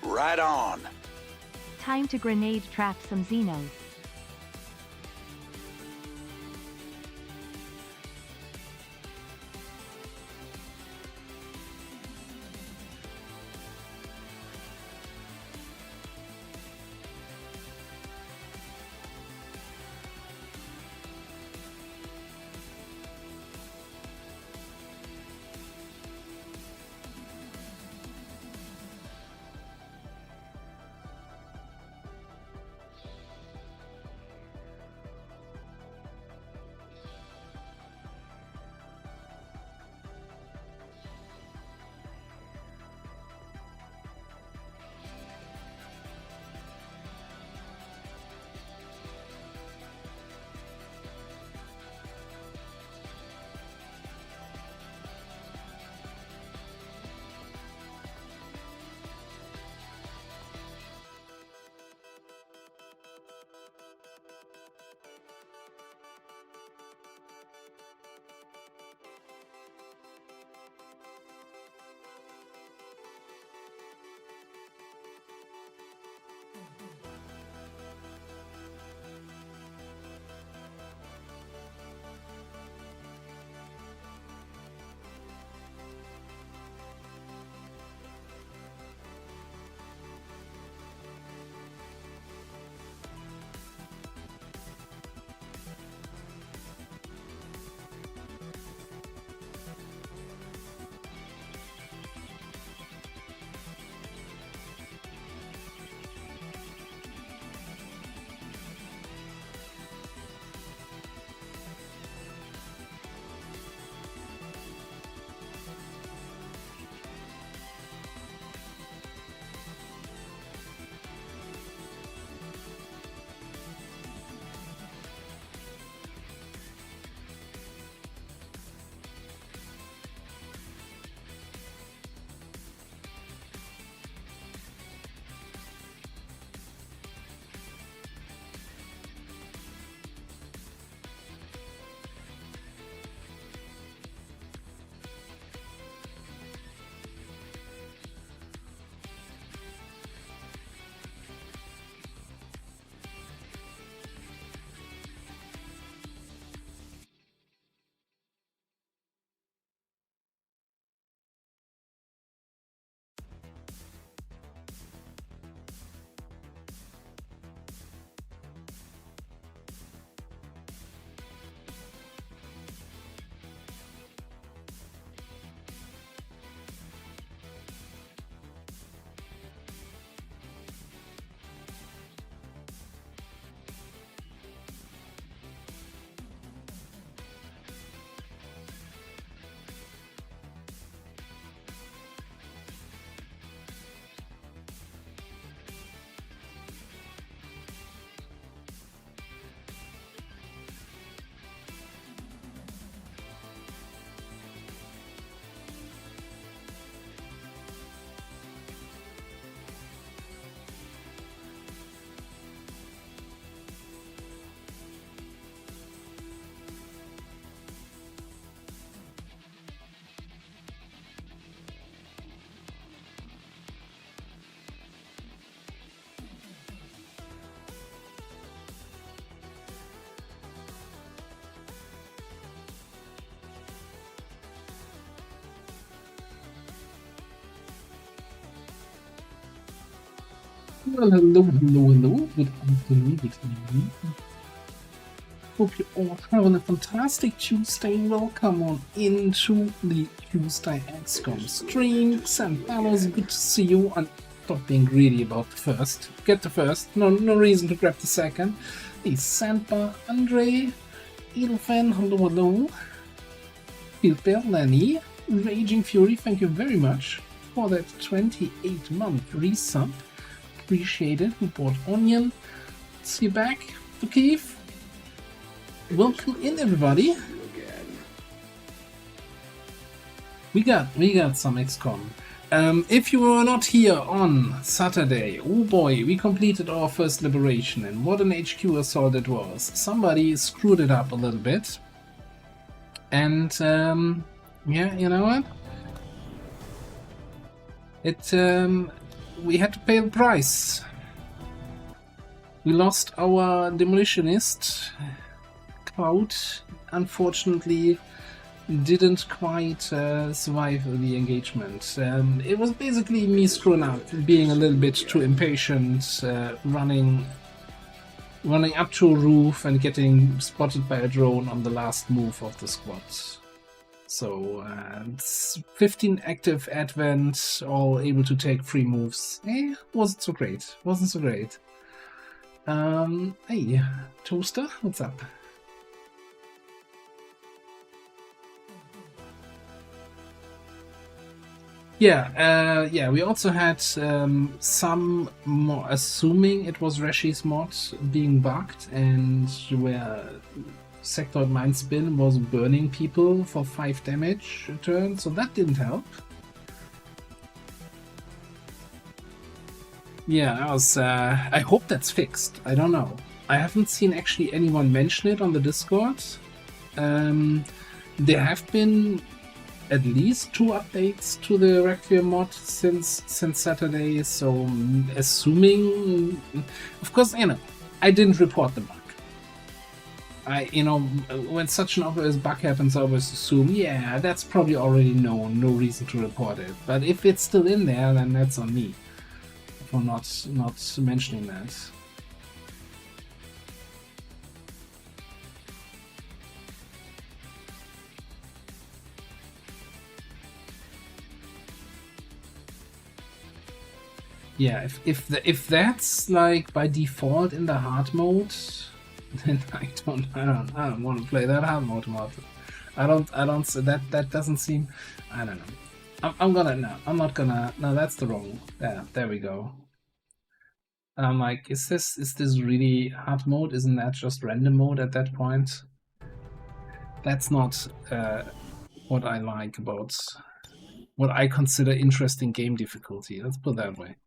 Right on. Time to grenade trap some Xenos. Well, hello. Good afternoon. Hope you all having a fantastic Tuesday. Welcome on into the Tuesday XCOM streams and fellows. Good to see you. And stop being greedy about the first. Get the first. No reason to grab the second. Hey, Sandbar, Andre, Edelfan, hello. Philbert, Lenny, Raging Fury, thank you very much for that 28-month resub. Appreciate it. We bought Onion. See you back to Keith. Welcome in, everybody. We got some XCOM. If you were not here on Saturday, oh boy, we completed our first liberation, and what an HQ assault it was. Somebody screwed it up a little bit, and yeah, you know what? It we had to pay the price. We lost our demolitionist. Cloud, unfortunately, didn't quite survive the engagement. It was basically me screwing up, being a little bit too impatient, running up to a roof and getting spotted by a drone on the last move of the squad. So, 15 active advent, all able to take 3 moves. Wasn't so great. Wasn't so great. Hey, Toaster, what's up? Yeah, we also had some more, assuming it was Reshi's mod being bugged, and where Sectoid Mind Spin was burning people for 5 damage a turn, so that didn't help. Yeah, I hope that's fixed. I don't know. I haven't seen actually anyone mention it on the Discord. There have been at least 2 updates to the Requiem mod since Saturday, so assuming, of course, I didn't report the bug. When such an obvious bug happens, I always assume, yeah, that's probably already known, no reason to report it. But if it's still in there, then that's on me for not mentioning that. Yeah, if that's like by default in the hard mode, then I don't want to play that hard mode. That doesn't seem. I don't know. I'm not gonna. No, that's the wrong. Yeah, there we go. And I'm like, is this really hard mode? Isn't that just random mode at that point? That's not what I like about what I consider interesting game difficulty. Let's put it that way.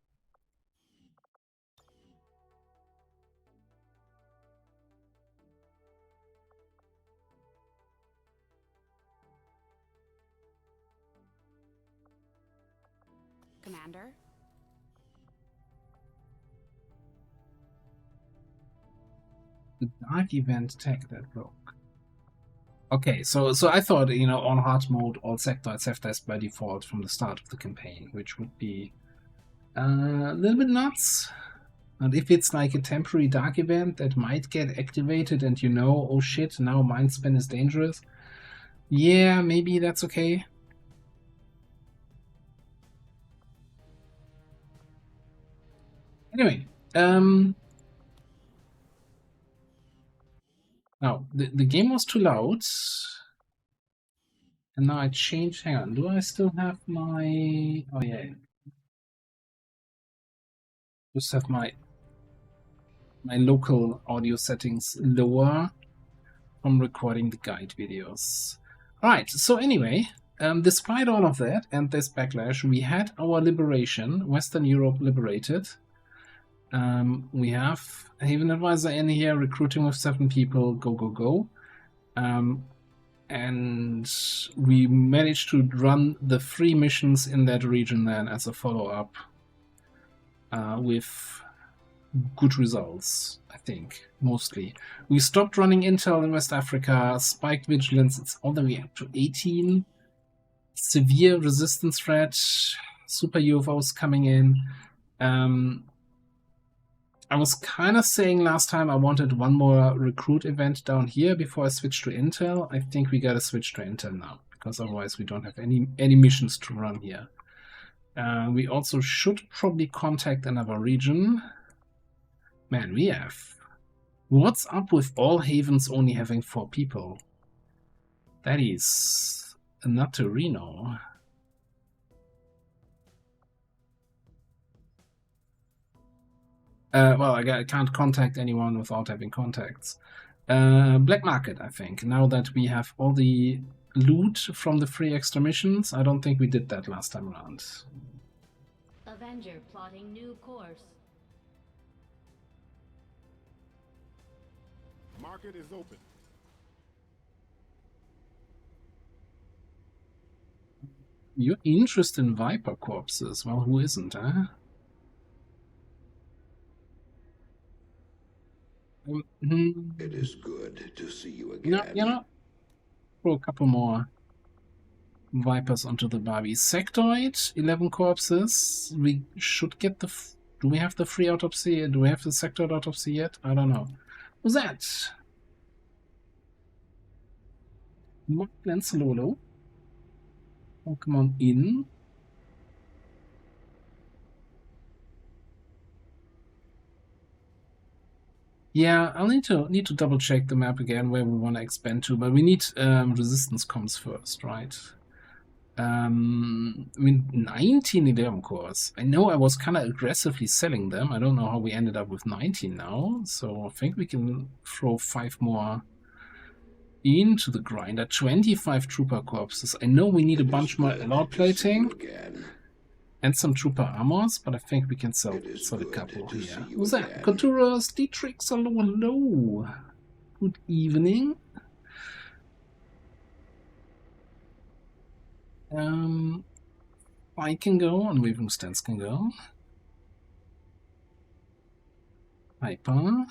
Commander? The dark event tech that broke. Okay, so I thought, on hard mode, all sectoids have this by default from the start of the campaign, which would be a little bit nuts. And if it's like a temporary dark event that might get activated and oh shit, now Mind Spin is dangerous, yeah, maybe that's okay. Anyway, now the game was too loud, and now I changed. Hang on, do I still have my? Oh yeah, just have my local audio settings lower from recording the guide videos. Alright, so anyway, despite all of that and this backlash, we had our liberation, Western Europe liberated. We have Haven Advisor in here, recruiting with 7 people, go. And we managed to run the 3 missions in that region then as a follow-up with good results, I think, mostly. We stopped running intel in West Africa, spiked vigilance, it's all the way up to 18. Severe resistance threat, super UFOs coming in. I was kind of saying last time I wanted one more recruit event down here before I switch to intel. I think we gotta switch to intel now, because otherwise we don't have any missions to run here. We also should probably contact another region. Man, we have... What's up with all havens only having 4 people? That is a Nutterino. Well, I can't contact anyone without having contacts. Black market, I think. Now that we have all the loot from the 3 extra missions, I don't think we did that last time around. Avenger plotting new course. Market is open. You're interested in Viper corpses? Well, who isn't, huh? It is good to see you again. You know, throw a couple more Vipers onto the Barbie. Sectoid, 11 corpses. We should get the... Do we have the free autopsy? Do we have the Sectoid autopsy yet? I don't know. Who's that? Marklands Lolo. Oh, come on in. Yeah, I'll need to double check the map again where we want to expand to, but we need resistance comms first, right? I mean, 19 11 cores. I know I was kind of aggressively selling them. I don't know how we ended up with 19 now, so I think we can throw 5 more into the grinder. 25 trooper corpses. I know we need a bunch more allowed plating and some trooper armors, but I think we can sell a couple here. Who's that? Contourers, Dietrich, hello. Good evening. I can go, and Waving Stance can go. Hyper.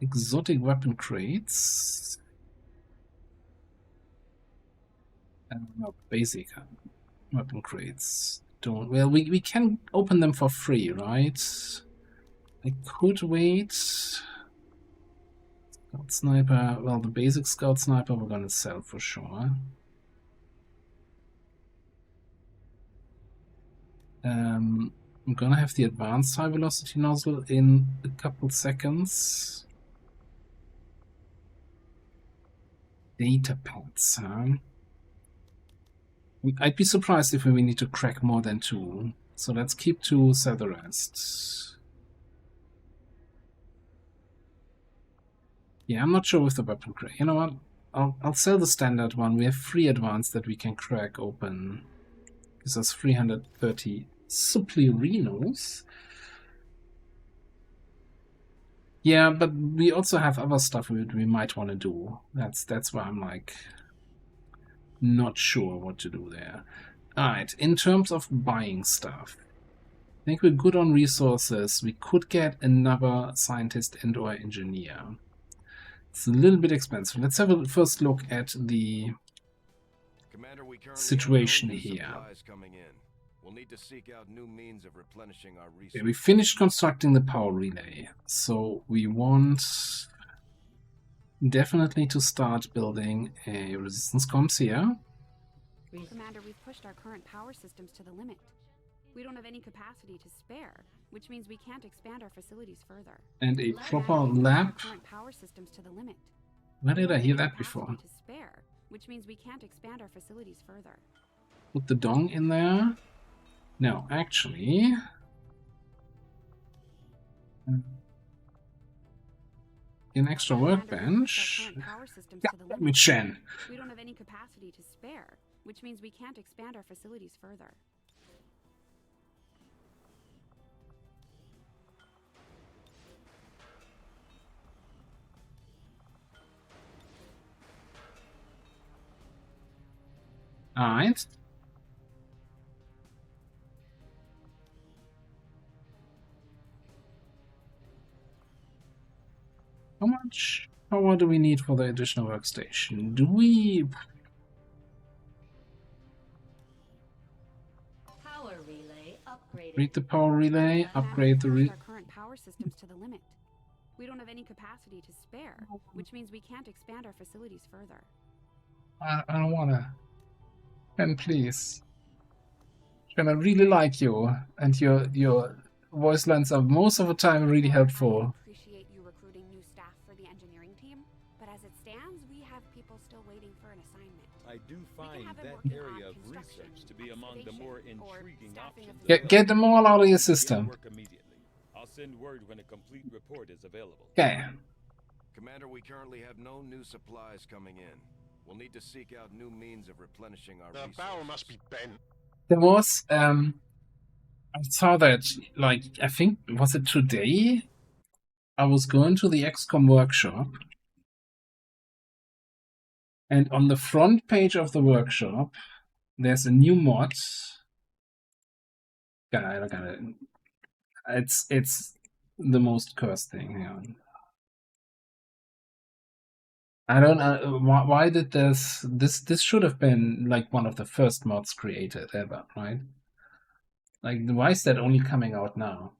Exotic weapon crates. No, basic weapon crates. Don't. Well, we can open them for free, right? I could wait. Scout Sniper. Well, the basic Scout Sniper we're gonna sell for sure. I'm gonna have the advanced high velocity nozzle in a couple seconds. Data pads, huh? I'd be surprised if we need to crack more than 2. So let's keep 2, sell the rest. Yeah, I'm not sure with the weapon crate. You know what? I'll sell the standard one. We have 3 advanced that we can crack open. Gives us 330 Supplerinos. Yeah, but we also have other stuff we might want to do. That's why I'm like not sure what to do there. Alright, in terms of buying stuff, I think we're good on resources. We could get another scientist and or engineer. It's a little bit expensive. Let's have a first look at the situation here. We'll need to seek out new means of replenishing our resources. Okay, we finished constructing the power relay, so we want definitely to start building a resistance comms here. Commander, we've pushed our current power systems to the limit. We don't have any capacity to spare, which means we can't expand our facilities further. And a proper lab. Current power systems to the limit. Where did I hear that before? To spare, which means we can't expand our facilities further. Put the dong in there. No, actually, an extra workbench. Damn it, Shen. We don't have any capacity to spare, which means we can't expand our facilities further. All right. How much power do we need for the additional workstation? Do we... Power relay upgraded. Read the power relay, upgrade the Our current power systems to the limit. We don't have any capacity to spare, which means we can't expand our facilities further. I don't wanna. And please. Jen, I really like you, and your voice lines are most of the time really helpful. I appreciate you recruiting new staff for the engineering team, but as it stands, we have people still waiting for an assignment. I do find that area of research to be among the more intriguing options. Get them all out of your system. Work immediately. I'll send word when a complete report is available. Okay. Commander, we currently have no new supplies coming in. We'll need to seek out new means of replenishing our resources. The barrel must be bent. There was, I saw that, like, I think, was it today? I was going to the XCOM workshop, and on the front page of the workshop, there's a new mod. Got it. It's the most cursed thing. Hang on. I don't know why did this should have been like one of the first mods created ever, right? Like, why is that only coming out now?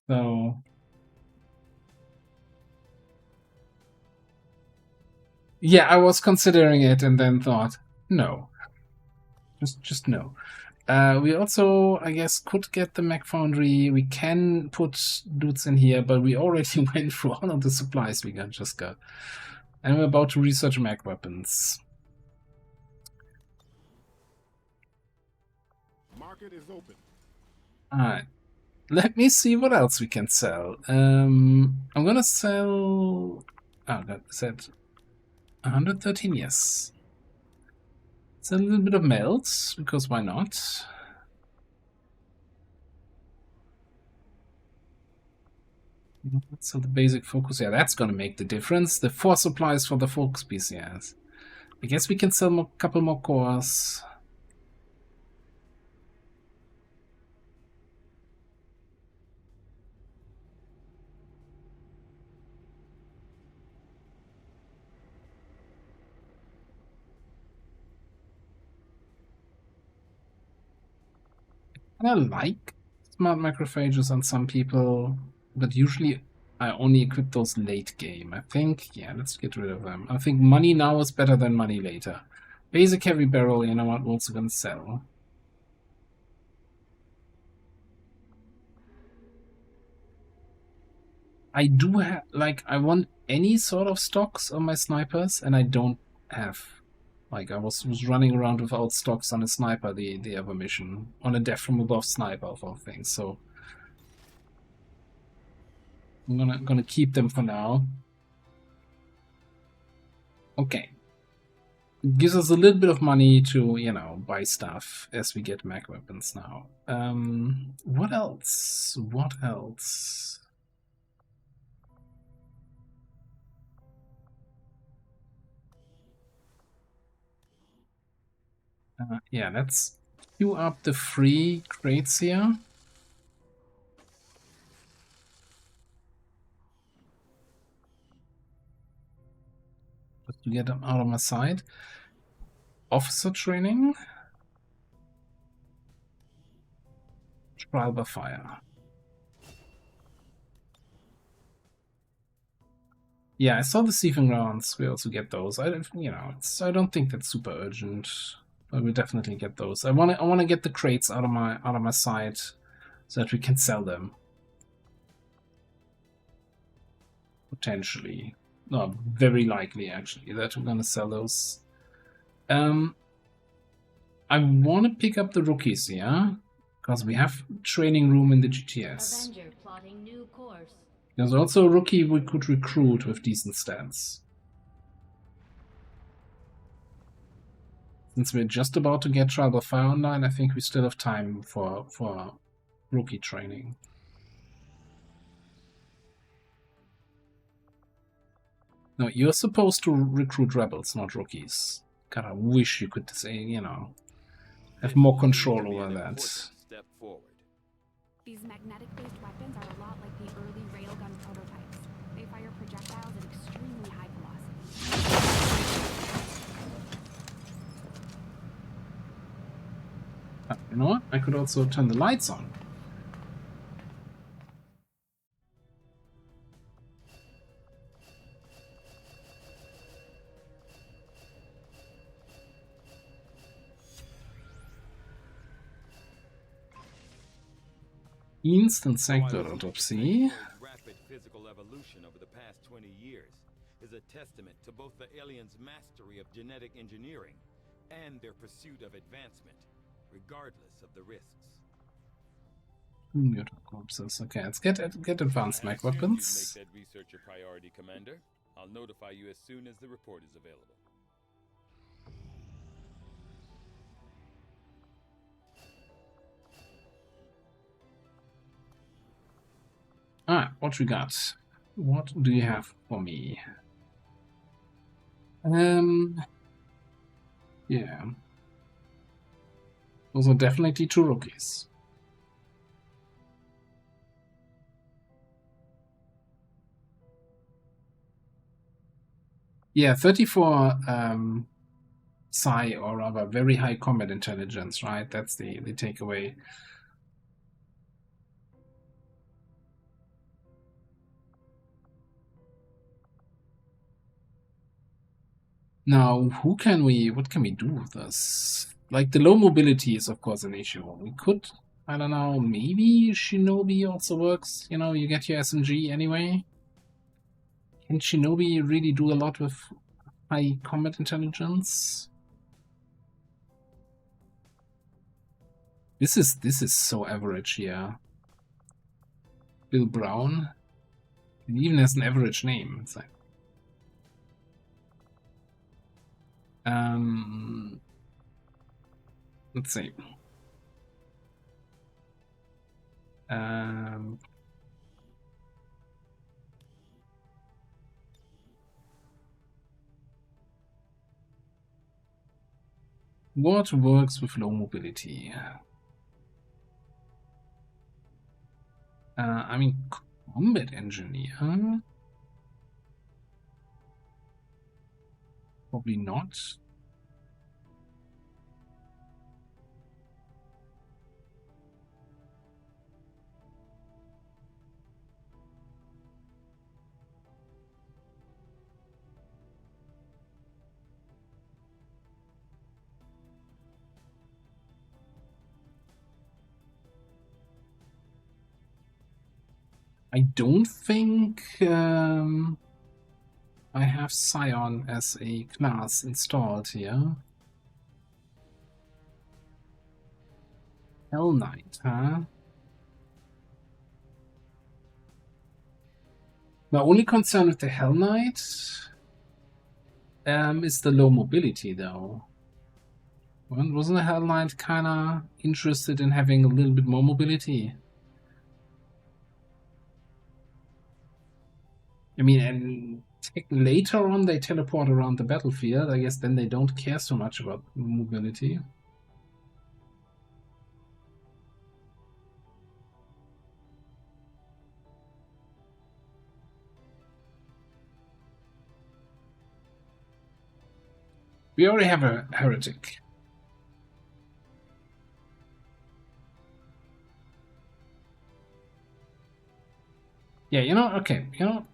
So yeah, I was considering it and then thought, no, just no. We also, I guess, could get the Mech Foundry. We can put dudes in here, but we already went through all of the supplies we just got. And we're about to research mech weapons. Market is open. Alright. Let me see what else we can sell. I'm gonna sell... Oh, that said 113, yes. It's a little bit of melt, because why not? So the basic focus, yeah, that's gonna make the difference. The 4 supplies for the focus piece, yes. I guess we can sell a couple more cores. I like smart macrophages on some people, but usually I only equip those late game. I think, yeah, let's get rid of them. I think money now is better than money later. Basic heavy barrel, you know what, we're also gonna sell. I do have, like, I want any sort of stocks on my snipers, and I don't have. Like, I was running around without stocks on a sniper the other mission. On a death from above sniper of all things, so I'm gonna keep them for now. Okay. It gives us a little bit of money to, you know, buy stuff as we get mech weapons now. What else? What else? Yeah, let's queue up the free crates here. Just to get them out of my sight. Officer training. Trial by fire. Yeah, I saw the sieving rounds. We also get those. I don't think that's super urgent. But we'll definitely get those. I wanna get the crates out of my sight so that we can sell them. Potentially. No, very likely actually that we're gonna sell those. I wanna pick up the rookies, yeah? Because we have training room in the GTS. Avenger plotting new course. There's also a rookie we could recruit with decent stats. Since we're just about to get Trial by Fire online, I think we still have time for rookie training. No, you're supposed to recruit rebels, not rookies. God, I wish you could say, you know, have more control over that. Step forward. These magnetic-based weapons are a lot like the early railgun prototypes. They fire projectiles at extremely high velocity. You know what? I could also turn the lights on. Instant sector autopsy. Rapid physical evolution over the past 20 years is a testament to both the aliens' mastery of genetic engineering and their pursuit of advancement, regardless of the risks. Corpses. Okay, let's get advanced mech weapons. Make that research a priority, Commander. I'll notify you as soon as the report is available. Alright, what we got? What do you have for me? Yeah. Those are definitely two rookies. Yeah, 34 psi, or rather very high combat intelligence, right? That's the takeaway. Now, what can we do with this? Like, the low mobility is, of course, an issue. We could, I don't know, maybe Shinobi also works. You know, you get your SMG anyway. Can Shinobi really do a lot with high combat intelligence? This is so average here. Bill Brown. It even has an average name. It's like, let's see. What works with low mobility? I mean, combat engineer? Probably not. I don't think I have Scion as a class installed here. Hell Knight, huh? My only concern with the Hell Knight is the low mobility, though. Wasn't the Hell Knight kinda interested in having a little bit more mobility? I mean, and later on they teleport around the battlefield. I guess then they don't care so much about mobility. We already have a heretic. Yeah, you know, okay, you know,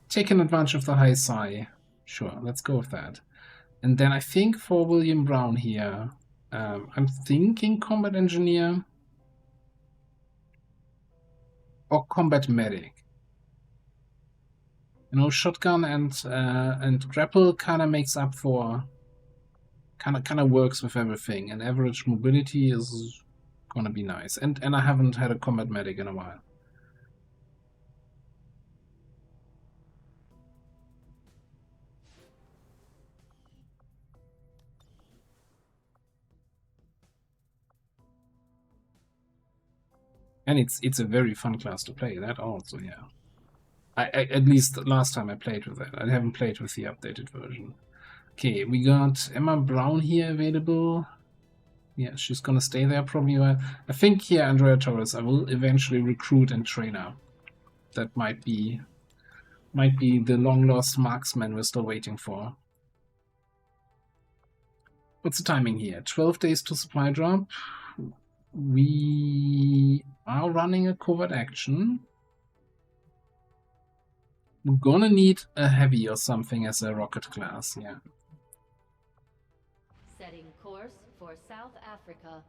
taking advantage of the high psi. Sure, let's go with that. And then I think for William Brown here, I'm thinking combat engineer or combat medic. You know, shotgun and grapple kind of makes up for, kind of works with everything, and average mobility is gonna be nice. And I haven't had a combat medic in a while. And it's a very fun class to play, that also, yeah. I at least last time I played with it. I haven't played with the updated version. Okay, we got Emma Brown here available. Yeah, she's gonna stay there probably. I think here, Andrea Torres, I will eventually recruit and train her. That might be the long-lost marksman we're still waiting for. What's the timing here? 12 days to supply drop. We are running a covert action. We're gonna need a heavy or something as a rocket class, yeah. Setting course for South Africa.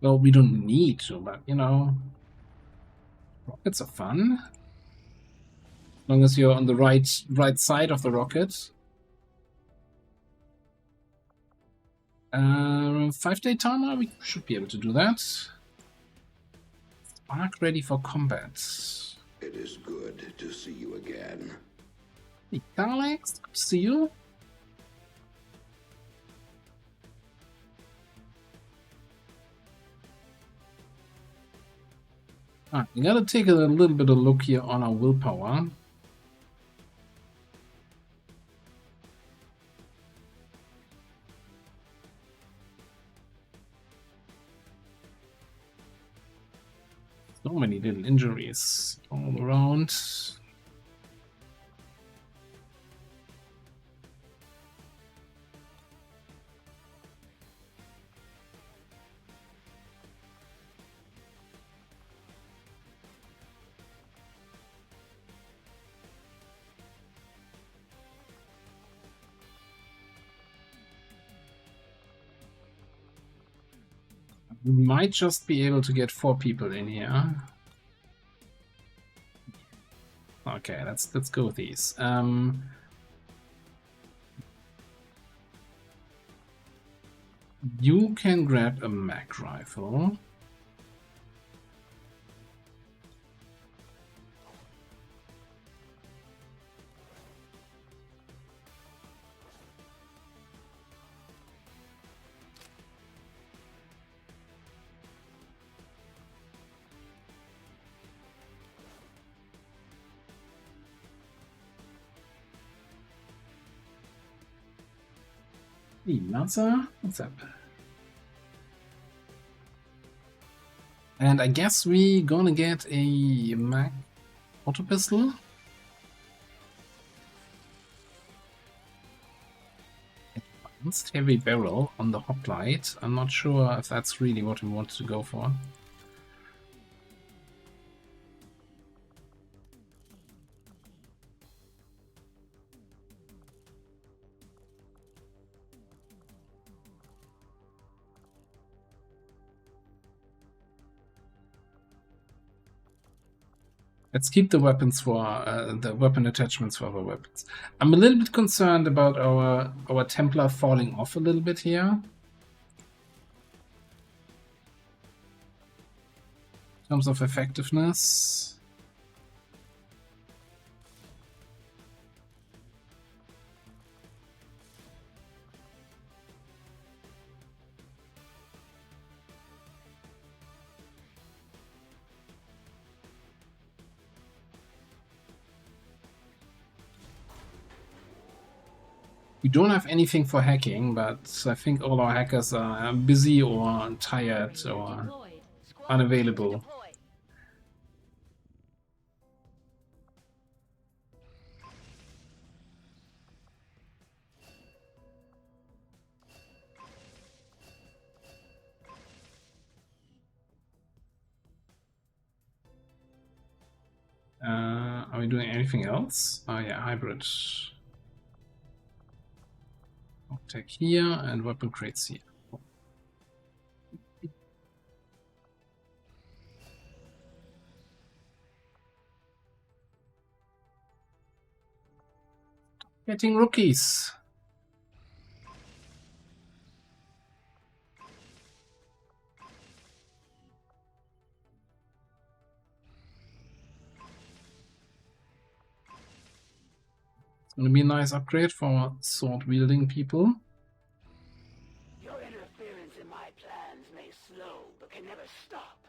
Well, we don't need to, but you know, rockets are fun. As long as you're on the right side of the rocket. 5-day timer, we should be able to do that. Spark ready for combat. It is good to see you again. Hey, Alex, good to see you. Alright, we gotta take a little bit of a look here on our willpower. So many little injuries all around. We might just be able to get 4 people in here. Okay, let's go with these. You can grab a mag rifle. Hey, Lanza, what's up? And I guess we gonna get a mag auto pistol. Advanced heavy barrel on the hoplite. I'm not sure if that's really what we want to go for. Let's keep the weapons for the weapon attachments for our weapons. I'm a little bit concerned about our Templar falling off a little bit here. In terms of effectiveness. We don't have anything for hacking, but I think all our hackers are busy or tired or unavailable. Are we doing anything else? Oh yeah, hybrid. Tech here and weapon crates here. Getting rookies. It's gonna be a nice upgrade for sword wielding people. Your interference in my plans may slow, but can never stop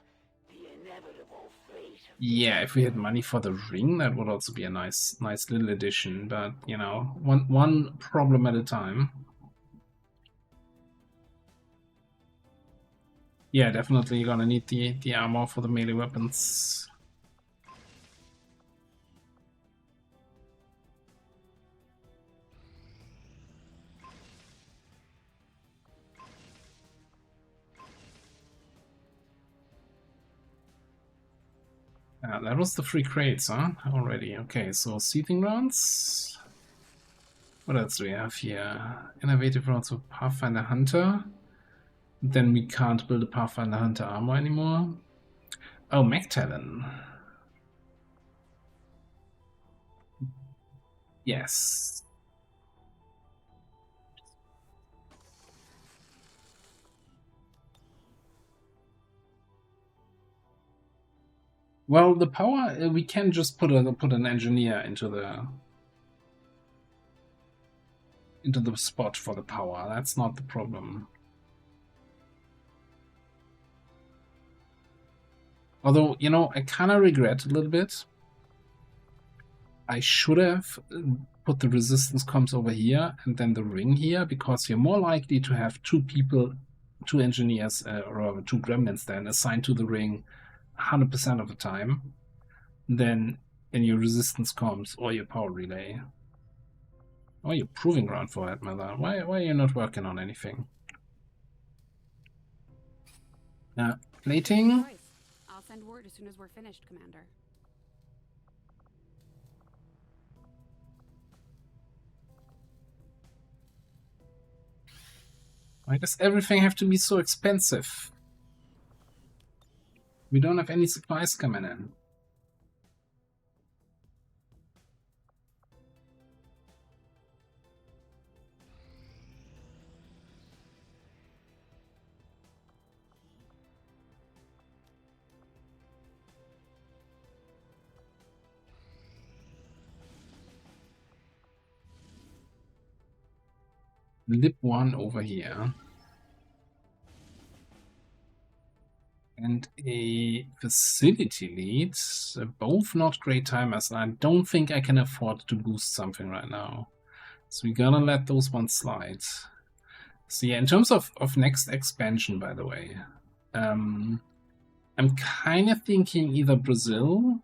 the inevitable fate of... Yeah, if we had money for the ring, that would also be a nice little addition. But you know, one problem at a time. Yeah, definitely gonna need the armor for the melee weapons. That was the free crates, huh? Already. Okay, so seething rounds. What else do we have here? Innovative rounds for Pathfinder Hunter. Then we can't build a Pathfinder Hunter armor anymore. Oh, Mech Talon. Yes. Well, the power, we can just put an engineer into the spot for the power. That's not the problem. Although, you know, I kind of regret a little bit. I should have put the resistance comms over here and then the ring here, because you're more likely to have 2 people, 2 engineers, or 2 gremlins then assigned to the ring 100% of the time, then in your resistance comms or your power relay. Or your proving ground for that matter. Why are you not working on anything? Plating. Choice. I'll send word as soon as we're finished, Commander. Why does everything have to be so expensive? We don't have any supplies coming in. Lip 1 over here. And a facility lead. Both not great timers. I don't think I can afford to boost something right now. So we're gonna let those ones slide. So yeah, in terms of next expansion, by the way, I'm kind of thinking either Brazil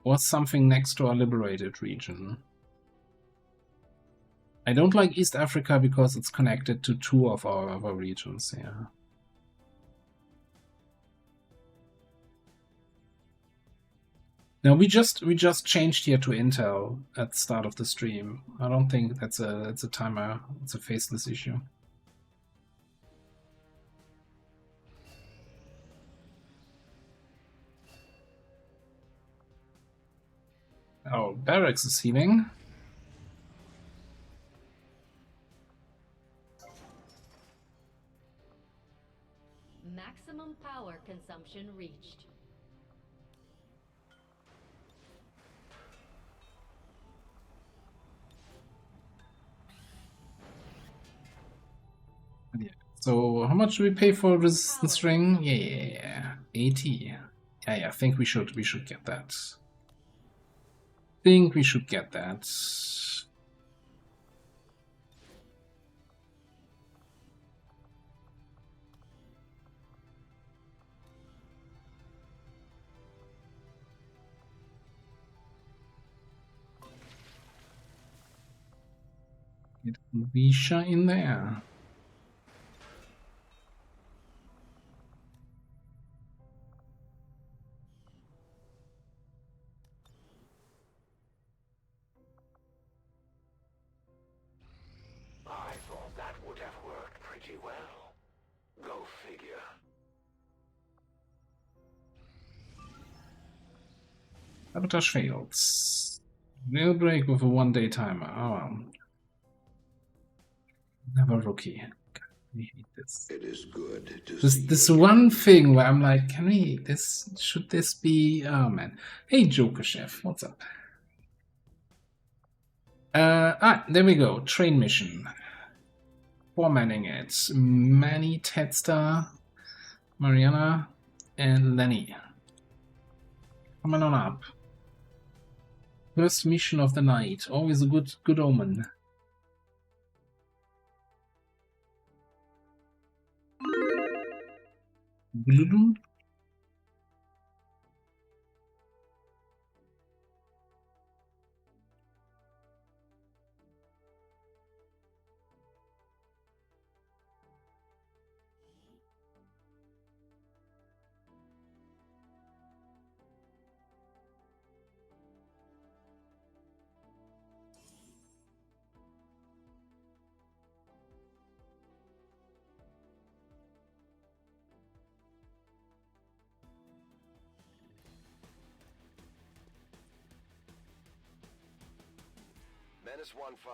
or something next to our liberated region. I don't like East Africa because it's connected to 2 of our other regions, yeah. Now we just changed here to Intel at the start of the stream. I don't think that's a timer, it's a faceless issue. Oh, barracks is healing. Maximum power consumption reached. Yeah. So how much do we pay for resistance ring? Yeah, 80. Yeah, I think we should get that. Think we should get that. Get Visha in there. I thought that would have worked pretty well. Go figure. Sabotage fails. Rail break with a 1-day timer. Oh well. Never rookie. God, I hate this. It is good to This see this you one again. thing where I'm like, should this be, oh man. Hey Joker Chef, what's up? There we go. Train mission. Formatting it. Manny, Tedstar, Mariana, and Lenny. Coming on up. First mission of the night. Always a good omen. Blue. Menace 1-5.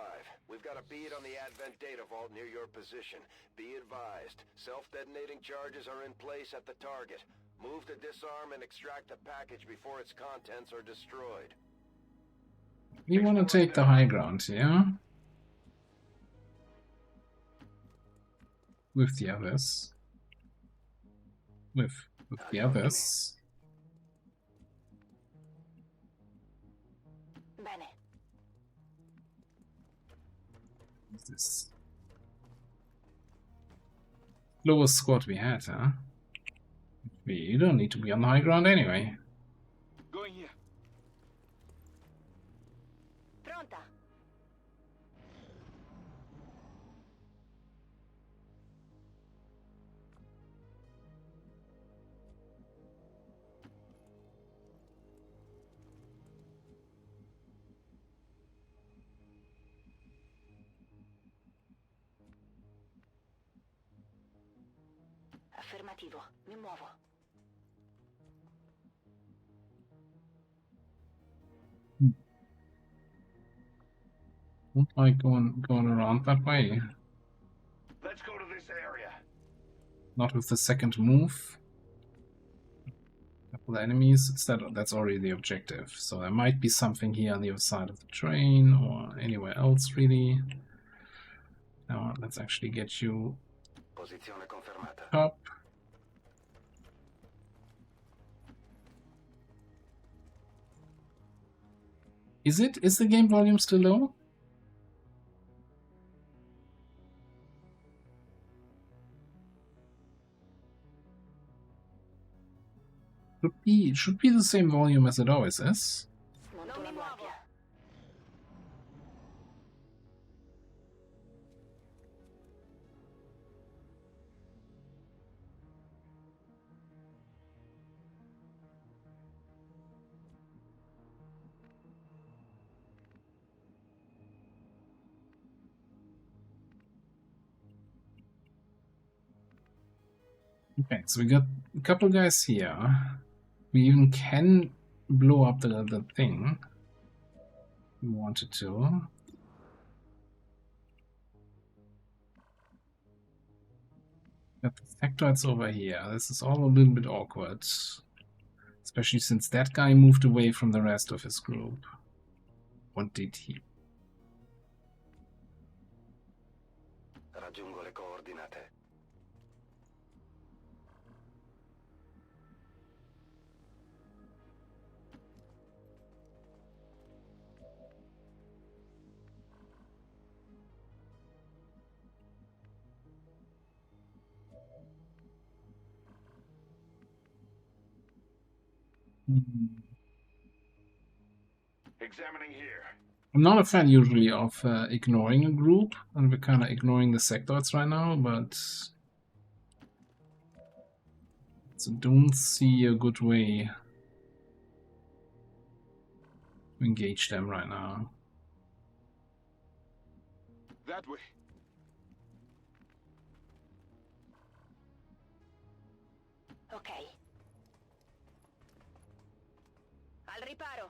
We've got a bead on the Advent data vault near your position. Be advised, self-detonating charges are in place at the target. Move to disarm and extract the package before its contents are destroyed. We want to take the high ground, yeah? With the others. With the others. Bene. What's this? Lowest squad we had, huh? You don't need to be on the high ground anyway. Going here. Pronta. Affermativo, mi muovo. Don't like going around that way. Let's go to this area. Not with the second move. Couple enemies. That's already the objective. So there might be something here on the other side of the train or anywhere else really. Now let's actually get you Posizione confermata. up. Is the game volume still low? Should be the same volume as it always is. Non mi muovo. Okay, so we got a couple guys here. We even can blow up the thing. We wanted to. Got the sectoids over here. This is all a little bit awkward. Especially since that guy moved away from the rest of his group. What did he? Raggiungo le coordinate. Examining here. I'm not a fan usually of ignoring a group, and we're kind of ignoring the sectoids right now, but so don't see a good way to engage them right now. That way. Ok. Al riparo.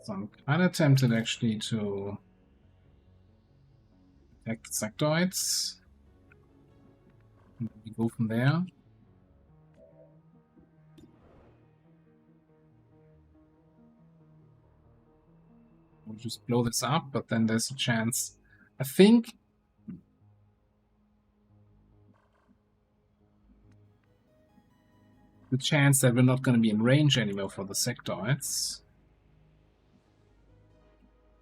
So I'm kind of tempted actually to attack the sectoids. And we go from there. We'll just blow this up, but then there's a chance. I think the chance that we're not going to be in range anymore for the sectoids.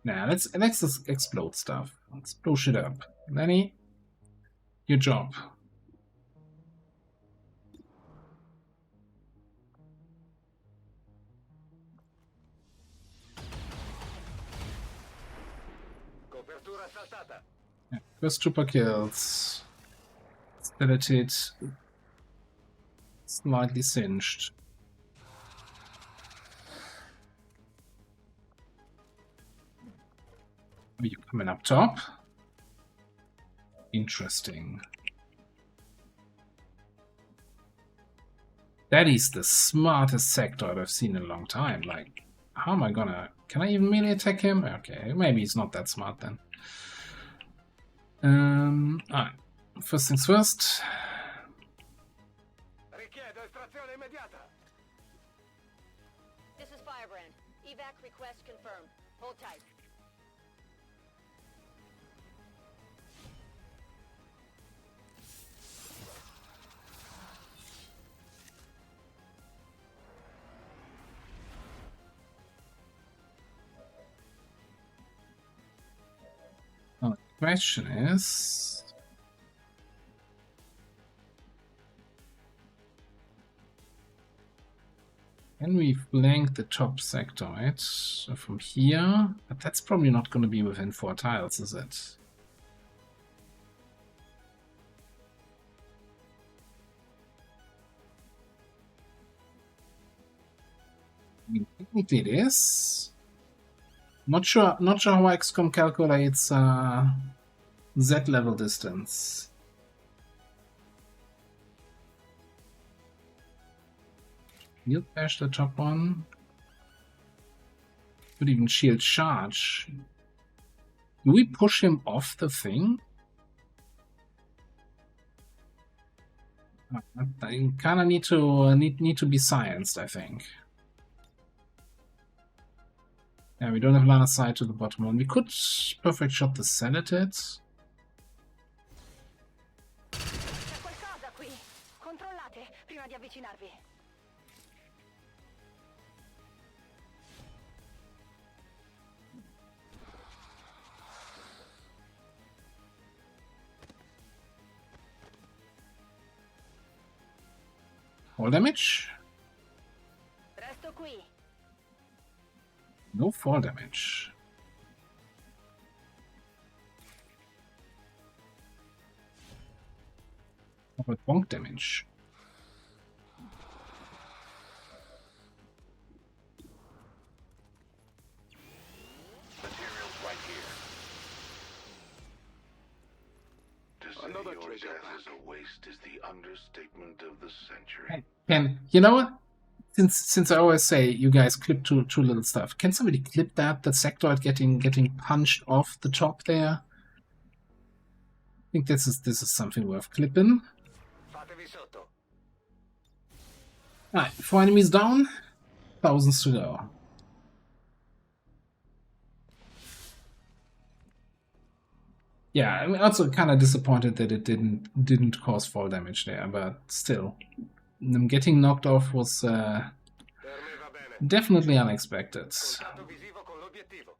Nah, let's just explode stuff. Let's blow shit up. Lenny, your job. Copertura saltata. Yeah, first trooper kills. Skeleted. Slightly singed. Are you coming up top? Interesting. That is the smartest sectoid I've seen in a long time. Like, how am I gonna... Can I even melee attack him? Okay, maybe he's not that smart then. Alright. First things first. Richiedo estrazione immediata. This is Evac request confirmed. Hold tight. Well, the question is, can we flank the top sectoid from here? But that's probably not going to be within 4 tiles, is it? I mean, technically it is. Not sure how XCOM calculates Z level distance. Shield bash the top one. Could even shield charge. Do we push him off the thing? I kind of need to be scienced, I think. Yeah, we don't have line of sight to the bottom one. We could perfect shot the Senated. C'è qualcosa qui. Controllate prima di avvicinarvi. Fall damage? Resto qui. No fall damage. How about bonk damage? Materials right here. To say Another your trigger death back. is a waste is the understatement of the century. Can you know what? Since I always say you guys clip too little stuff, can somebody clip that? The sectoid getting punched off the top there. I think this is something worth clipping. Fatevi sotto. Alright, 4 enemies down, thousands to go. Yeah, I'm also kind of disappointed that it didn't cause fall damage there, but still, them getting knocked off was Per me va bene. definitely unexpected. Contatto visivo con l'obiettivo.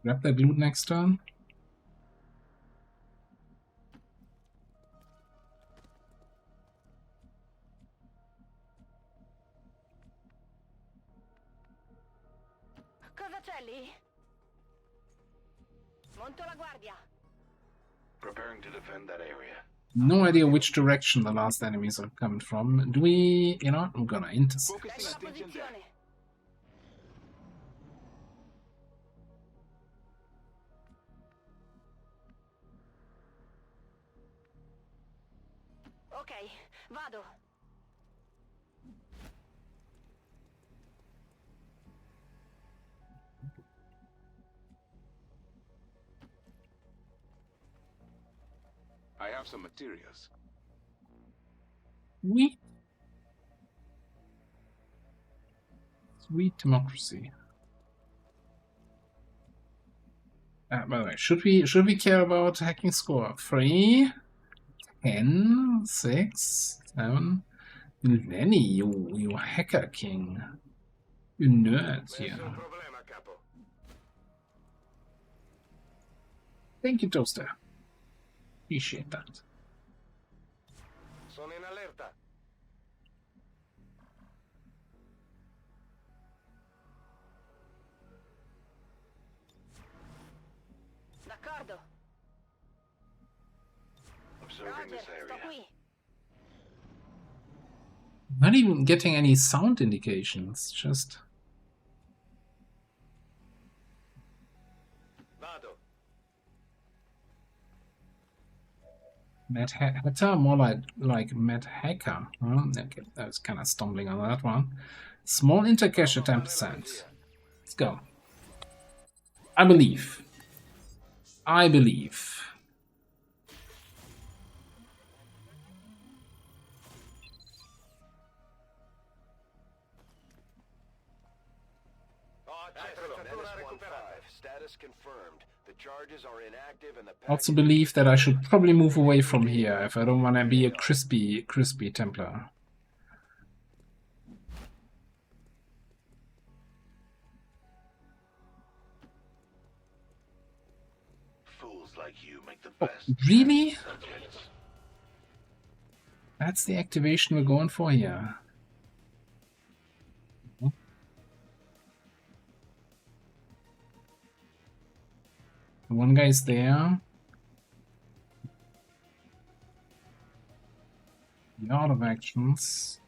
Grab that loot next turn. Cosa c'è lì? Monto la guardia. Preparing to defend that area. No idea which direction the last enemies are coming from. Do we... You know what? I'm gonna intercept. Prendo la posizione. Ok, vado. I have some materials. Sweet democracy. By the way, should we care about hacking score? 3, 10, 6, 7. Lenny, you hacker king. You nerd here. Nessun problema, capo. Thank you, Toaster. Appreciate that. Sono in allerta. D'accordo. Observing Roger, this sto area. qui. Not even getting any sound indications, just... Vado. Mad Hatter, more like Mad Hacker. Okay, I was kind of stumbling on that one. Small intercache at 10%. Let's go. I believe. I believe. Status confirmed. The charges are inactive and the Also believe that I should probably move away from here if I don't want to be a crispy Templar. Fools like you make the Oh, best. really? That's the activation we're going for here. One guy is there. A lot of actions.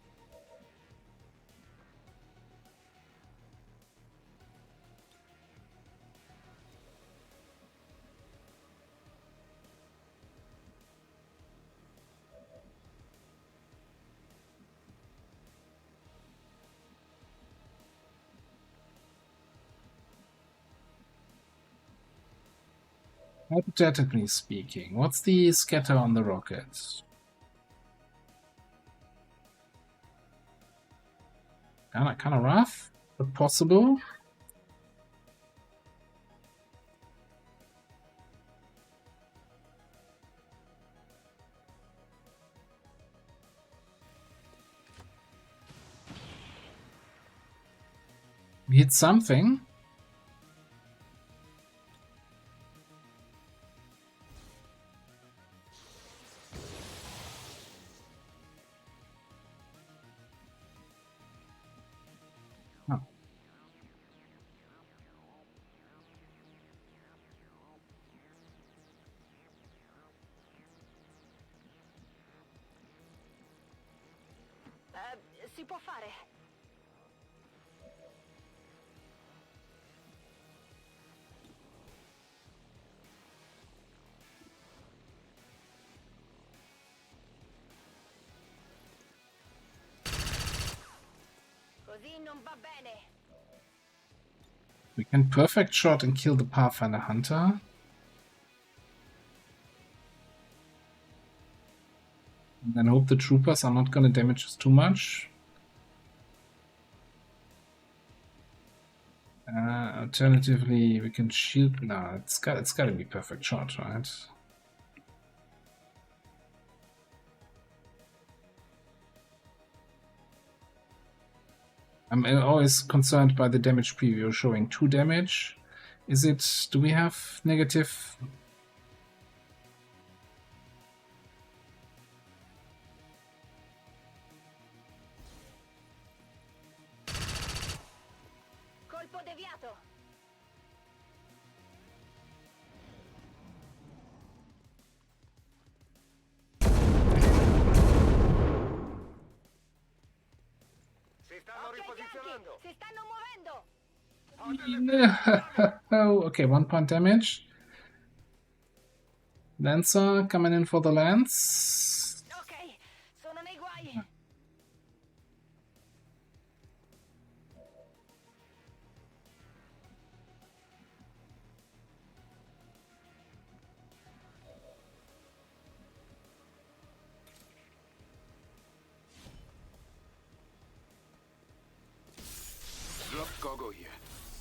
Hypothetically speaking, what's the scatter on the rocket? Kind of rough, but possible. We hit something. Oh. Si può fare. Così non va bene. We can perfect shot and kill the Pathfinder Hunter. And then hope the troopers are not going to damage us too much. Alternatively, we can shield. No, it's got to be perfect shot, right? I'm always concerned by the damage preview showing 2 damage. Is it? Do we have negative? Colpo deviato. Si stanno muovendo. Oh, okay, 1 point damage. Lancer coming in for the lance. Ok, sono nei guai. Drop cargo here.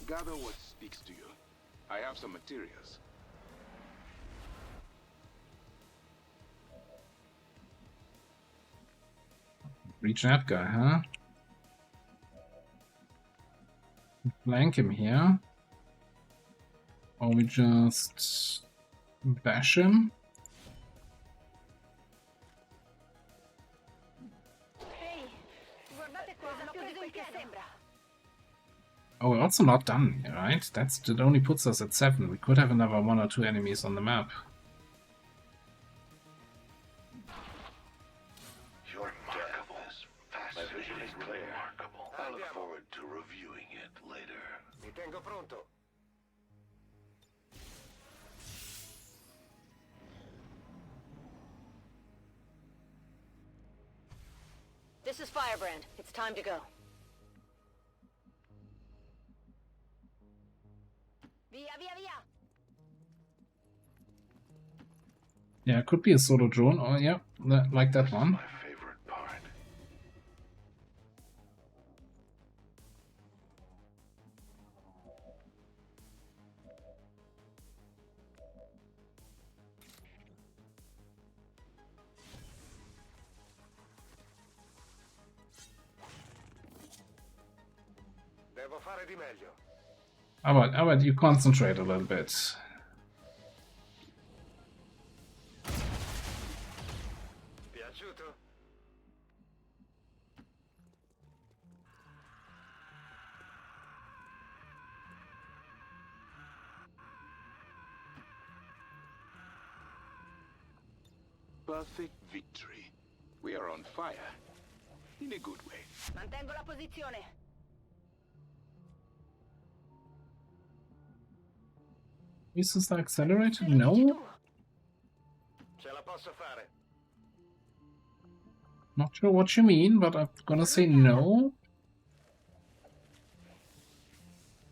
Gather what speaks to you. I have some materials. Reach that guy, huh? Flank him here. Or we just bash him. Ehi, guardate qua, hanno preso in piede. Oh, we're also not done, right? That only puts us at 7. We could have another 1 or 2 enemies on the map. Your remarkable. My vision is clear. Remarkable. I look forward to reviewing it later. Mi tengo pronto. This is Firebrand. It's time to go. Via, via, via. Yeah, it could be a solo drone. Oh, yeah, like that one. My favorite part. Devo fare di meglio. How about you concentrate a little bit? Piaciuto? Perfect victory. We are on fire. In a good way. Mantengo la posizione. Is this accelerated? No. Ce la posso fare. Not sure what you mean, but I'm gonna say no.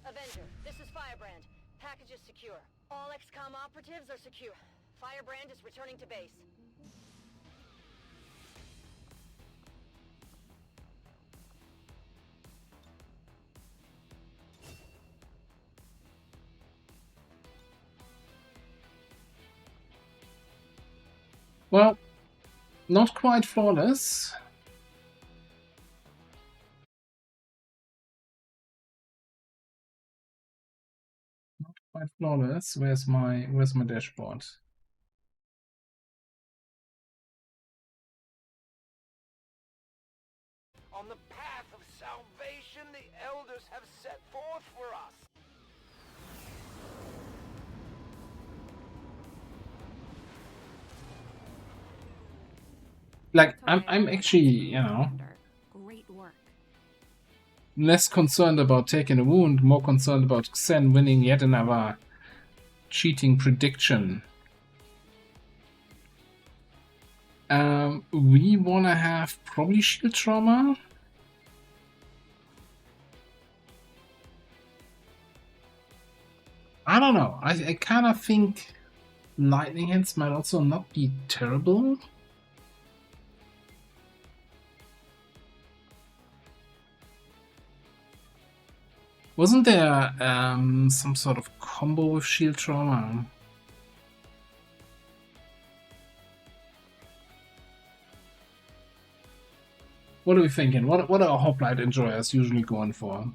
Avenger, this is Firebrand. Package is secure. All XCOM operatives are secure. Firebrand is returning to base. Well, not quite flawless. Not quite flawless. Where's my dashboard? On the path of salvation the elders have set forth for us. Like I'm actually, you know, Great work. less concerned about taking a wound, more concerned about Xen winning yet another cheating prediction. We wanna have probably shield trauma. I don't know. I kind of think lightning hands might also not be terrible. Wasn't there some sort of combo with shield trauma? What are we thinking? What are hoplite enjoyers usually going for?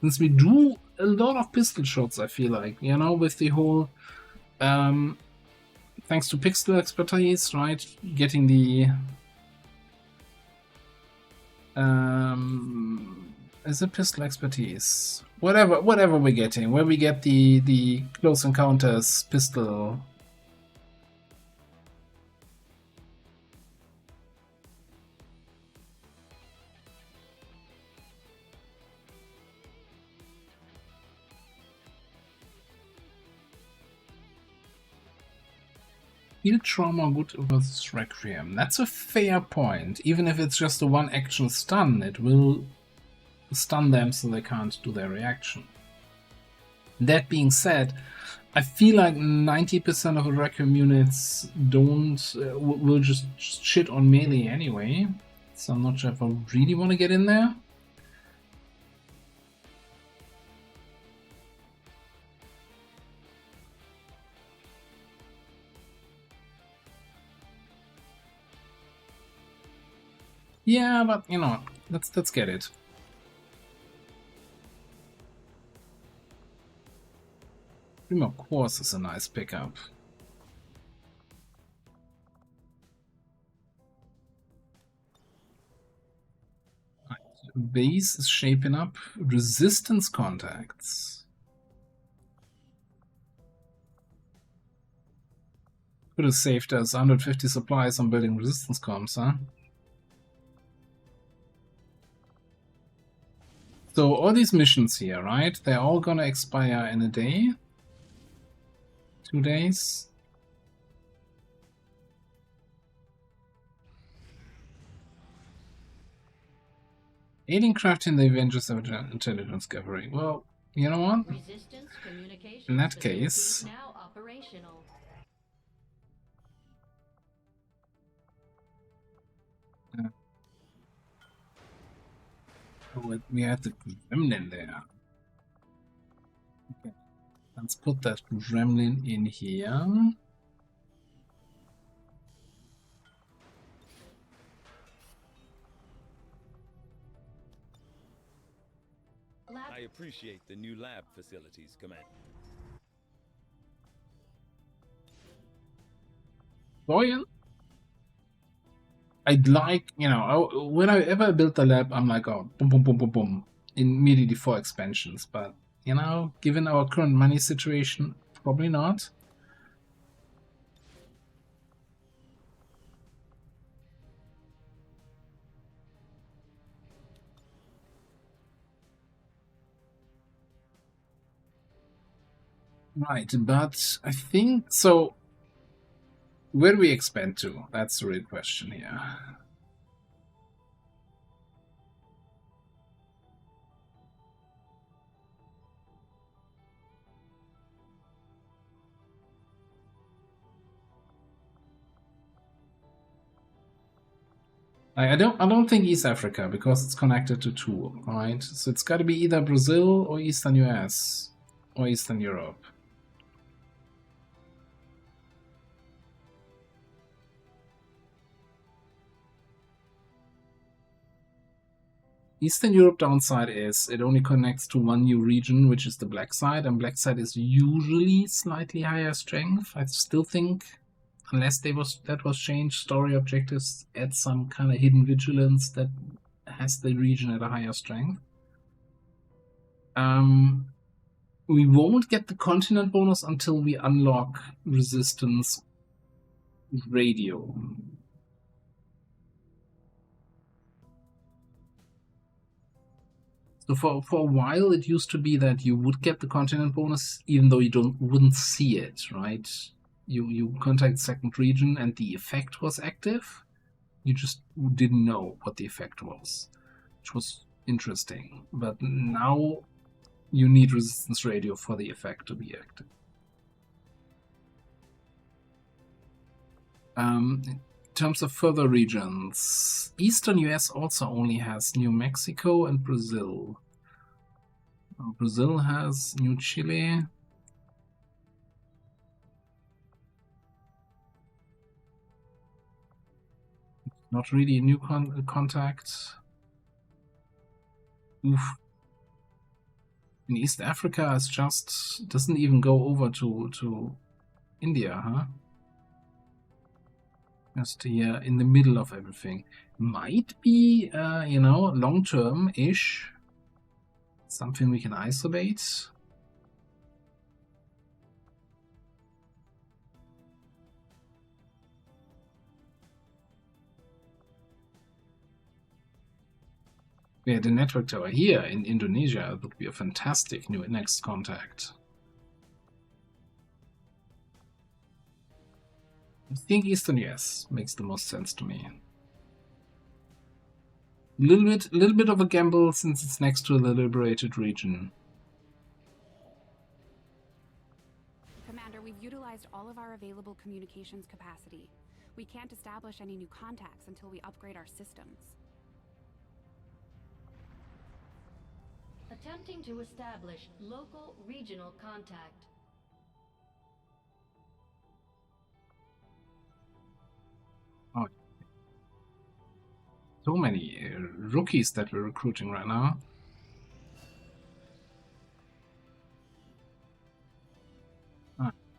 Since we do a lot of pistol shots, I feel like, you know, with the whole thanks to pixel expertise, right? Getting the is it pistol expertise? Whatever we're getting, where we get the close encounters pistol. Field trauma good versus Requiem. That's a fair point. Even if it's just a one action stun, it will stun them so they can't do their reaction. That being said, I feel like 90% of the Requiem units don't will just shit on melee anyway. So I'm not sure if I really want to get in there. Yeah, but you know, let's get it. Primo Quartz is a nice pickup. Right. Base is shaping up. Resistance contacts. Could have saved us 150 supplies on building resistance comms, huh? So all these missions here, right? They're all gonna expire in a day. 2 days. Alien crafting the Avengers intelligence gathering. Well, you know what? Resistance communications In that facility case, now operational. Oh, we had the gremlin there. Okay. Let's put that gremlin in here. I appreciate the new lab facilities, Commander. Boyan? I'd like, you know, whenever I build the lab, I'm like, oh, boom, boom, boom, boom, boom, immediately for expansions. But, you know, given our current money situation, probably not. Right, but I think, so, where do we expand to? That's the real question here. I don't think East Africa, because it's connected to two, right? So it's got to be either Brazil or Eastern US or Eastern Europe. Eastern Europe downside is it only connects to one new region, which is the black side, and black side is usually slightly higher strength. I still think, unless that was changed, story objectives add some kind of hidden vigilance that has the region at a higher strength. We won't get the continent bonus until we unlock resistance radio. So for a while, it used to be that you would get the continent bonus even though you wouldn't see it, right? You contact second region and the effect was active. You just didn't know what the effect was, which was interesting. But now you need resistance radio for the effect to be active. In terms of further regions, Eastern US also only has New Mexico and Brazil. Brazil has New Chile. Not really a new contact. Oof. In East Africa, it's just doesn't even go over to India, huh? Just here in the middle of everything. Might be, you know, long-term-ish. Something we can isolate. Yeah, the network tower here in Indonesia would be a fantastic new next contact. I think Eastern US makes the most sense to me. Little bit of a gamble since it's next to the liberated region. Commander, we've utilized all of our available communications capacity. We can't establish any new contacts until we upgrade our systems. Attempting to establish local regional contact. Oh. So many rookies that we're recruiting right now.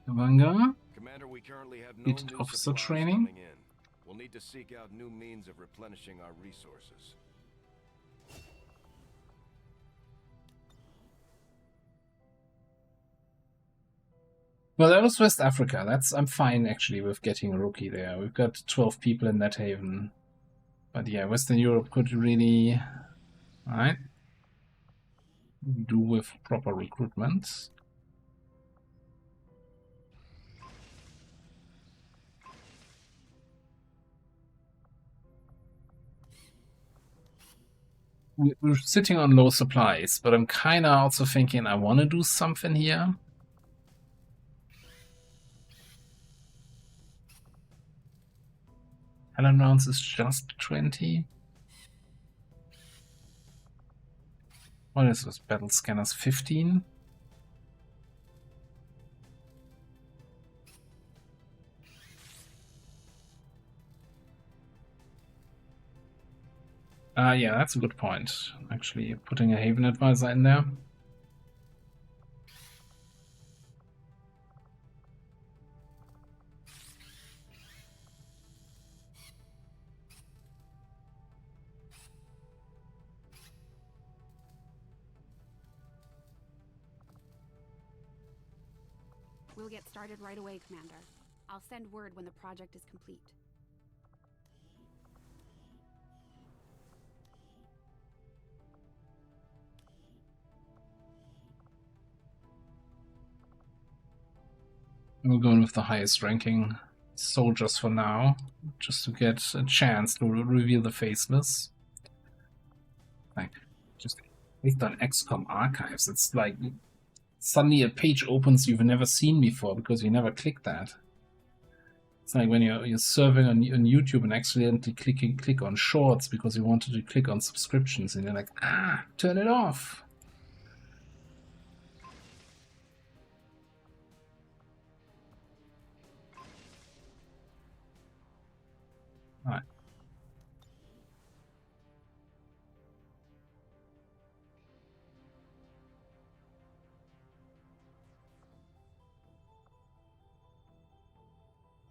Kavanga. Commander, we currently have no Bit new officer supplies training. coming in. We'll need to seek out new means of replenishing our resources. Well, that was West Africa. I'm fine actually with getting a rookie there. We've got 12 people in that haven. But yeah, Western Europe could really, alright, do with proper recruitment. We're sitting on low supplies, but I'm kind of also thinking I want to do something here. Talent rounds is just 20. What is this? Battle scanners 15? Yeah, that's a good point. Actually, putting a Haven Advisor in there. We'll get started right away, Commander. I'll send word when the project is complete. We're going with the highest ranking soldiers for now, just to get a chance to reveal the faceless. Like, just clicked on XCOM archives. It's like suddenly a page opens you've never seen before because you never clicked that. It's like when you're surfing on YouTube and accidentally click on shorts because you wanted to click on subscriptions, and you're like, turn it off. All right.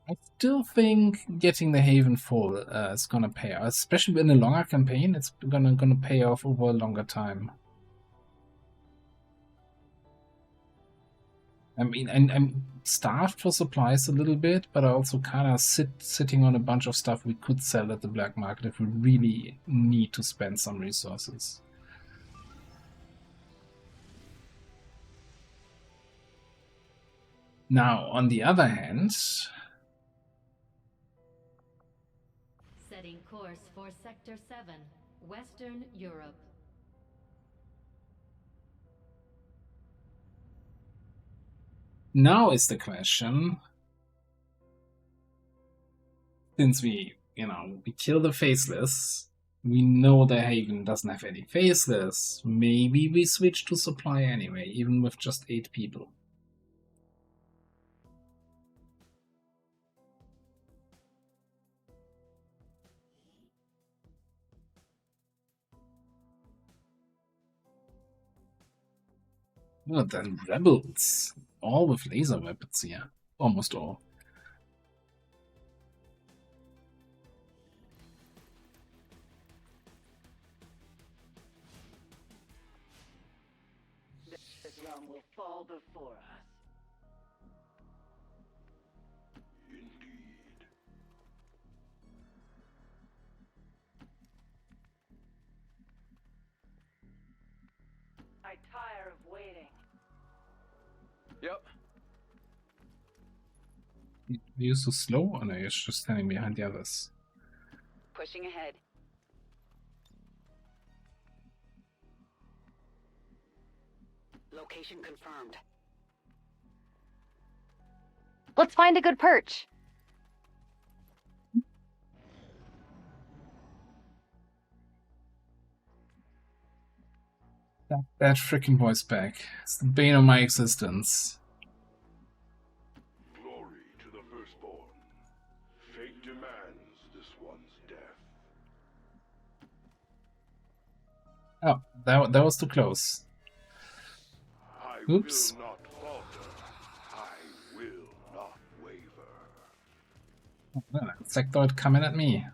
I still think getting the Haven full is gonna pay off, especially in a longer campaign. It's gonna pay off over a longer time. I mean, I'm starved for supplies a little bit, but I also kind of sitting on a bunch of stuff we could sell at the black market if we really need to spend some resources. Now, on the other hand, Setting course for Sector 7, Western Europe. now is the question, since we kill the faceless, we know the Haven doesn't have any faceless, maybe we switch to supply anyway, even with just 8 people. Oh, then rebels, all with laser weapons here, almost all. This realm will fall before us. Indeed. I tire of waiting. Yep. Are you so slow? Oh no, you're just standing behind the others. Pushing ahead. Location confirmed. Let's find a good perch. That freaking voice back. It's the bane of my existence. Glory to the firstborn. Fate demands this one's death. Oh, that was too close. I Oops. will not falter. I will not waver. Sectoid coming at me.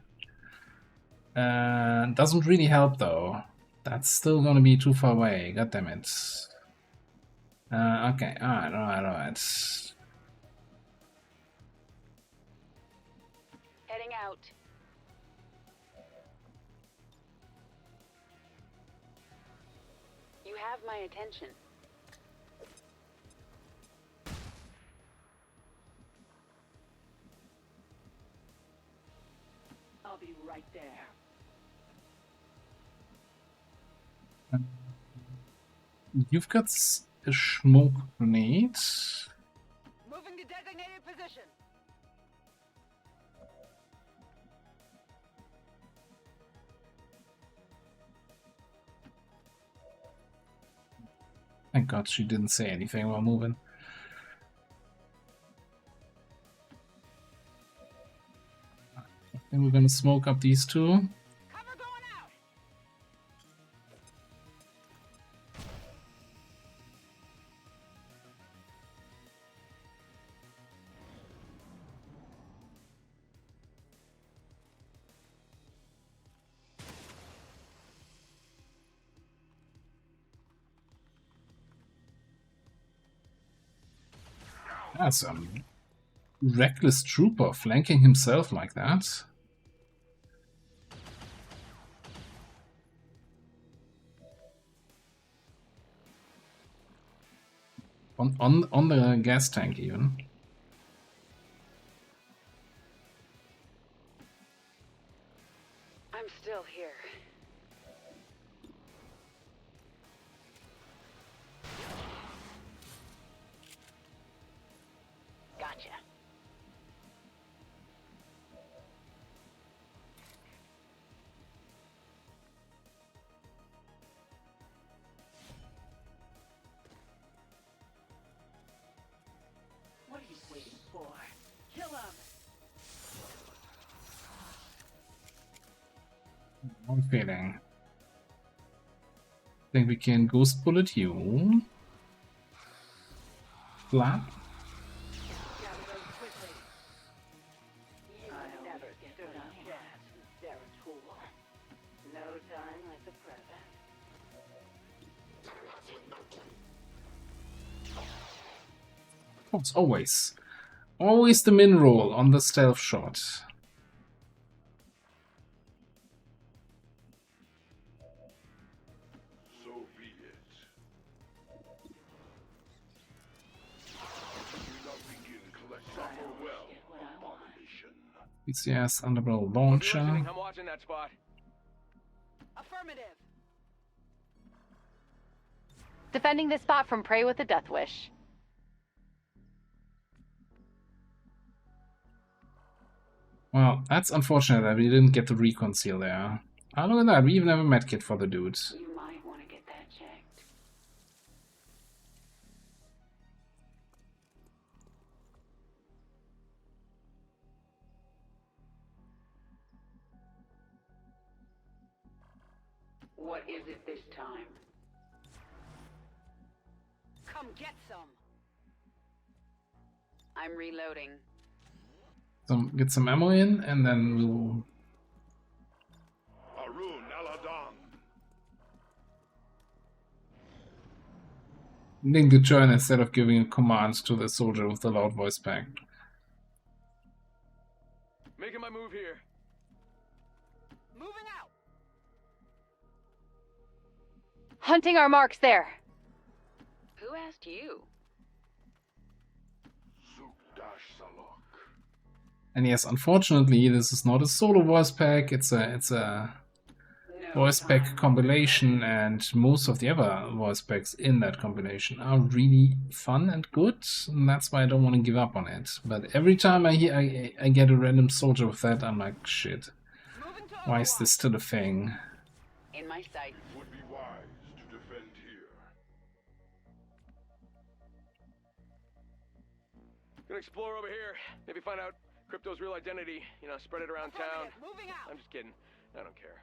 Doesn't really help though. That's still gonna be too far away. God damn it. Okay. Alright. Heading out. You have my attention. I'll be right there. You've got a smoke grenade. Moving to designated position. Thank God she didn't say anything while moving. Then we're gonna smoke up these two. Cover going out. That's a reckless trooper flanking himself like that. On the gas tank even. I'm still here. Gotcha. What are you waiting for? Kill him! I'm feeling. Think we can ghost bullet you. Flap. Of course, always. Always the min roll on the stealth shot. So be it. Do not begin collecting. Suffer well, abomination. PCS underbarrel launcher. I'm watching that spot. Affirmative. Defending this spot from prey with a death wish. Well, that's unfortunate that we didn't get the recon seal there. Oh, look at that, we even have a medkit for the dude. You might want to get that checked. What is it this time? Come get some. I'm reloading. Get some ammo in, and then we'll... Arun Aladan. link the join instead of giving a command to the soldier with the loud voice pack. Making my move here. Moving out. Hunting our marks there. Who asked you? Sukdash Salok. And yes, unfortunately, this is not a solo voice pack. It's a voice pack compilation, and most of the other voice packs in that compilation are really fun and good. And that's why I don't want to give up on it. But every time I get a random soldier with that, I'm like, shit. Why is this still a thing? In my sight. It would be wise to defend here. Gonna explore over here. Maybe find out Crypto's real identity. You know, spread it around town. Moving out. I'm just kidding. I don't care.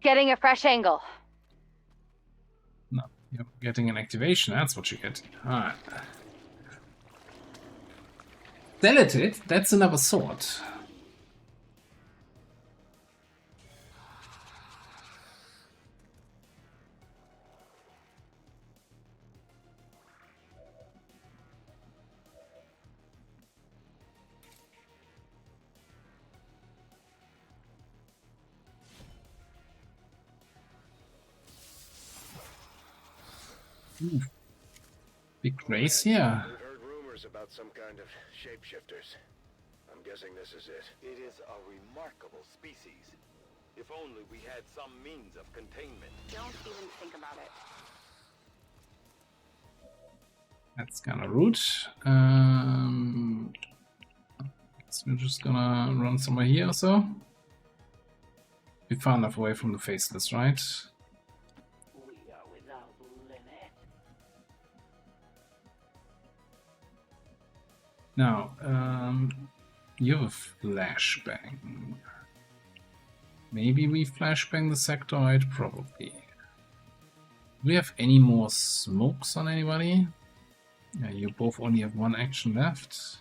Getting a fresh angle. No, you're getting an activation. That's what you get. Alright. Deleted? That's another sword. Ooh. Big race here. We've heard rumors about some kind of shapeshifters. I'm guessing this is it. It is a remarkable species. If only we had some means of containment. Don't even think about it. That's kind of rude. So we're just gonna run somewhere here or so. Be far enough away from the faceless, right? We are without limit. Now, you have a flashbang. Maybe we flashbang the sectoid? Probably. Do we have any more smokes on anybody? Yeah, you both only have one action left.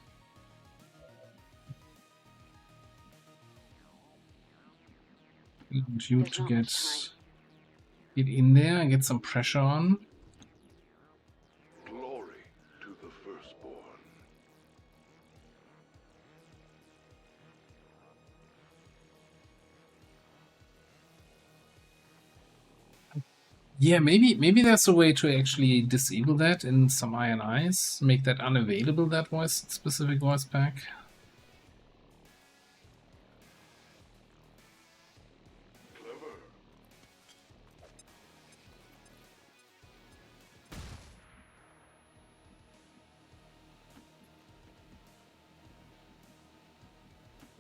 And you to get in there and get some pressure on. Glory to the firstborn. Yeah, maybe there's a way to actually disable that in some INIs, make that unavailable, that voice specific voice pack. Clever.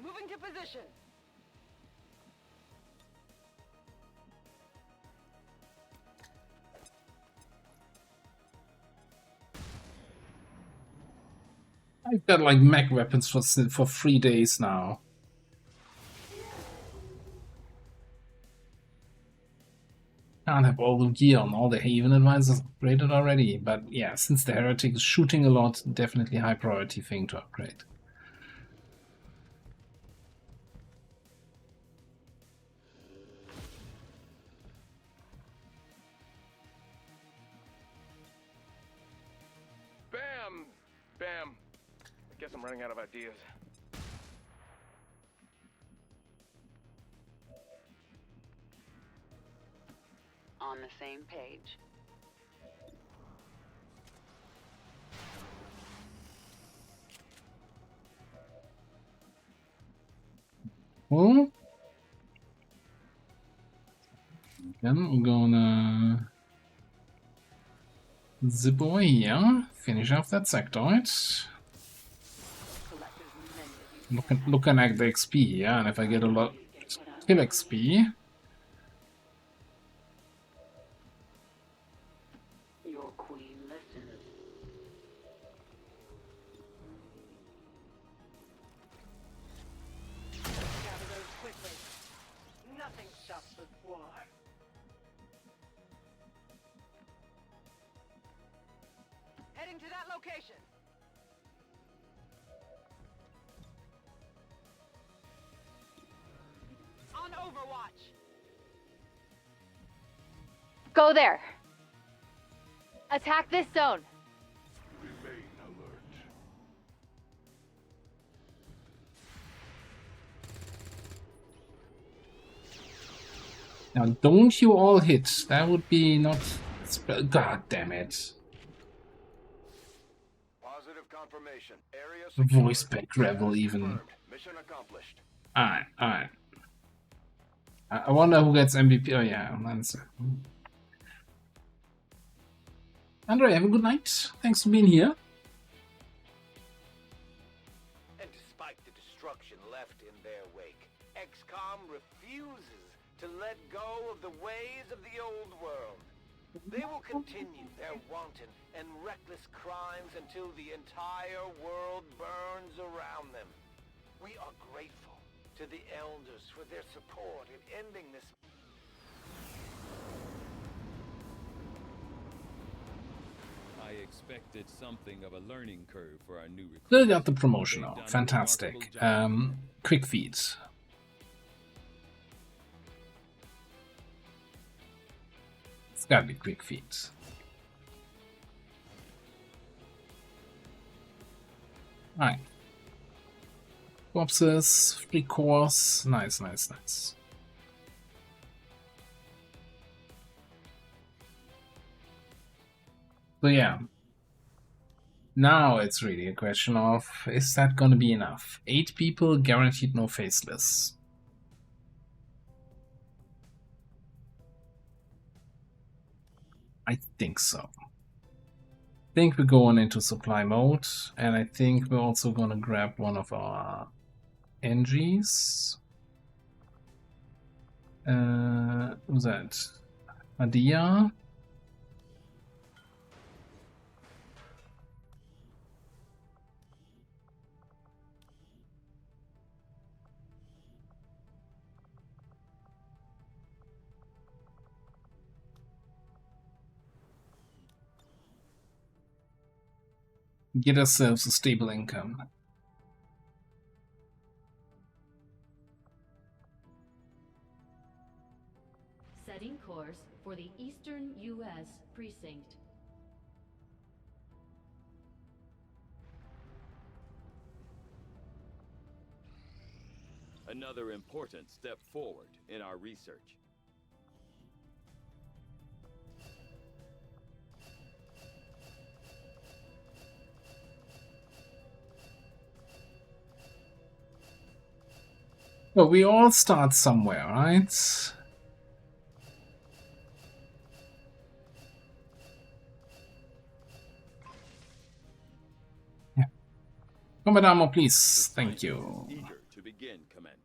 Moving to position. I've got like mech weapons for 3 days now. Can't have all the gear on. All the Haven advisors upgraded already, but yeah, since the Heretic is shooting a lot, definitely high priority thing to upgrade. Bam! Bam! I guess I'm running out of ideas. On the same page. Well, then I'm gonna zip away here, finish off that sectoid. Looking at the XP, yeah, and if I get a lot kill XP. Your queen listens. Gather those quickly. Nothing stops the war. Heading to that location. On Overwatch. Go there. Attack this zone. Remain alert. Now, don't you all hit. That would be not... God damn it. Positive confirmation. Area Voice pack gravel even. Mission accomplished. Alright, alright. I wonder who gets MVP. Oh yeah, that's... Andre, have a good night. Thanks for being here. And despite the destruction left in their wake, XCOM refuses to let go of the ways of the old world. They will continue their wanton and reckless crimes until the entire world burns around them. We are grateful to the elders for their support in ending this. I expected something of a learning curve for our new recruits. Still got the promotion They've now. done a Fantastic. remarkable job. Quick feeds. It's gotta be quick feeds. Alright. Corpses, 3 cores. Nice, nice, nice. So yeah. Now it's really a question of, is that gonna be enough? 8 people, guaranteed no faceless. I think so. I think we're going into supply mode, and I think we're also gonna grab one of our NGs. Who's that? Adia. Get ourselves a stable income. Setting course for the Eastern U.S. precinct. Another important step forward in our research. Well, we all start somewhere, right? Yeah. Combat armor, please. Thank you. Eager to begin, Commander.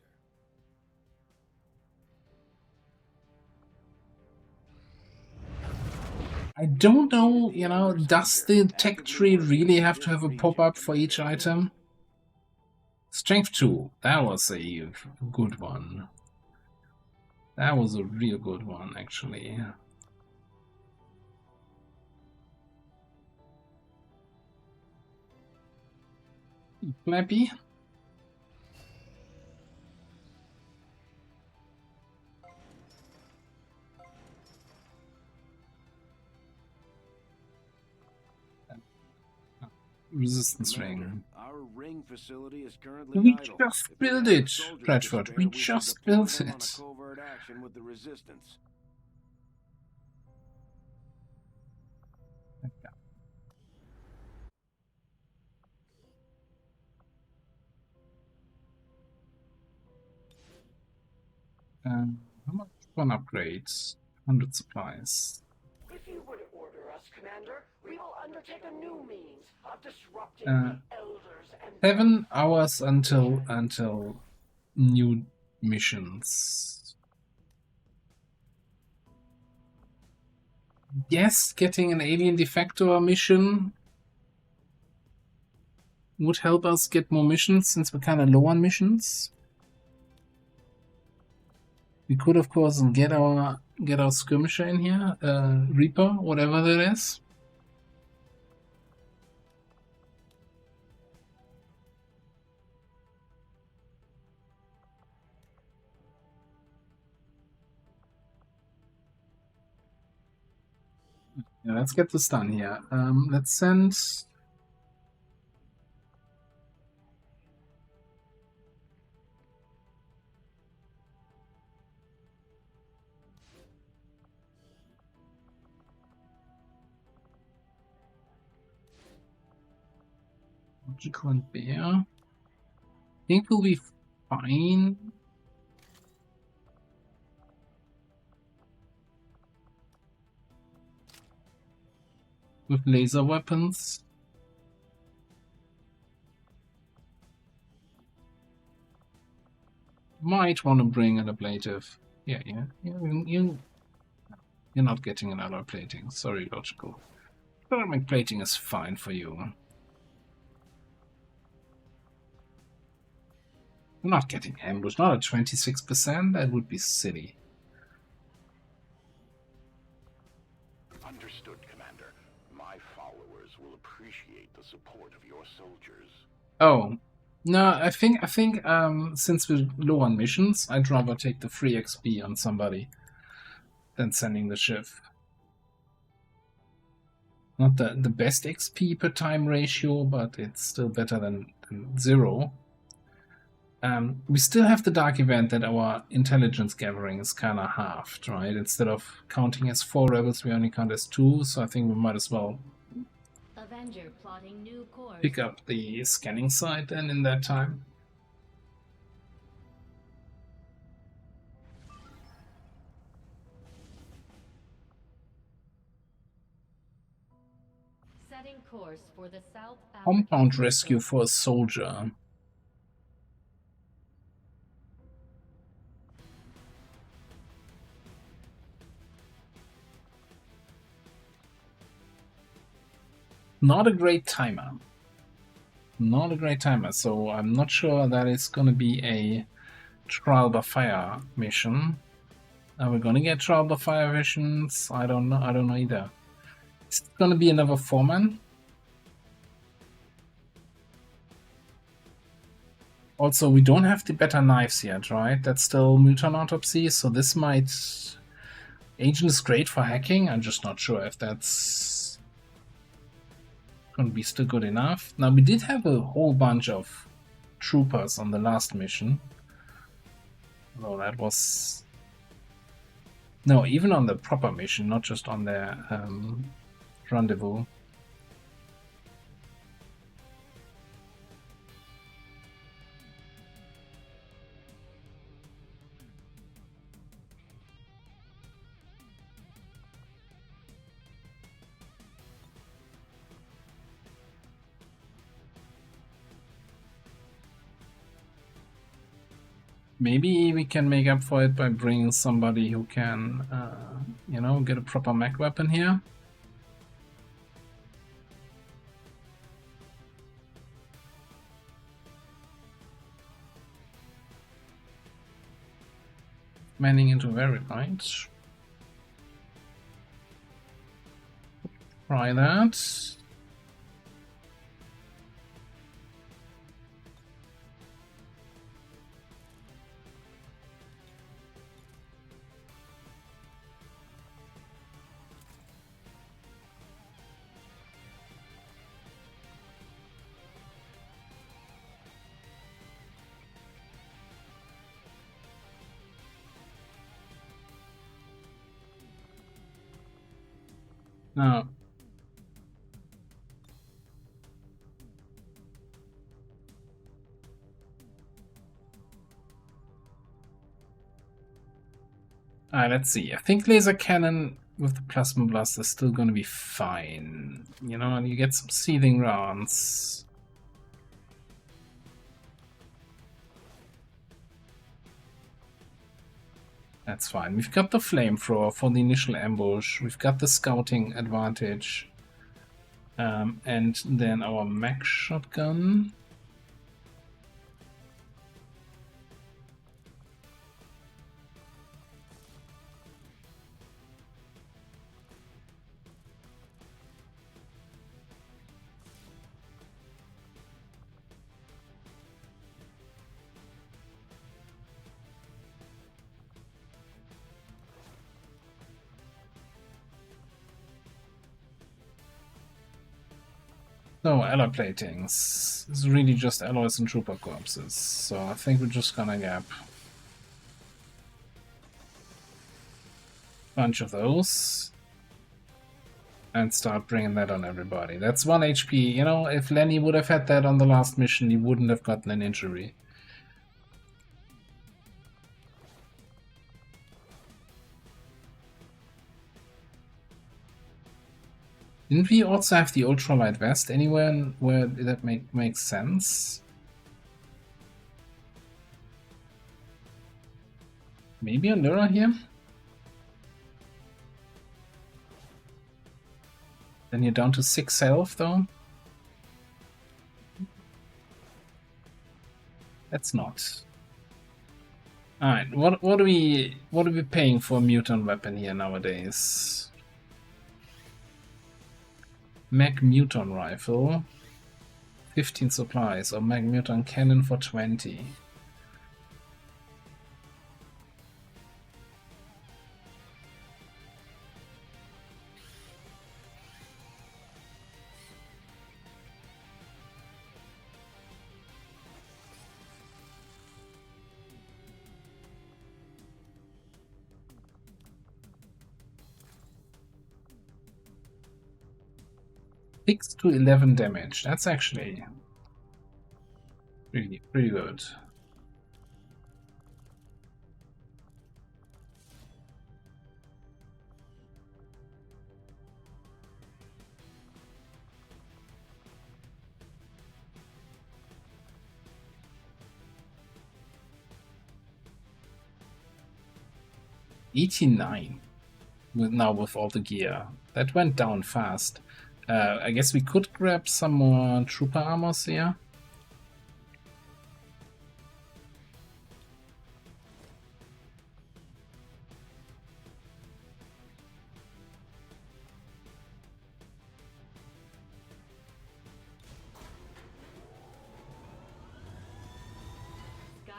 I don't know, you know, does the tech tree really have to have a pop-up for each item? Strength 2, that was a good one. That was a real good one, actually. Flappy? Resistance ring. Our ring facility is currently We idle. just If we built have it, soldiers to Bradford. spare, We should just deploy built them on a it. covert action with the resistance. How much one upgrades? 100 supplies. If you would order us, Commander, we will undertake a new means of disrupting Uh, the Elders and 7 hours until new missions. Yes, getting an alien defector mission would help us get more missions since we're kind of low on missions. We could, of course, get our skirmisher in here, Reaper, whatever that is. Yeah, let's get this done here. Let's send. Logical and Bear. I think we'll be fine. With laser weapons. Might want to bring an ablative. Yeah. You're not getting another plating. Sorry, logical. Ceramic plating is fine for you. I'm not getting ambushed. Not at 26%. That would be silly. Understood, Commander. My followers will appreciate the support of your soldiers. Oh. No, I think since we're low on missions, I'd rather take the free XP on somebody than sending the ship. Not the best XP per time ratio, but it's still better than 0. We still have the dark event that our intelligence gathering is kind of halved, right? Instead of counting as 4 rebels, we only count as 2, so I think we might as well Avenger plotting new course. pick up the scanning side then in that time. Setting course for the South Compound African rescue coast. for a soldier. Not a great timer. Not a great timer, so I'm not sure that it's gonna be a trial by fire mission. Are we gonna get trial by fire missions? I don't know either. Is it gonna be another foreman? Also, we don't have the better knives yet, right? That's still Mutant Autopsy, so this might... Agent is great for hacking. I'm just not sure if that's gonna be still good enough. Now, we did have a whole bunch of troopers on the last mission. Well, that was... No, even on the proper mission, not just on the rendezvous. Maybe we can make up for it by bringing somebody who can, you know, get a proper mech weapon here. Manning into verified. Try that. Now, let's see. I think laser cannon with the plasma blast is still going to be fine. You know, and you get some seething rounds. That's fine. We've got the flamethrower for the initial ambush. We've got the scouting advantage. And then our mech shotgun. No, alloy platings. It's really just alloys and trooper corpses. So I think we're just gonna gap a bunch of those and start bringing that on everybody. That's 1 HP. You know, if Lenny would have had that on the last mission, he wouldn't have gotten an injury. Didn't we also have the ultralight vest anywhere where that makes sense? Maybe on Lyra here? Then you're down to 6 health though? That's not. Alright, what are we paying for a mutant weapon here nowadays? Mag Muton rifle, 15 supplies, or Mag Muton cannon for 20. Six to 11 damage. That's actually pretty good. $89 now with all the gear. That went down fast. I guess we could grab some more trooper armors here.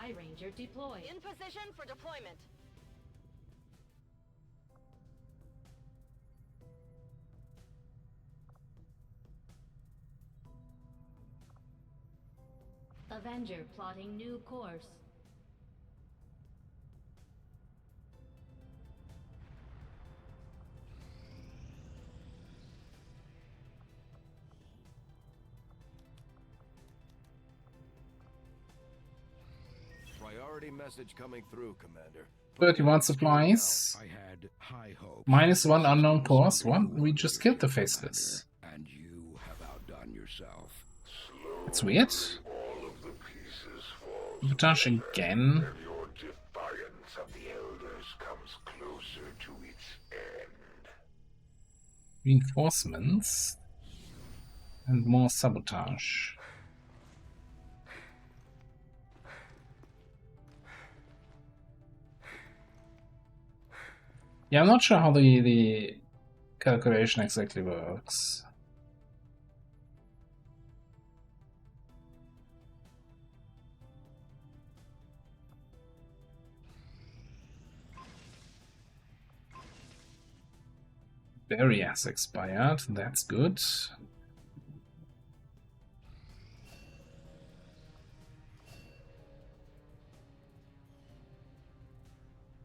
Sky Ranger deployed. In position for deployment. Avenger plotting new course. Priority message coming through, Commander. 31 supplies. I had high hopes. -1 unknown course. One, we just killed the Faceless. And you have outdone yourself. It's weird. All of the pieces fall. Sabotage again. And your defiance of the Elders comes closer to its end. Reinforcements. And more sabotage. Yeah, I'm not sure how the calculation exactly works. Barry has expired, that's good.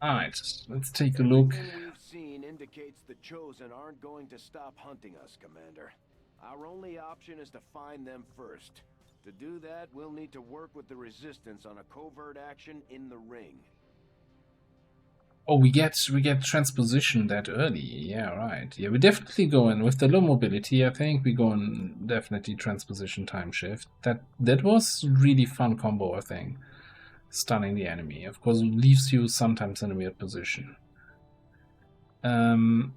Alright, let's take a look. Everything we've seen indicates the Chosen aren't going to stop hunting us, Commander. Our only option is to find them first. To do that, we'll need to work with the Resistance on a covert action in the ring. Oh, we get transposition that early. Yeah, right. Yeah, we definitely go in with the low mobility. I think we go in definitely transposition time shift. That was really fun combo, I think. Stunning the enemy. Of course, it leaves you sometimes in a weird position. Was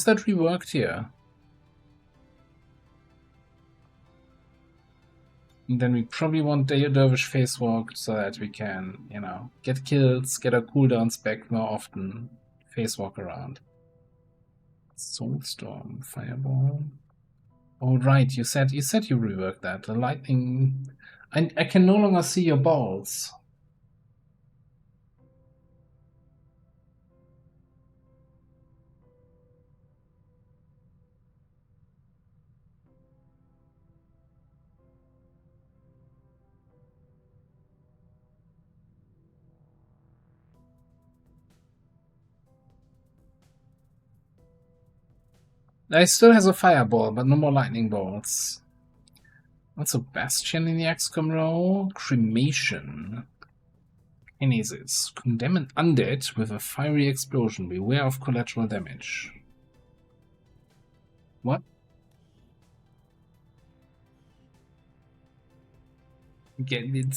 that reworked here? And then we probably want Dervish Face Walk so that we can, you know, get kills, get our cooldowns back more often, face walk around. Soulstorm, Fireball. Oh right, you said you reworked that. The lightning. I can no longer see your balls. I still has a fireball, but no more lightning bolts. Also Bastion in the XCOM row. Cremation. Kinesis. Condemn an undead with a fiery explosion. Beware of collateral damage. What? Again,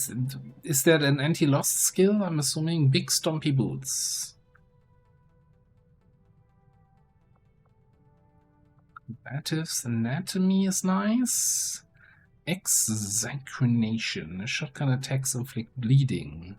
is that an anti-lost skill? I'm assuming big stompy boots. Combative's anatomy is nice. Exsanguination. Shotgun attacks inflict bleeding.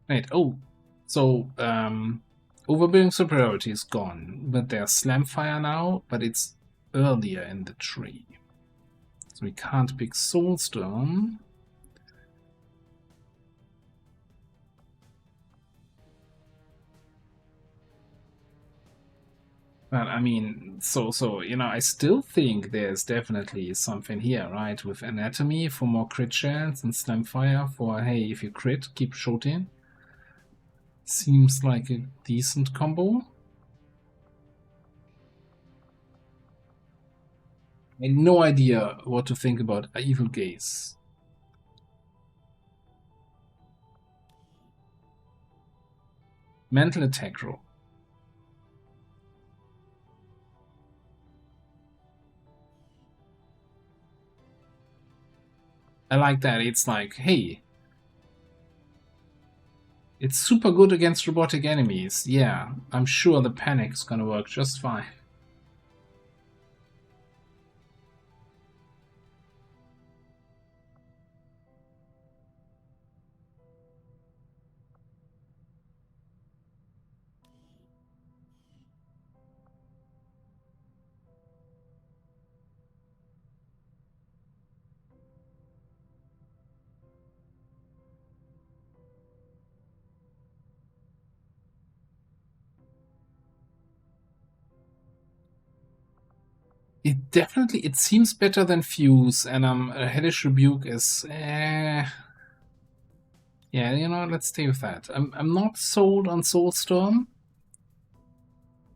Right, oh, so overbearing superiority is gone, but there's slam fire now, but it's earlier in the tree. So we can't pick Soulstorm. But I mean, so you know, I still think there's definitely something here, right? With anatomy for more crit chance and slam fire for, hey, if you crit, keep shooting. Seems like a decent combo. I had no idea what to think about Evil Gaze. Mental attack roll. I like that. It's like, hey, It's super good against robotic enemies. Yeah, I'm sure the panic is gonna work just fine. It definitely, it seems better than Fuse, and Hellish Rebuke is, yeah, you know, let's stay with that. I'm not sold on Soulstorm,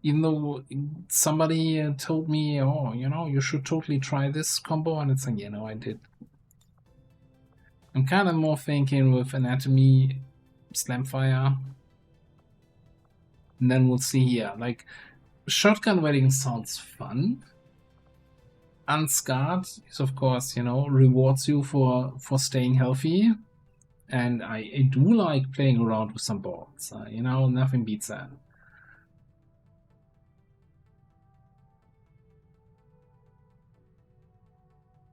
even though somebody told me, oh, you know, you should totally try this combo, and it's like, you know, I did. I'm kind of more thinking with Anatomy, Slamfire, and then we'll see here. Like, Shotgun Wedding sounds fun. Unscarred is, of course, you know, rewards you for staying healthy, and I do like playing around with some boards. You know, nothing beats that.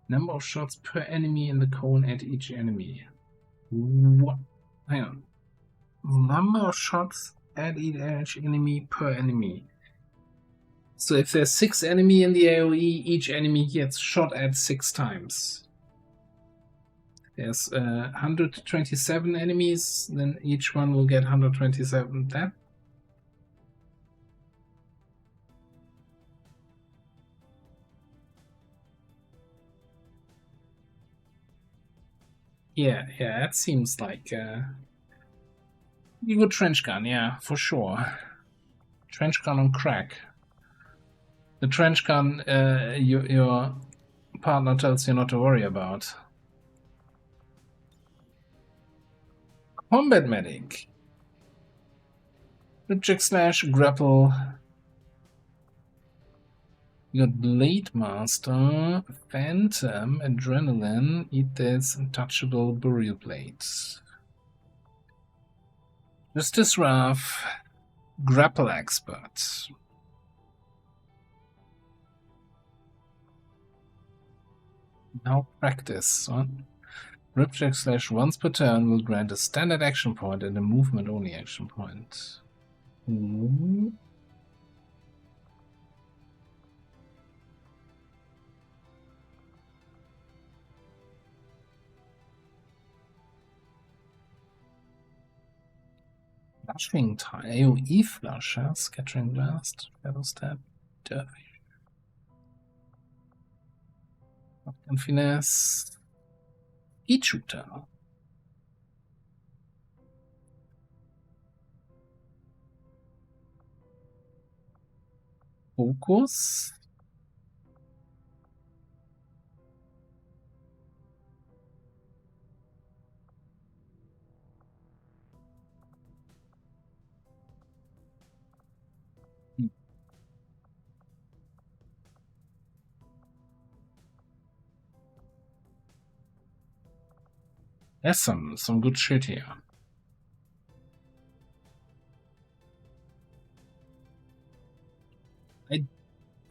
Number of shots per enemy in the cone at each enemy. What? Hang on. Number of shots at each enemy per enemy. So if there's 6 enemy in the AoE, each enemy gets shot at 6 times. There's 127 enemies, then each one will get 127 that. Yeah, that seems like a good trench gun, yeah, for sure. Trench gun on crack. The trench gun your partner tells you not to worry about. Combat Medic. Ripjack Slash, Grapple. You got Blade Master, Phantom, Adrenaline, Eat This, Untouchable, Burial Blades. Justice Wrath, Grapple Expert. Now practice on Ripjack Slash once per turn will grant a standard action point and a movement only action point. Flushing time, AoE flusher, Scattering Blast, Shadow Step, Dervish. And Finesse, Heat Shooter. Focus. There's some good shit here.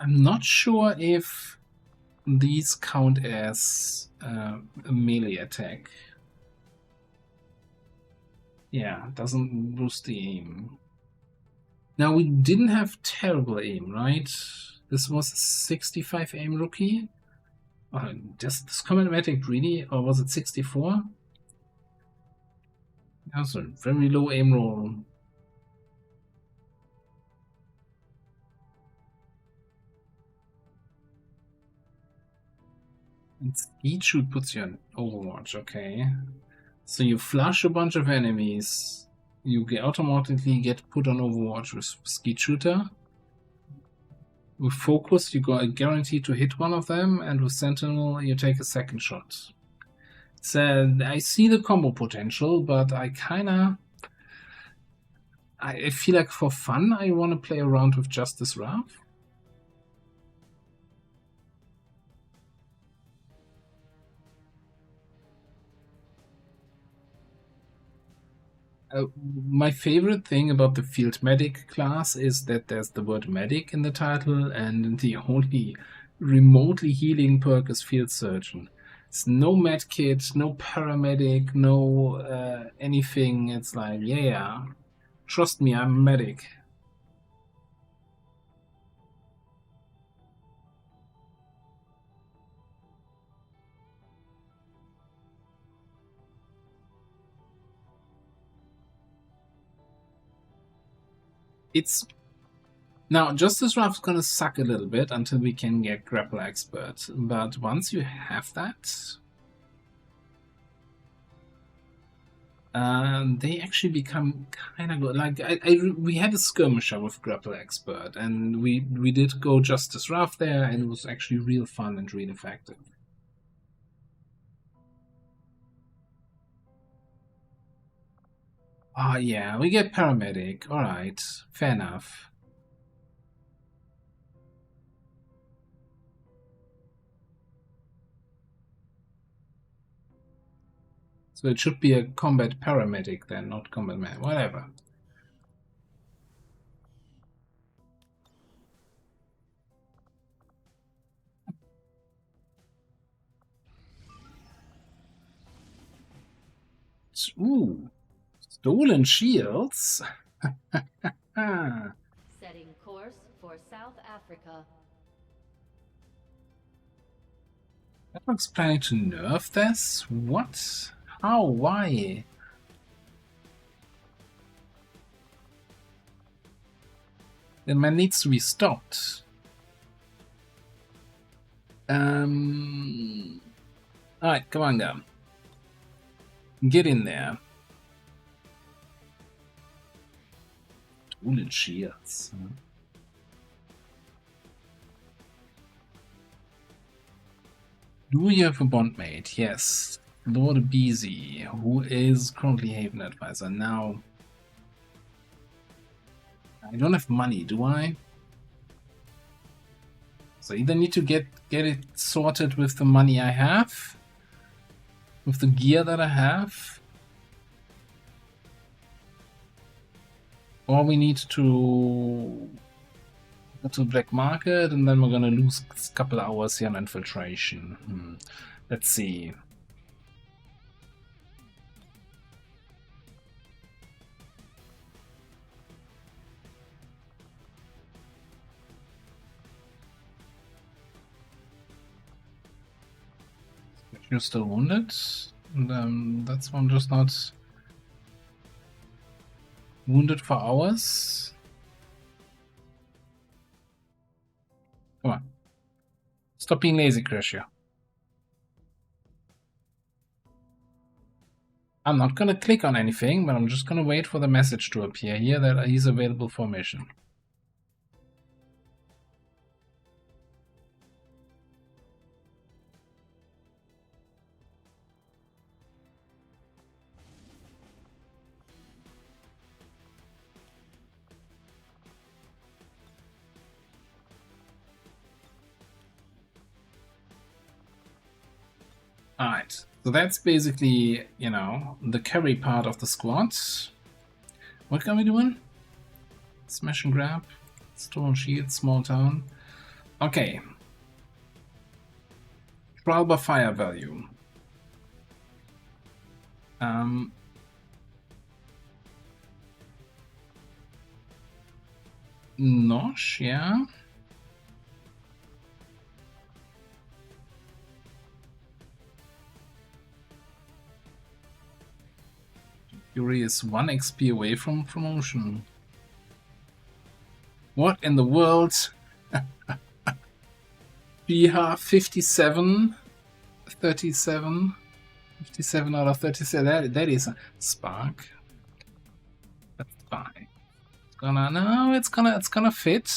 I'm not sure if these count as a melee attack. Yeah, doesn't boost the aim. Now, we didn't have terrible aim, right? This was a 65 aim rookie. Just this Combat Medic really, or was it 64? That was a very low aim roll. And Speed Shoot puts you on Overwatch, okay. So you flush a bunch of enemies, you automatically get put on Overwatch with Skeet Shooter. With Focus, you got guaranteed to hit one of them, and with Sentinel, you take a second shot. So I see the combo potential, but I feel like for fun, I want to play around with Justice Wrath. My favorite thing about the field medic class is that there's the word medic in the title, and the only remotely healing perk is field surgeon. It's no med kit, no paramedic, no anything. It's like, yeah, trust me, I'm a medic. It's now Justice Raft's gonna suck a little bit until we can get Grapple Expert, but once you have that, they actually become kind of good. Like we had a skirmisher with Grapple Expert, and we did go Justice Raft there, and it was actually real fun and real effective. Ah, yeah, we get Paramedic. All right, fair enough. So it should be a combat paramedic then, not combat man. Whatever. Ooh, stolen shields. Setting course for South Africa. Network's planning to nerf this? What? How? Why? The man needs to be stopped. Alright, come on, go. Get in there. Stolen shields. Do you have a bondmate? Yes. Lord Beezy, who is currently Haven Advisor. Now, I don't have money, do I? So I either need to get it sorted with the money I have, with the gear that I have, or we need to go to the black market, and then we're gonna lose a couple hours here on infiltration. Let's see. You're still wounded, and that's one just not wounded for hours. Come on. Stop being lazy, Crescia. I'm not gonna click on anything, but I'm just gonna wait for the message to appear here that he's available for mission. Alright, so that's basically, you know, the carry part of the squad. What can we do? Smash and grab, stolen shield, small town. Okay. Trial by fire value. Nosh, yeah. Fury is 1 XP away from promotion. What in the world? BH 57, 37, 57 out of 37. That is a spark. That's fine. It's gonna fit.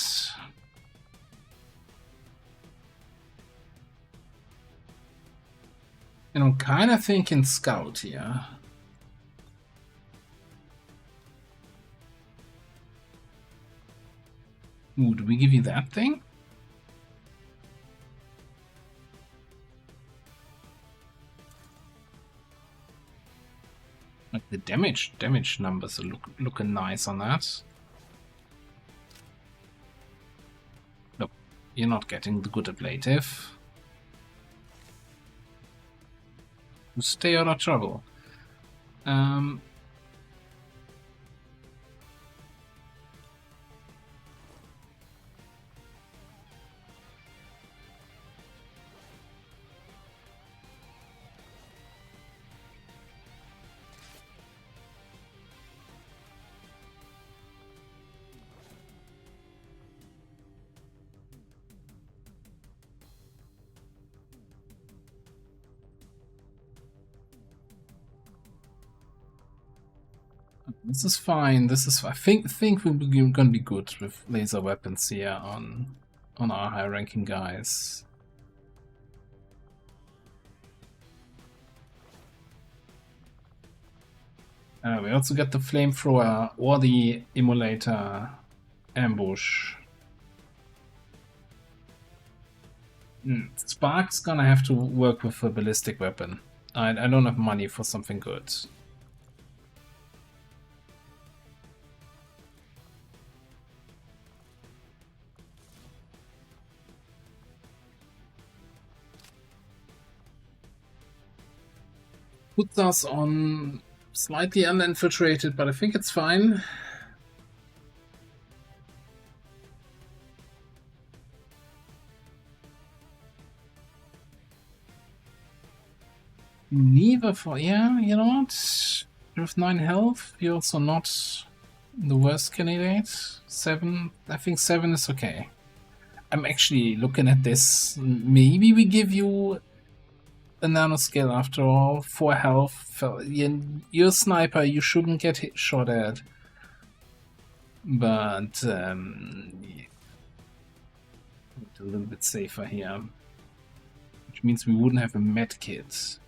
And I'm kind of thinking scout here. Ooh, do we give you that thing? Like the damage numbers are looking nice on that. Nope, you're not getting the good ablative. You stay out of trouble. This is fine. This is. I think we're gonna be good with laser weapons here on our high-ranking guys. We also get the flamethrower or the emulator ambush. Spark's gonna have to work with a ballistic weapon. I don't have money for something good. Puts us on slightly uninfiltrated, but I think it's fine. Neither for, yeah, you know what? With 9 health, you're also not the worst candidate. 7, I think 7 is okay. I'm actually looking at this. Maybe we give you a nanoscale after all. 4 health. You're a sniper, you shouldn't get shot at. But a little bit safer here. Which means we wouldn't have a med kit.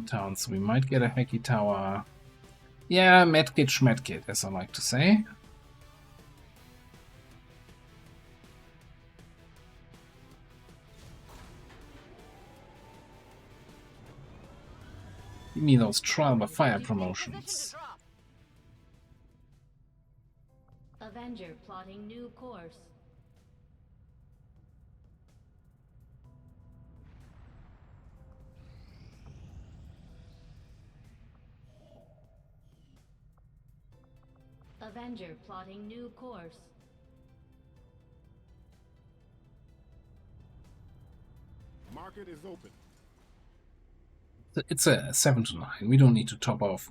Town, so we might get a hacky tower. Yeah, medkit schmedkit, as I like to say. Give me those trial by fire promotions. Avenger plotting new course. Avenger plotting new course. Market is open. It's a 7 to 9. We don't need to top off.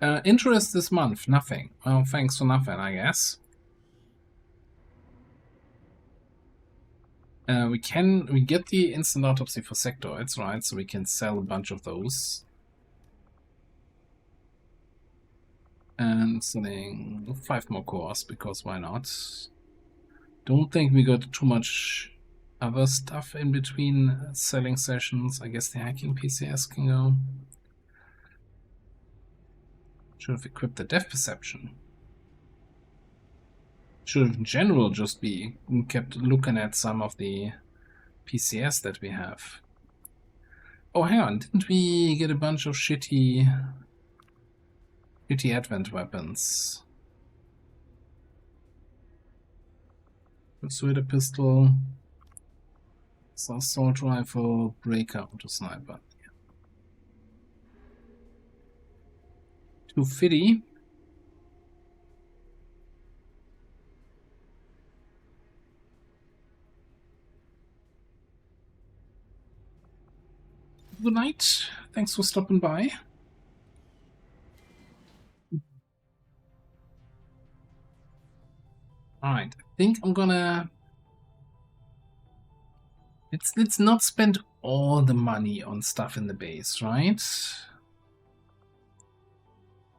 Interest this month, nothing. Well, thanks for nothing, I guess. We get the instant autopsy for sectoids, right? So we can sell a bunch of those. And selling 5 more cores, because why not? Don't think we got too much other stuff in between selling sessions. I guess the hacking PCS can go. Should have equipped the depth perception. Should have in general just be kept looking at some of the PCS that we have. Oh, hang on, didn't we get a bunch of shitty advent weapons? Persuader pistol, assault rifle, breaker, auto sniper. 250. Good night. Thanks for stopping by. Alright, I think I'm gonna... Let's not spend all the money on stuff in the base, right?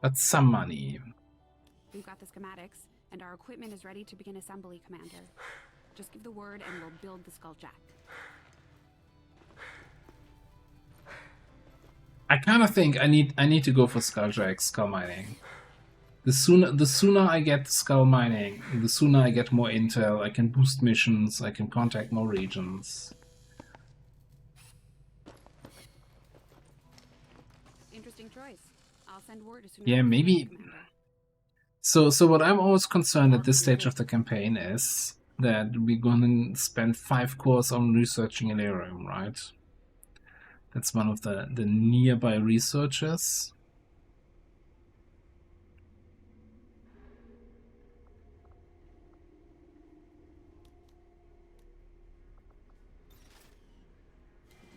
But some money. We've got the schematics, and our equipment is ready to begin assembly, Commander. Just give the word and we'll build the Skulljack. I kind of think I need to go for Skulljack, skull mining. The sooner I get skull mining, the sooner I get more intel, I can boost missions, I can contact more regions. send word as soon as Yeah, we're maybe. finished, Commander. So what I'm always concerned at this stage of the campaign is that we're gonna spend 5 cores on researching Elerium, right? That's one of the nearby researches.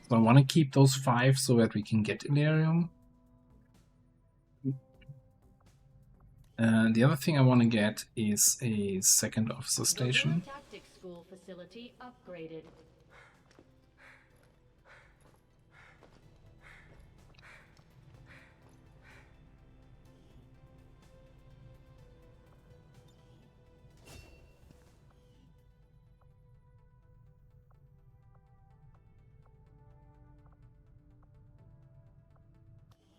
So I want to keep those 5 so that we can get Elerium. The other thing I want to get is a second officer station. The Tactics School facility upgraded.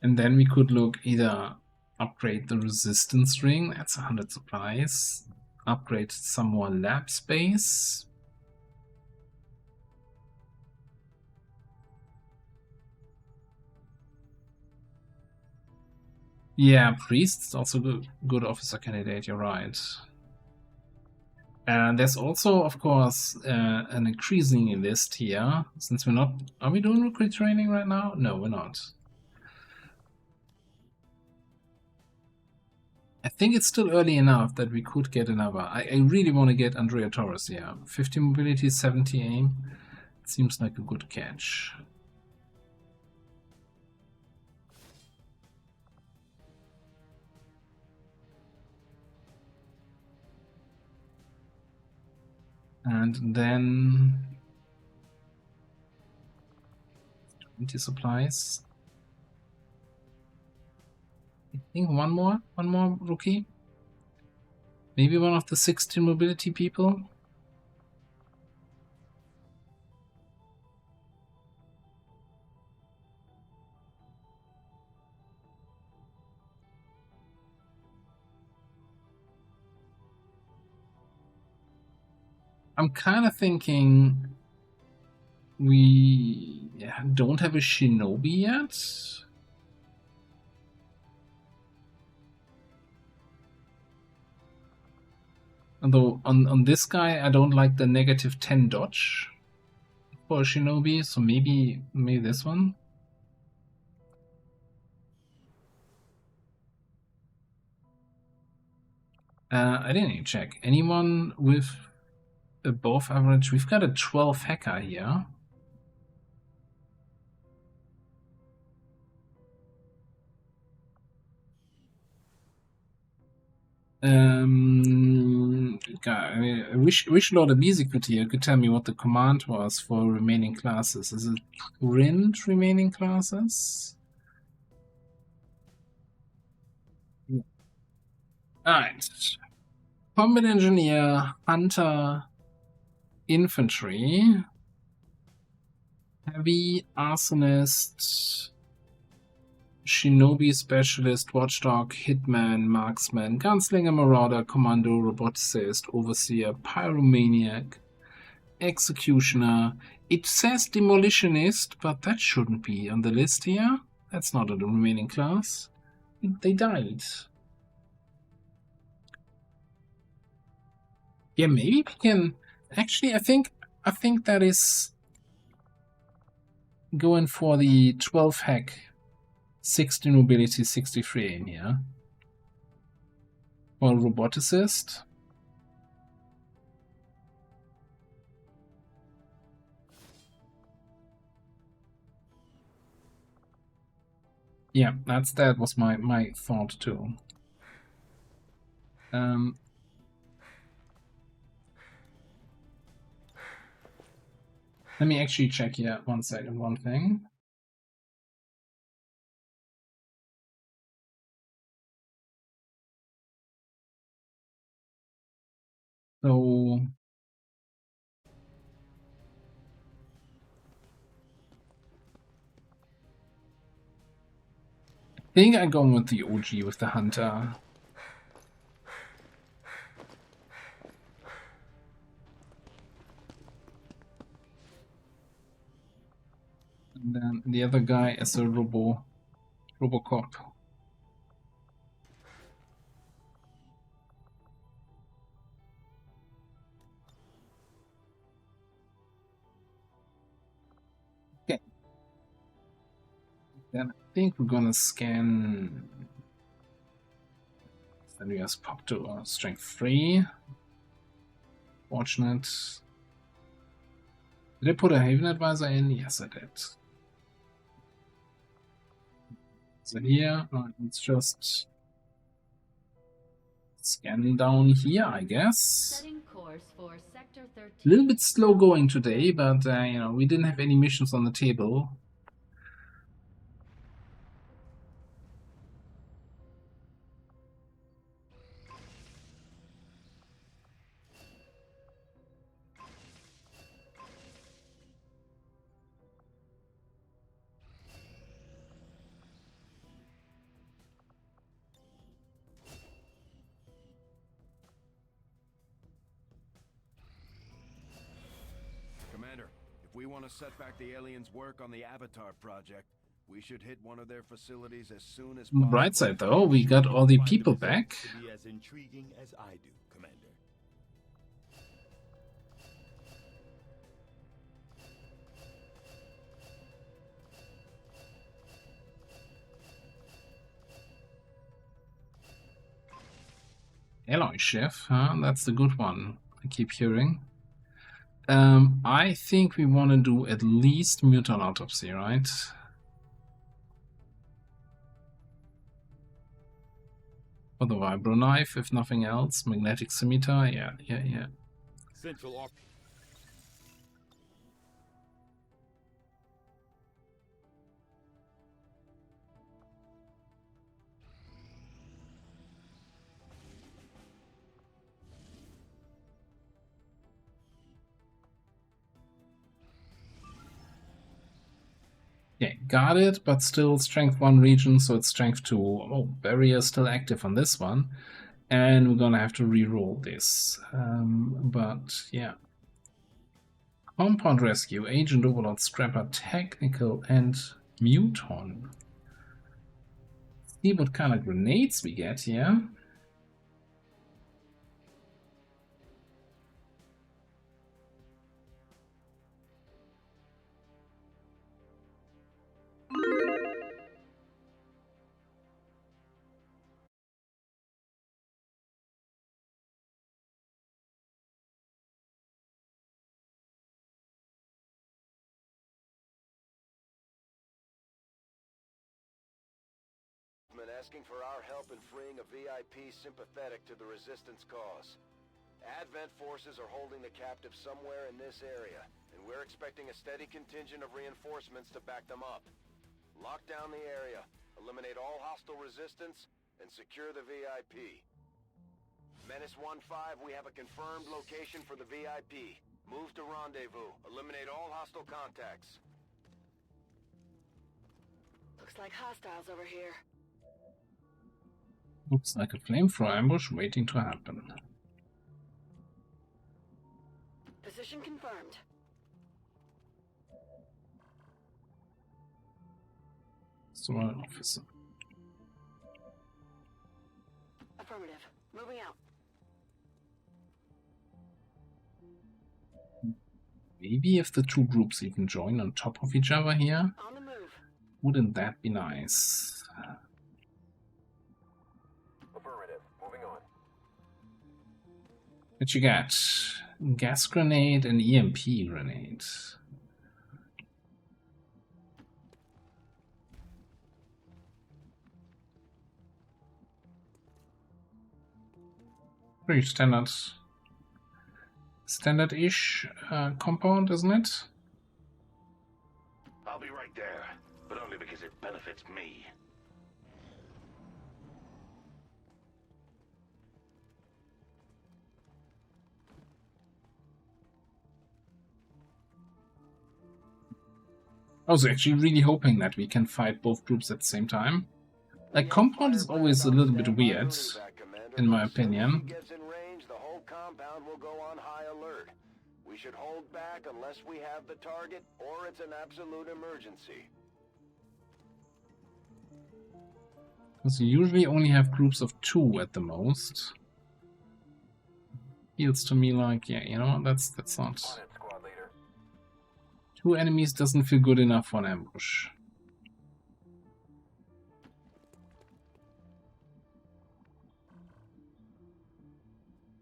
And then we could look either upgrade the resistance ring, that's 100 supplies, upgrade some more lab space. Yeah, priest's also good officer candidate, you're right. And there's also, of course, an increasing list here, since we're not... Are we doing recruit training right now? No, we're not. I think it's still early enough that we could get another. I really want to get Andrea Torres here. 50 mobility, 70 aim. It seems like a good catch. And then 20 supplies. I think one more rookie. Maybe one of the 16 mobility people. I'm kind of thinking we don't have a shinobi yet. Although on this guy I don't like the -10 dodge for a shinobi, so maybe this one. I didn't even check. Anyone with above average? We've got a 12 hacker here. I wish Lord Abisi could tell me what the command was for remaining classes. Is it print remaining classes? Alright. Combat Engineer, Hunter, Infantry, Heavy, Arsonist, Shinobi Specialist, Watchdog, Hitman, Marksman, Gunslinger, Marauder, Commando, Roboticist, Overseer, Pyromaniac, Executioner. It says Demolitionist, but that shouldn't be on the list here. That's not a remaining class. They died. Yeah, maybe we can... Actually, I think that is going for the 12 hack. 16 mobility, 63 aim here. Or roboticist. Yeah, that was my thought too. Let me actually check here 1 second, one thing. So I think I'm going with the OG with the Hunter. And then the other guy is a Robocop. Then I think we're gonna scan. Then we just pop to strength 3. Fortunate. Did I put a Haven Advisor in? Yes, I did. So here, let's just scan down here, I guess. Setting course for Sector 13. A little bit slow going today, but you know, we didn't have any missions on the table. Commander, if we want to set back the aliens' work on the Avatar project, we should hit one of their facilities as soon as On the possible. bright side, though, we got all the people back. To be as intriguing as I do, Commander. Alloy Chef, huh? That's the good one. I keep hearing. I think we want to do at least Mutant Autopsy, right? For the Vibro Knife, if nothing else. Magnetic Scimitar, yeah. Central off. Yeah, got it, but still strength 1 region, so it's strength 2. Oh, barrier still active on this one. And we're gonna have to re-roll this. But yeah. Compound Rescue, Agent Overlord, Scrapper, Technical, and Muton. See what kind of grenades we get here. Asking for our help in freeing a VIP sympathetic to the Resistance cause. Advent forces are holding the captive somewhere in this area, and we're expecting a steady contingent of reinforcements to back them up. Lock down the area, eliminate all hostile resistance, and secure the VIP. Menace 1-5, we have a confirmed location for the VIP. Move to rendezvous. Eliminate all hostile contacts. Looks like hostiles over here. Looks like a flamethrower ambush waiting to happen. Position confirmed. Sorry, officer. Affirmative. Moving out. Maybe if the two groups even join on top of each other here, On the move. wouldn't that be nice? Affirmative. Moving on. What you got? Gas grenade and EMP grenade. Pretty standard-ish compound, isn't it? I'll be right there, but only because it benefits me. I was actually really hoping that we can fight both groups at the same time. Like, compound is always a little bit weird, in my opinion. Gets in range, the whole compound will go on high alert. We should hold back unless we have the target, or it's an absolute emergency. Because you usually only have groups of 2 at the most. Feels to me like, yeah, you know, that's not... 2 enemies doesn't feel good enough for an ambush.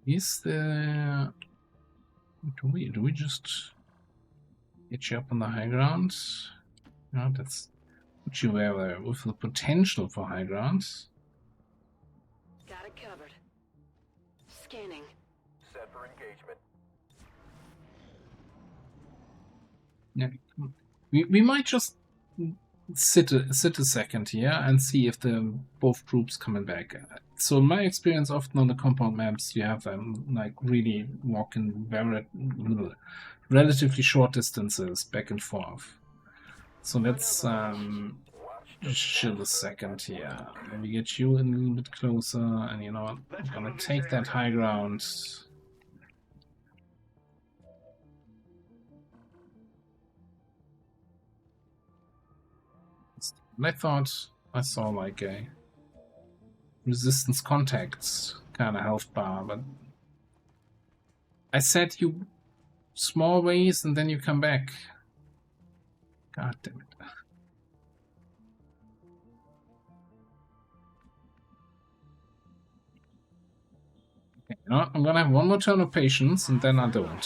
Is there... Do we just get you up on the high ground? No, that's put you where with the potential for high grounds. Got it covered. Scanning. Set for engagement. Yeah, we might just sit a second here and see if the both groups coming back. So in my experience, often on the compound maps, you have them like really walking very relatively short distances back and forth. So let's just chill a second here. Maybe get you in a little bit closer, and you know what? I'm gonna take that high ground. I thought I saw like a resistance contacts kind of health bar, but I said you small ways and then you come back. God damn it. Okay, you know what? I'm gonna have one more turn of patience and then I don't.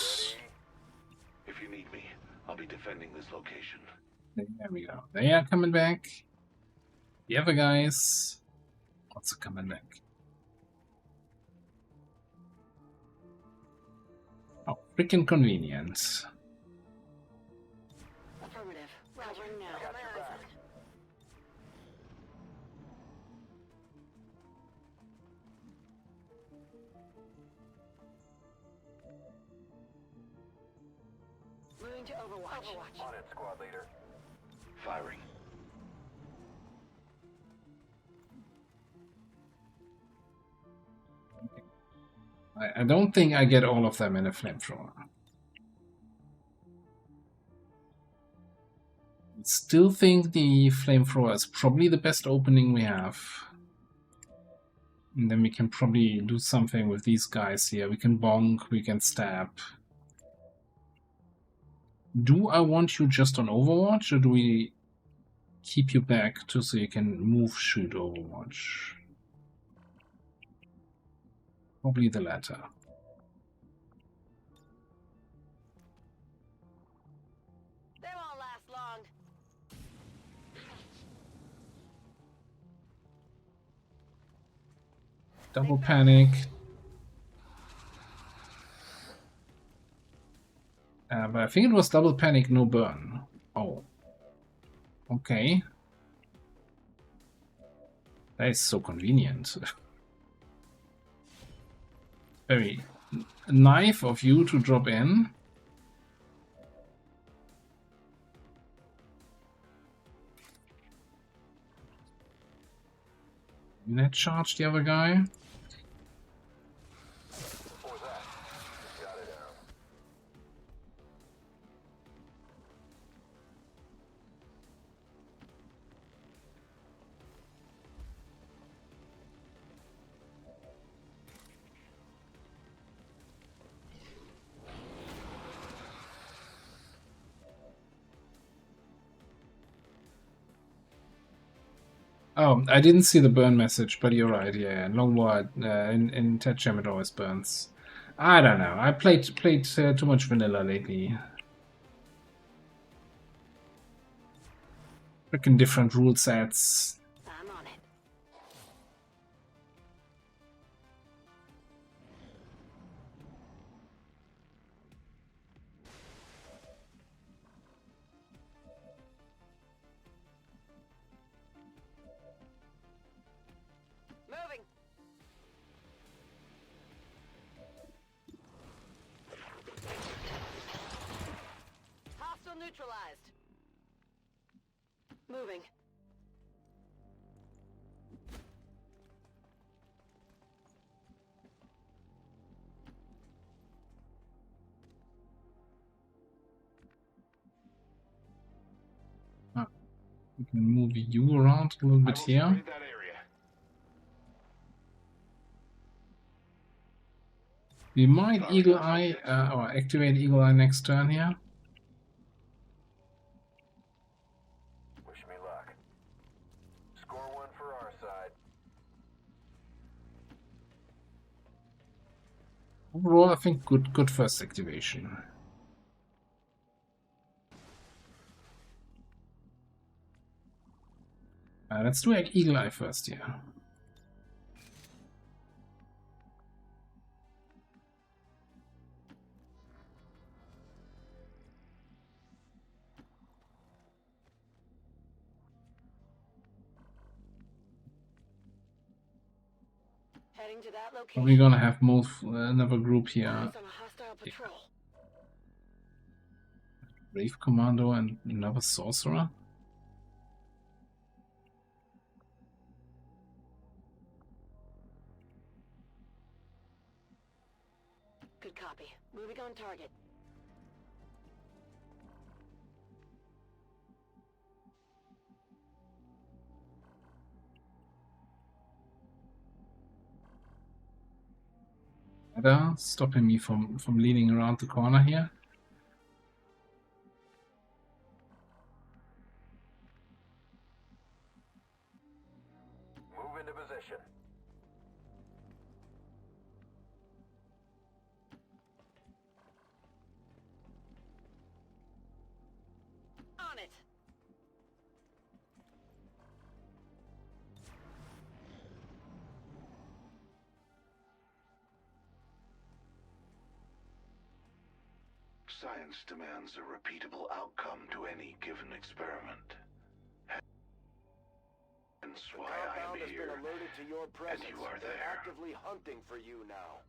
If you need me, I'll be defending this location. There we go. They are coming back. The other guys also coming back. Oh, freaking convenient. Affirmative. Covering now. My eyes on it. Moving to Overwatch. On it, squad leader. Firing. I don't think I get all of them in a flamethrower. I still think the flamethrower is probably the best opening we have. And then we can probably do something with these guys here. We can bonk, we can stab. Do I want you just on Overwatch, or do we keep you back too so you can move, shoot Overwatch? Probably the latter. They won't last long. Double panic. But I think it was double panic, no burn. Oh. Okay. That is so convenient. Very nice of you to drop in. Net charge the other guy. Oh, I didn't see the burn message, but you're right. Yeah, long word in Tetchem it always burns. I don't know. I played too much vanilla lately. Freaking different rule sets. I'm on it. Moving. Hostile neutralized. Moving. We can move you around a little bit here. We might Eagle Eye or activate Eagle Eye next turn here. Wish me luck. Score one for our side. Overall, I think good first activation. Let's do Eagle Eye first here. Heading to that location. Probably gonna have move another group here. Eyes on a hostile patrol. Brave Commando and another Sorcerer. Good copy. Moving on target. Stopping me from leading around the corner here. Move into position. On it. Science demands a repeatable outcome to any given experiment. Hence why I am Compound has here, been alerted to your presence. and you are They're there. actively hunting for you now.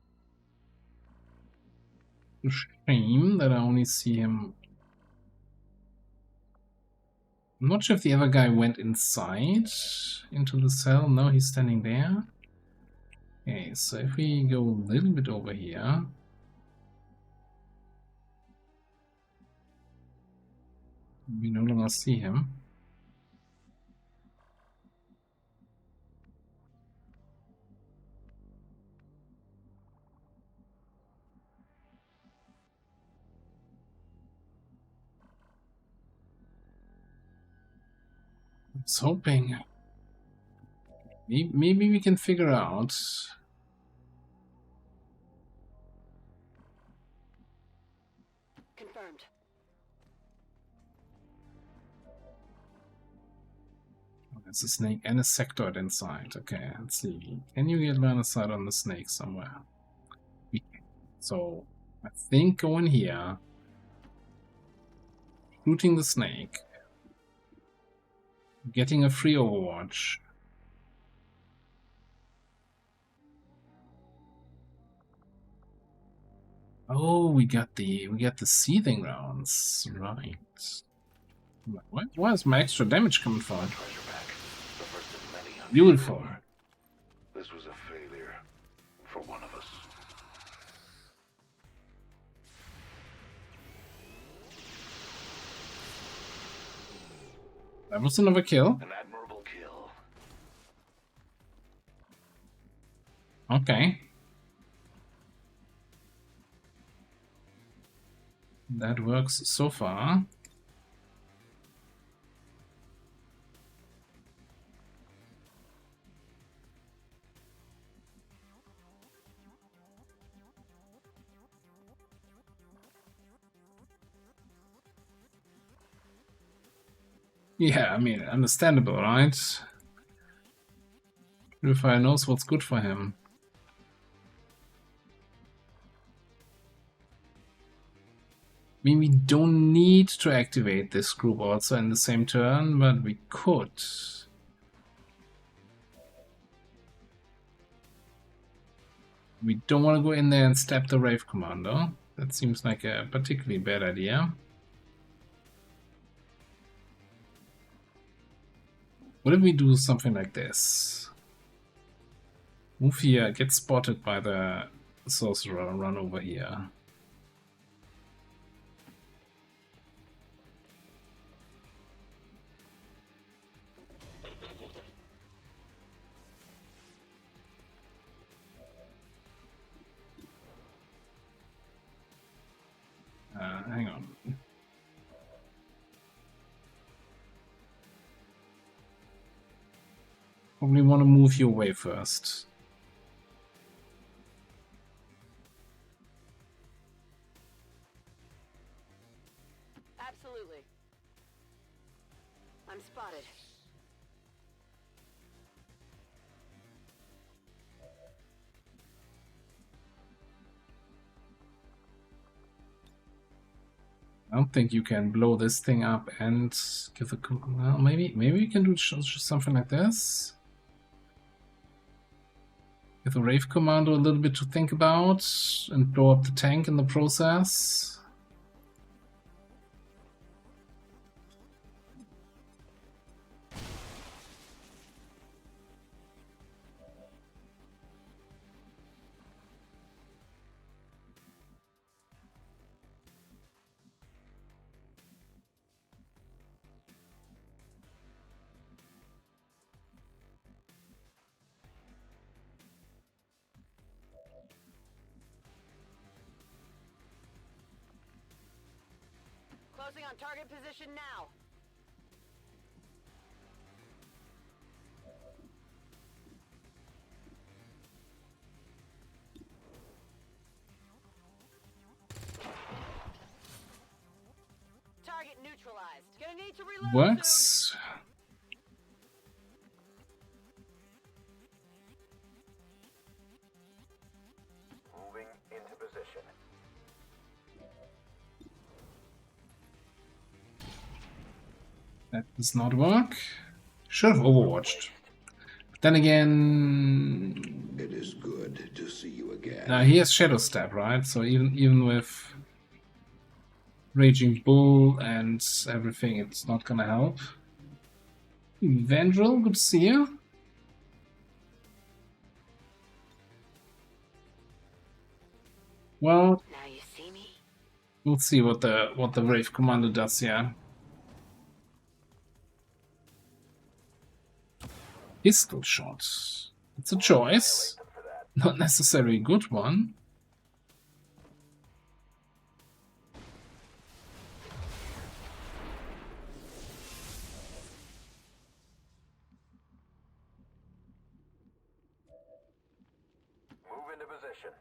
Shame that I only see him. I'm not sure if the other guy went inside into the cell. No, he's standing there. Okay, so if we go a little bit over here. We no longer see him. I was hoping maybe we can figure out. Confirmed. There's a snake and a sectoid inside. Okay, let's see. Can you get line of sight on the snake somewhere? We can. So I think going here, shooting the snake, getting a free overwatch. Oh, we got the seething rounds, right? Where's my extra damage coming from? Beautiful. This was a failure for one of us. That was another kill. An admirable kill. Okay. That works so far. Yeah, I mean, understandable, right? Purifier knows what's good for him. I mean, we don't need to activate this group also in the same turn, but we could. We don't want to go in there and stab the Rave Commander. That seems like a particularly bad idea. What if we do something like this? Move here, get spotted by the sorcerer, run over here. Hang on. Probably want to move you away first. Absolutely. I'm spotted. I don't think you can blow this thing up and give a... Well, maybe we can do something like this. Give the Rave Commando a little bit to think about and blow up the tank in the process. Closing on target position now. Target neutralized. Gonna need to reload. Works. Moving into position. That does not work. Should have overwatched. But then again, It is good to see you again. now he has Shadow Step, right? So even with Raging Bull and everything, it's not gonna help. Vendril, good to see you. Well, Now you see me. we'll see what the Rave Commander does here. Pistol shot. It's a choice. Not necessarily a good one. Move into position.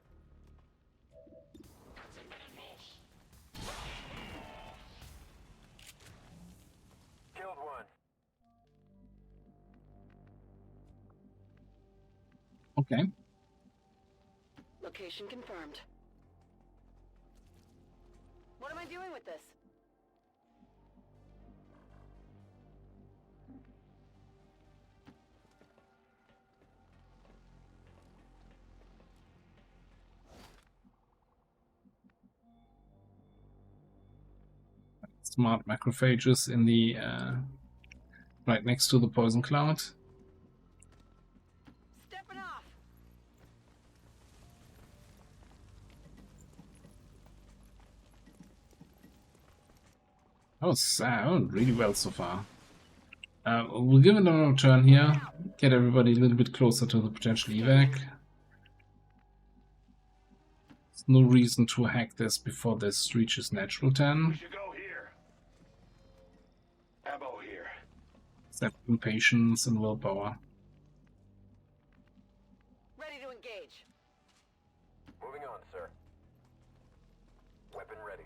Killed one. Okay. Location confirmed. What am I doing with this? Smart macrophages in the right next to the poison cloud. Stepping off. That was really well so far. We'll give it another turn here. Get everybody a little bit closer to the potential evac. There's no reason to hack this before this reaches natural 10. We should go here. Ammo here. Except patience and willpower. Ready to engage. Moving on, sir. Weapon ready.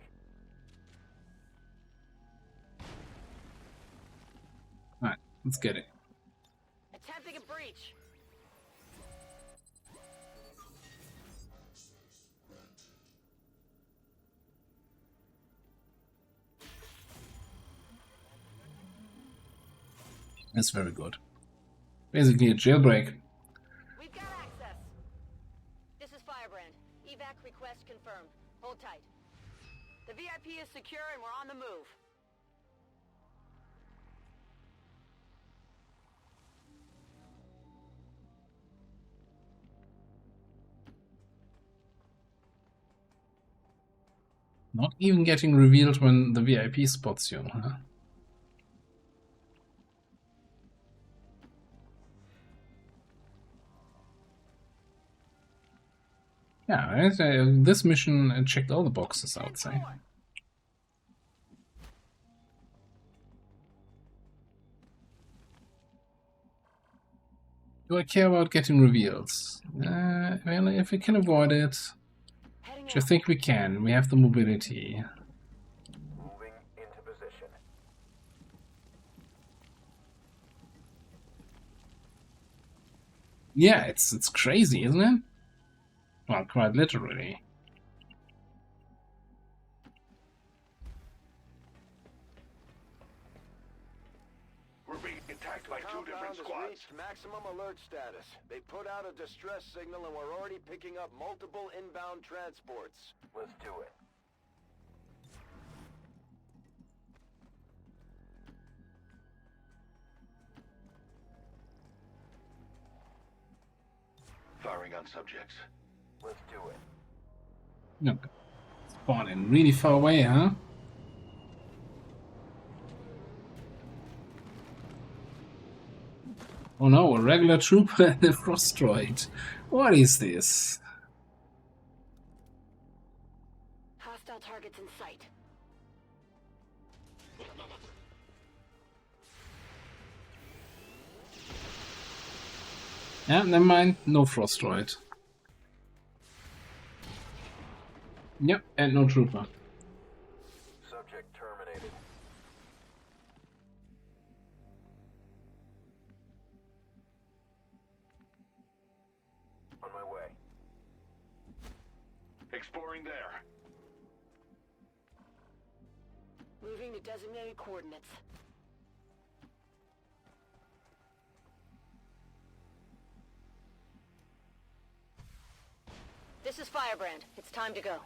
Alright, let's get it. Attempting a breach. That's very good. Basically a jailbreak. We've got access. This is Firebrand. Evac request confirmed. Hold tight. The VIP is secure and we're on the move. Not even getting revealed when the VIP spots you, huh? Yeah, this mission checked all the boxes, I would say. Do I care about getting reveals? Well, if we can avoid it, which I think we can. We have the mobility. Moving into position. Yeah, it's crazy, isn't it? Well, quite literally. We're being attacked by two different Compound has squads. reached maximum alert status. They put out a distress signal and we're already picking up multiple inbound transports. Let's do it. Firing on subjects. Let's do it. Look, spawning really far away, huh? Oh no, a regular trooper and a frostroid. What is this? Hostile targets in sight. Yeah, never mind, no frostroid. Yep, and no trooper. Subject terminated. On my way. Exploring there. Moving to designated coordinates. This is Firebrand. It's time to go.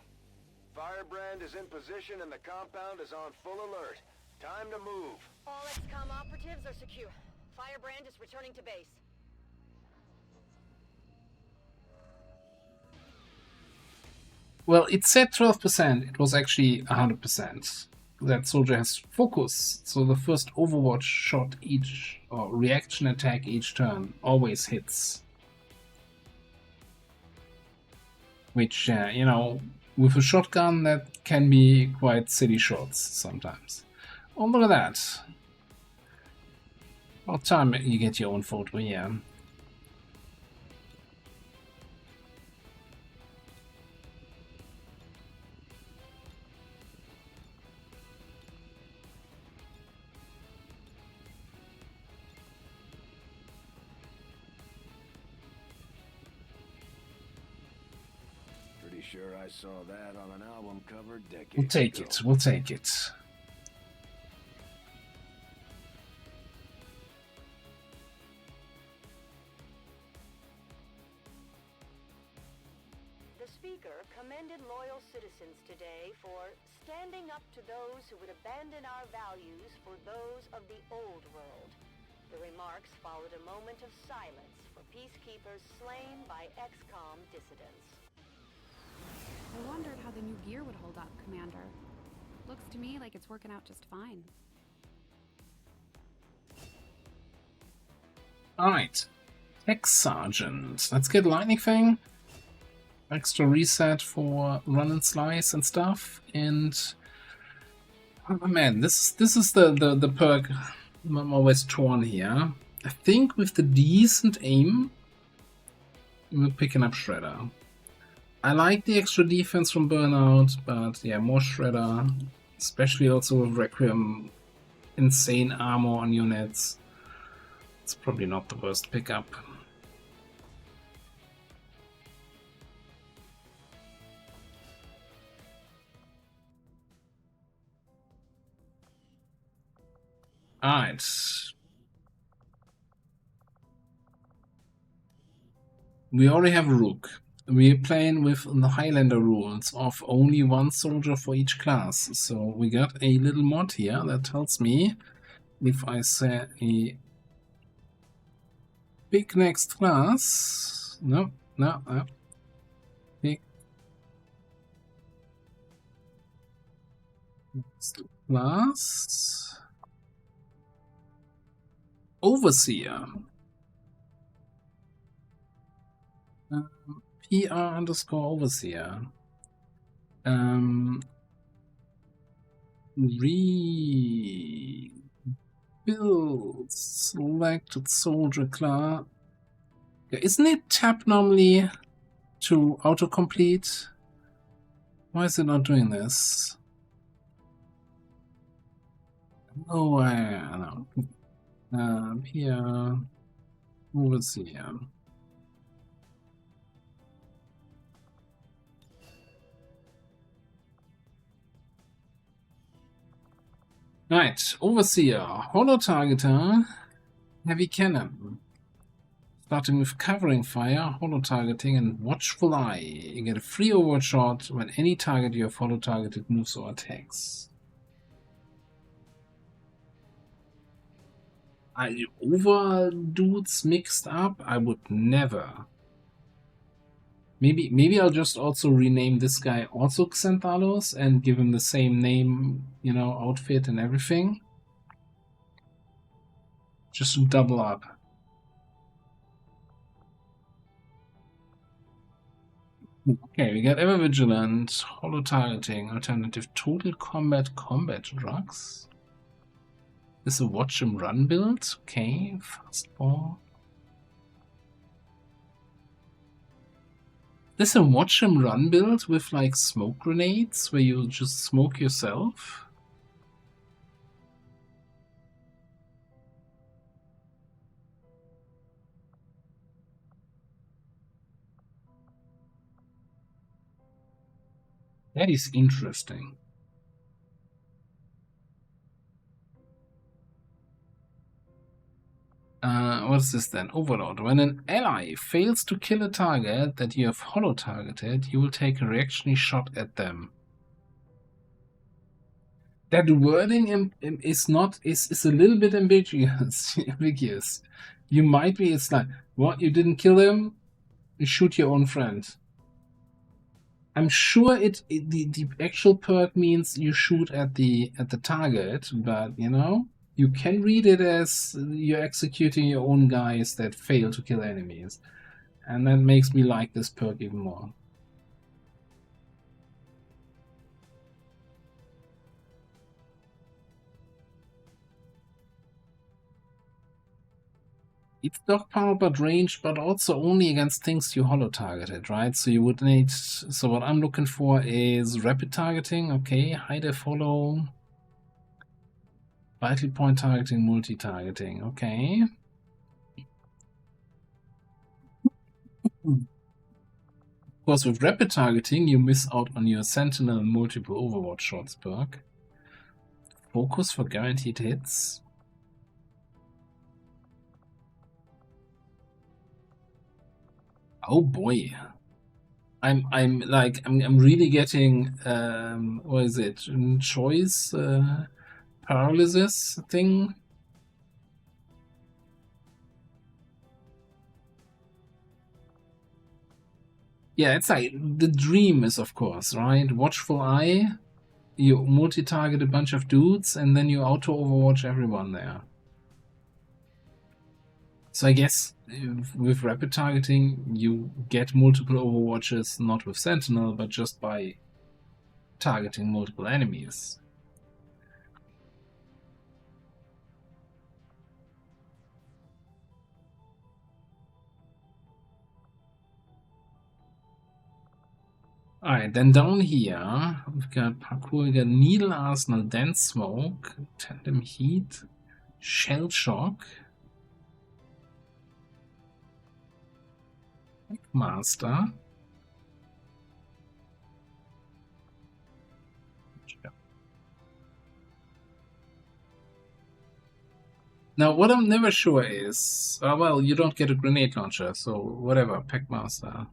Firebrand is in position and the compound is on full alert. Time to move. All XCOM operatives are secure. Firebrand is returning to base. Well, it said 12%, it was actually 100%. That soldier has focus, so the first Overwatch shot each, or reaction attack each turn, always hits. Which, you know, with a shotgun that can be quite silly shots sometimes. Oh, look at that. About time you get your own photo here. Pretty sure I saw that on an album cover decades We'll take ago. it, we'll take it. The speaker commended loyal citizens today for standing up to those who would abandon our values for those of the old world. The remarks followed a moment of silence for peacekeepers slain by XCOM dissidents. I wondered how the new gear would hold up, Commander. Looks to me like it's working out just fine. Alright. Tech Sergeant. Let's get lightning thing. Extra reset for run and slice and stuff. And oh man, this is the perk I'm always torn here. I think with the decent aim, we're picking up Shredder. I like the extra defense from Burnout, but yeah, more Shredder. Especially also with Requiem, insane armor on units. It's probably not the worst pickup. Alright. We already have a Rook. We're playing with the Highlander rules of only one soldier for each class. So we got a little mod here that tells me if I say a pick next class. No. Pick next class. Overseer. PR_overseer. Rebuild selected soldier class. Yeah, isn't it tab normally to autocomplete? Why is it not doing this? Oh, I know. PR overseer. Right, Overseer, Holo Targeter, Heavy Cannon. Starting with Covering Fire, Holo Targeting, and Watchful Eye. You get a free overwatch shot when any target you have holo targeted moves or attacks. Are you over dudes mixed up? I would never. Maybe I'll just also rename this guy also Xanthalos and give him the same name, you know, outfit and everything. Just to double up. Okay, we got Ever Vigilant, Holo Targeting, Alternative Total Combat Drugs. This is a Watch and Run build. Okay, Fastball. This is a Watch and Run build with like smoke grenades where you just smoke yourself. That is interesting. What's this then? Overlord. When an ally fails to kill a target that you have holo targeted, you will take a reactionary shot at them. That wording is a little bit ambiguous. ambiguous. You might be. It's like, what? You didn't kill him? You shoot your own friend. I'm sure the actual perk means you shoot at the target, but you know. You can read it as you're executing your own guys that fail to kill enemies. And that makes me like this perk even more. It's stockpile but range, but also only against things you holo targeted, right? So you would need. So what I'm looking for is rapid targeting, okay, high def holo, vital point targeting, multi targeting, okay. Of course, with rapid targeting, you miss out on your Sentinel multiple Overwatch shots perk. Focus for guaranteed hits. Oh boy, I'm really getting what is it? Choice paralysis thing. Yeah, it's like the dream is, of course, right? Watchful Eye, you multi-target a bunch of dudes, and then you auto-overwatch everyone there. So I guess with rapid targeting, you get multiple overwatches, not with Sentinel, but just by targeting multiple enemies. Alright, then down here, we've got Parkour, we got Needle Arsenal, Dense Smoke, Tandem Heat, Shell Shock, Master. Now, what I'm never sure is, well, you don't get a grenade launcher, so whatever, Packmaster.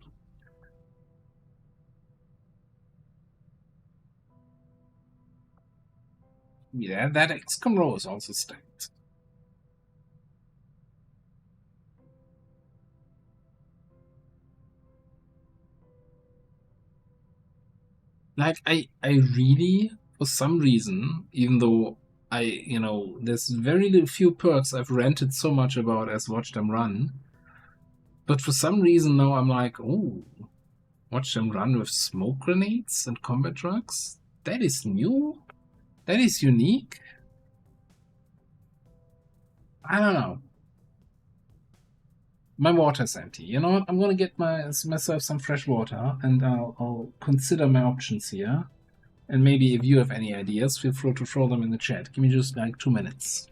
Yeah, that XCOM row is also stacked. Like, I really, for some reason, even though there's very few perks I've ranted so much about as Watch Them Run, but for some reason now I'm like, oh, Watch Them Run with smoke grenades and combat drugs? That is new? That is unique? I don't know. My water's empty. You know what? I'm gonna get myself some fresh water, and I'll consider my options here. And maybe if you have any ideas, feel free to throw them in the chat. Give me just like 2 minutes.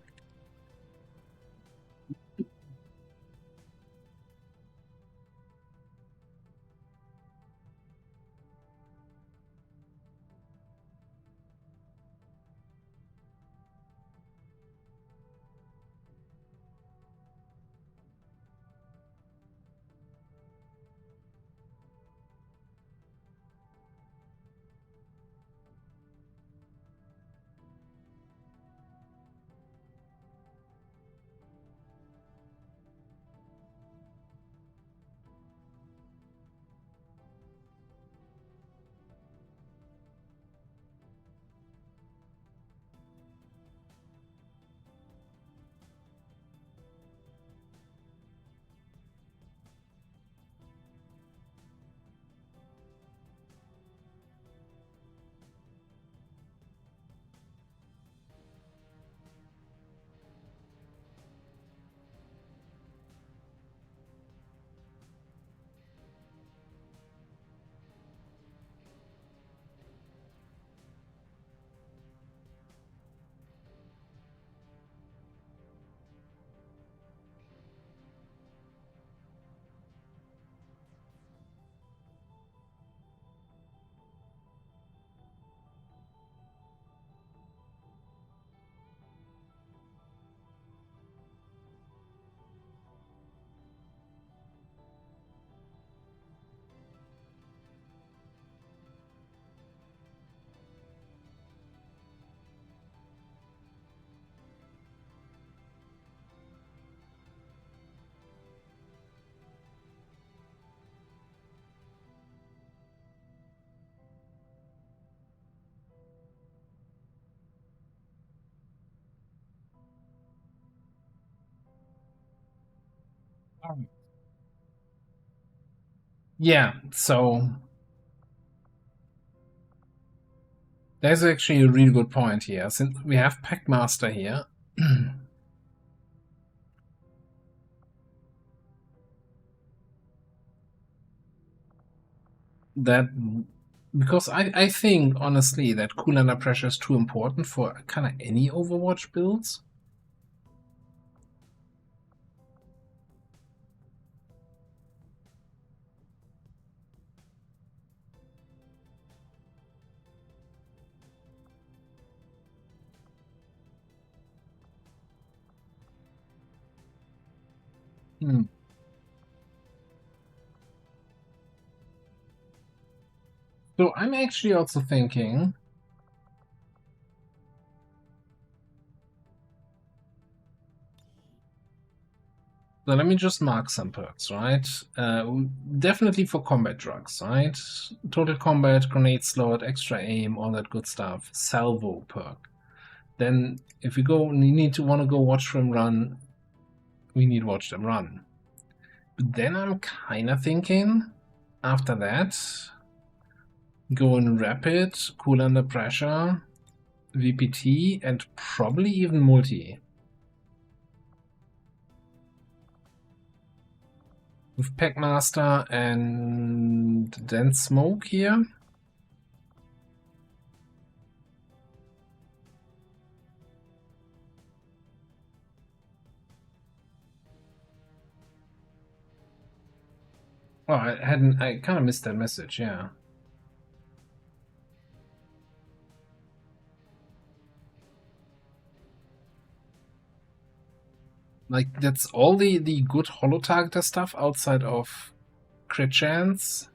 Yeah, so there's actually a really good point here. Since we have Packmaster here, that because I think honestly that cool under pressure is too important for kind of any Overwatch builds. So I'm actually also thinking so let me just mark some perks, right? Definitely for combat drugs, right? Total combat, grenade slot, extra aim, all that good stuff. Salvo perk. Then if we want to go watch them run, we need watch them run. But then I'm kind of thinking after that, go in rapid, cool under pressure, VPT, and probably even multi. With Packmaster and then smoke here. Oh, I kind of missed that message, yeah. Like, that's all the good holo targeter stuff outside of crit chance.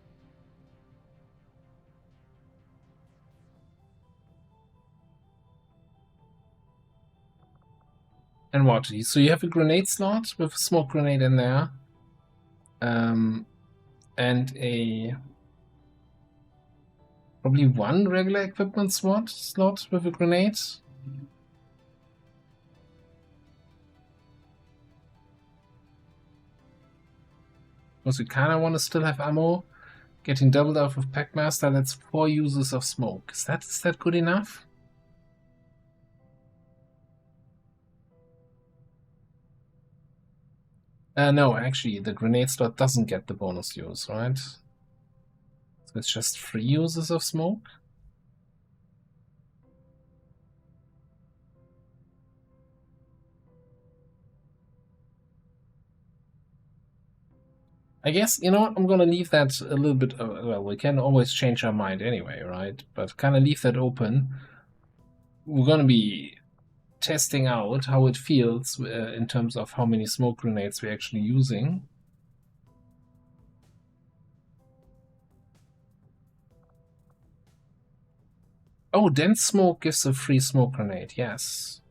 And what? So you have a grenade slot with a smoke grenade in there. And a probably one regular equipment slot with a grenade. Because we kind of want to still have ammo. Getting doubled out with Packmaster, that's 4 uses of smoke. Is that good enough? No, actually, the grenade slot doesn't get the bonus use, right? So it's just 3 uses of smoke? I guess, you know what, I'm gonna leave that a little bit, well, we can always change our mind anyway, right? But kind of leave that open. We're gonna be testing out how it feels in terms of how many smoke grenades we're actually using. Oh, dense smoke gives a free smoke grenade, yes.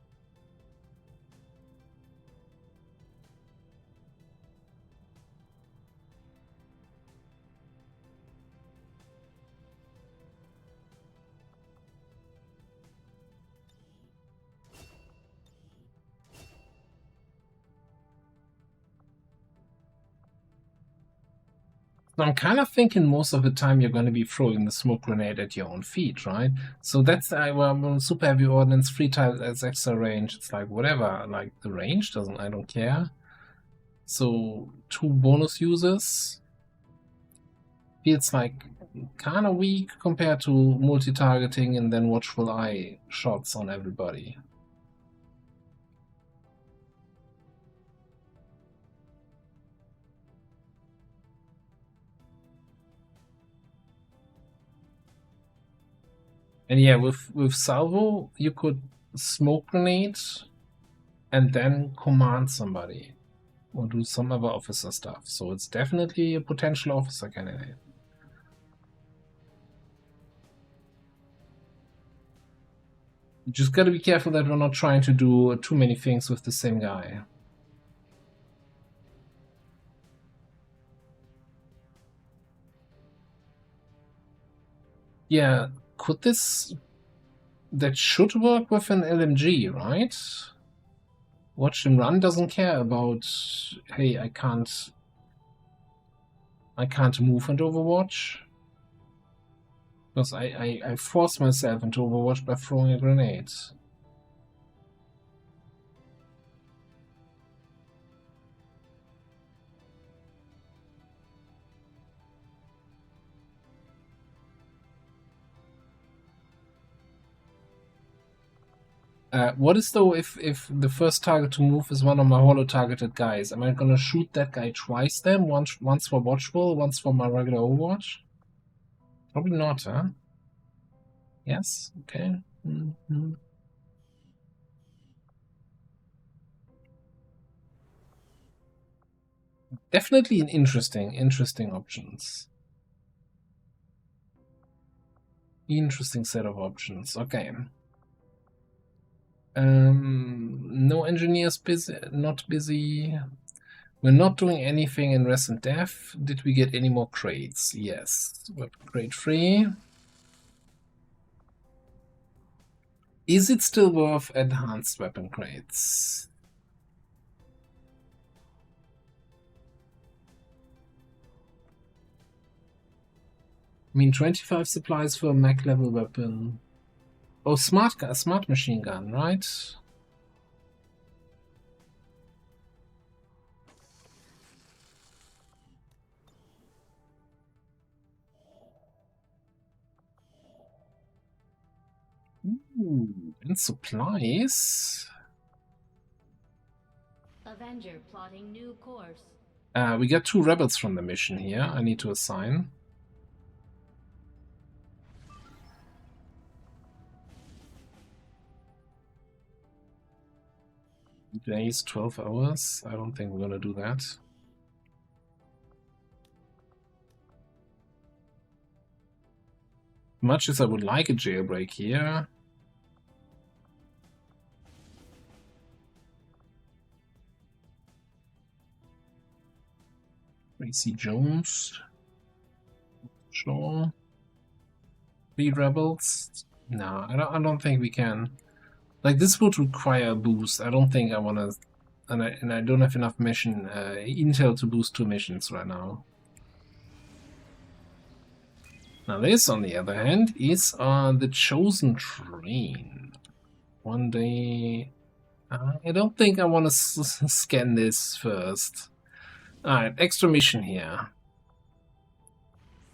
So I'm kind of thinking most of the time you're going to be throwing the smoke grenade at your own feet, right? So that's well, super heavy ordnance, 3 times as extra range. It's like whatever, like the range doesn't. I don't care. So 2 bonus users feels like kind of weak compared to multi-targeting and then watchful eye shots on everybody. And yeah, with salvo, you could smoke grenade and then command somebody or do some other officer stuff. So it's definitely a potential officer candidate. You just gotta be careful that we're not trying to do too many things with the same guy. Yeah, could this... That should work with an LMG, right? Watch them run doesn't care about, hey, I can't move into Overwatch. Because I forced myself into Overwatch by throwing a grenade. What is though if the first target to move is one of my holo targeted guys? Am I gonna shoot that guy twice then? Once for watchful, once for my regular Overwatch? Probably not, huh? Yes? Okay. Mm-hmm. Definitely an interesting options. Interesting set of options. Okay. No engineers busy, not busy. We're not doing anything in recent dev. Did we get any more crates? Yes. Weapon crate 3. Is it still worth enhanced weapon crates? I mean, 25 supplies for a mech level weapon. Oh, smart machine gun, right? Ooh, and supplies. Avenger plotting new course. We got 2 rebels from the mission here. I need to assign. Days, 12 hours. I don't think we're gonna do that. Much as I would like a jailbreak here. Tracy Jones. Sure. 3 rebels. No, I don't think we can. Like, this would require a boost. I don't think I want to... And I don't have enough mission intel to boost 2 missions right now. Now this, on the other hand, is the chosen train. One day... I don't think I want to scan this first. Alright, extra mission here.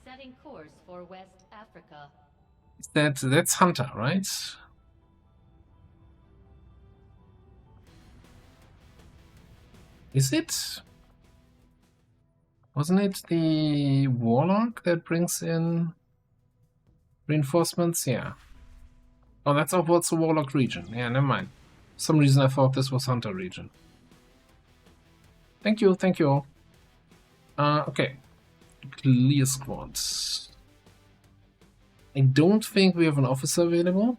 Setting course for West Africa. That's Hunter, right? Is it? Wasn't it the Warlock that brings in reinforcements? Yeah. Oh, that's what's the Warlock region. Yeah, never mind. For some reason I thought this was Hunter region. Thank you all. Okay. Clear squads. I don't think we have an officer available.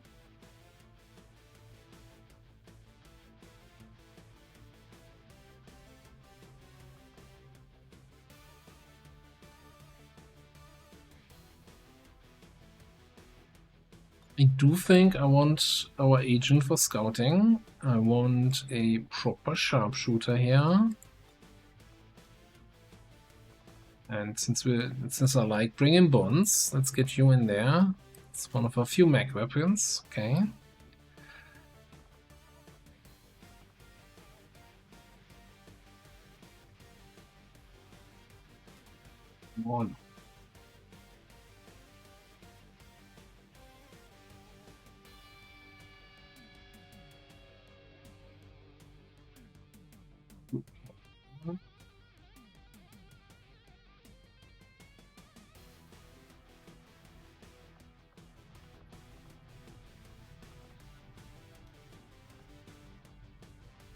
I do think I want our agent for scouting. I want a proper sharpshooter here. And since I like bringing bonds, let's get you in there. It's one of our few mech weapons. Okay. One.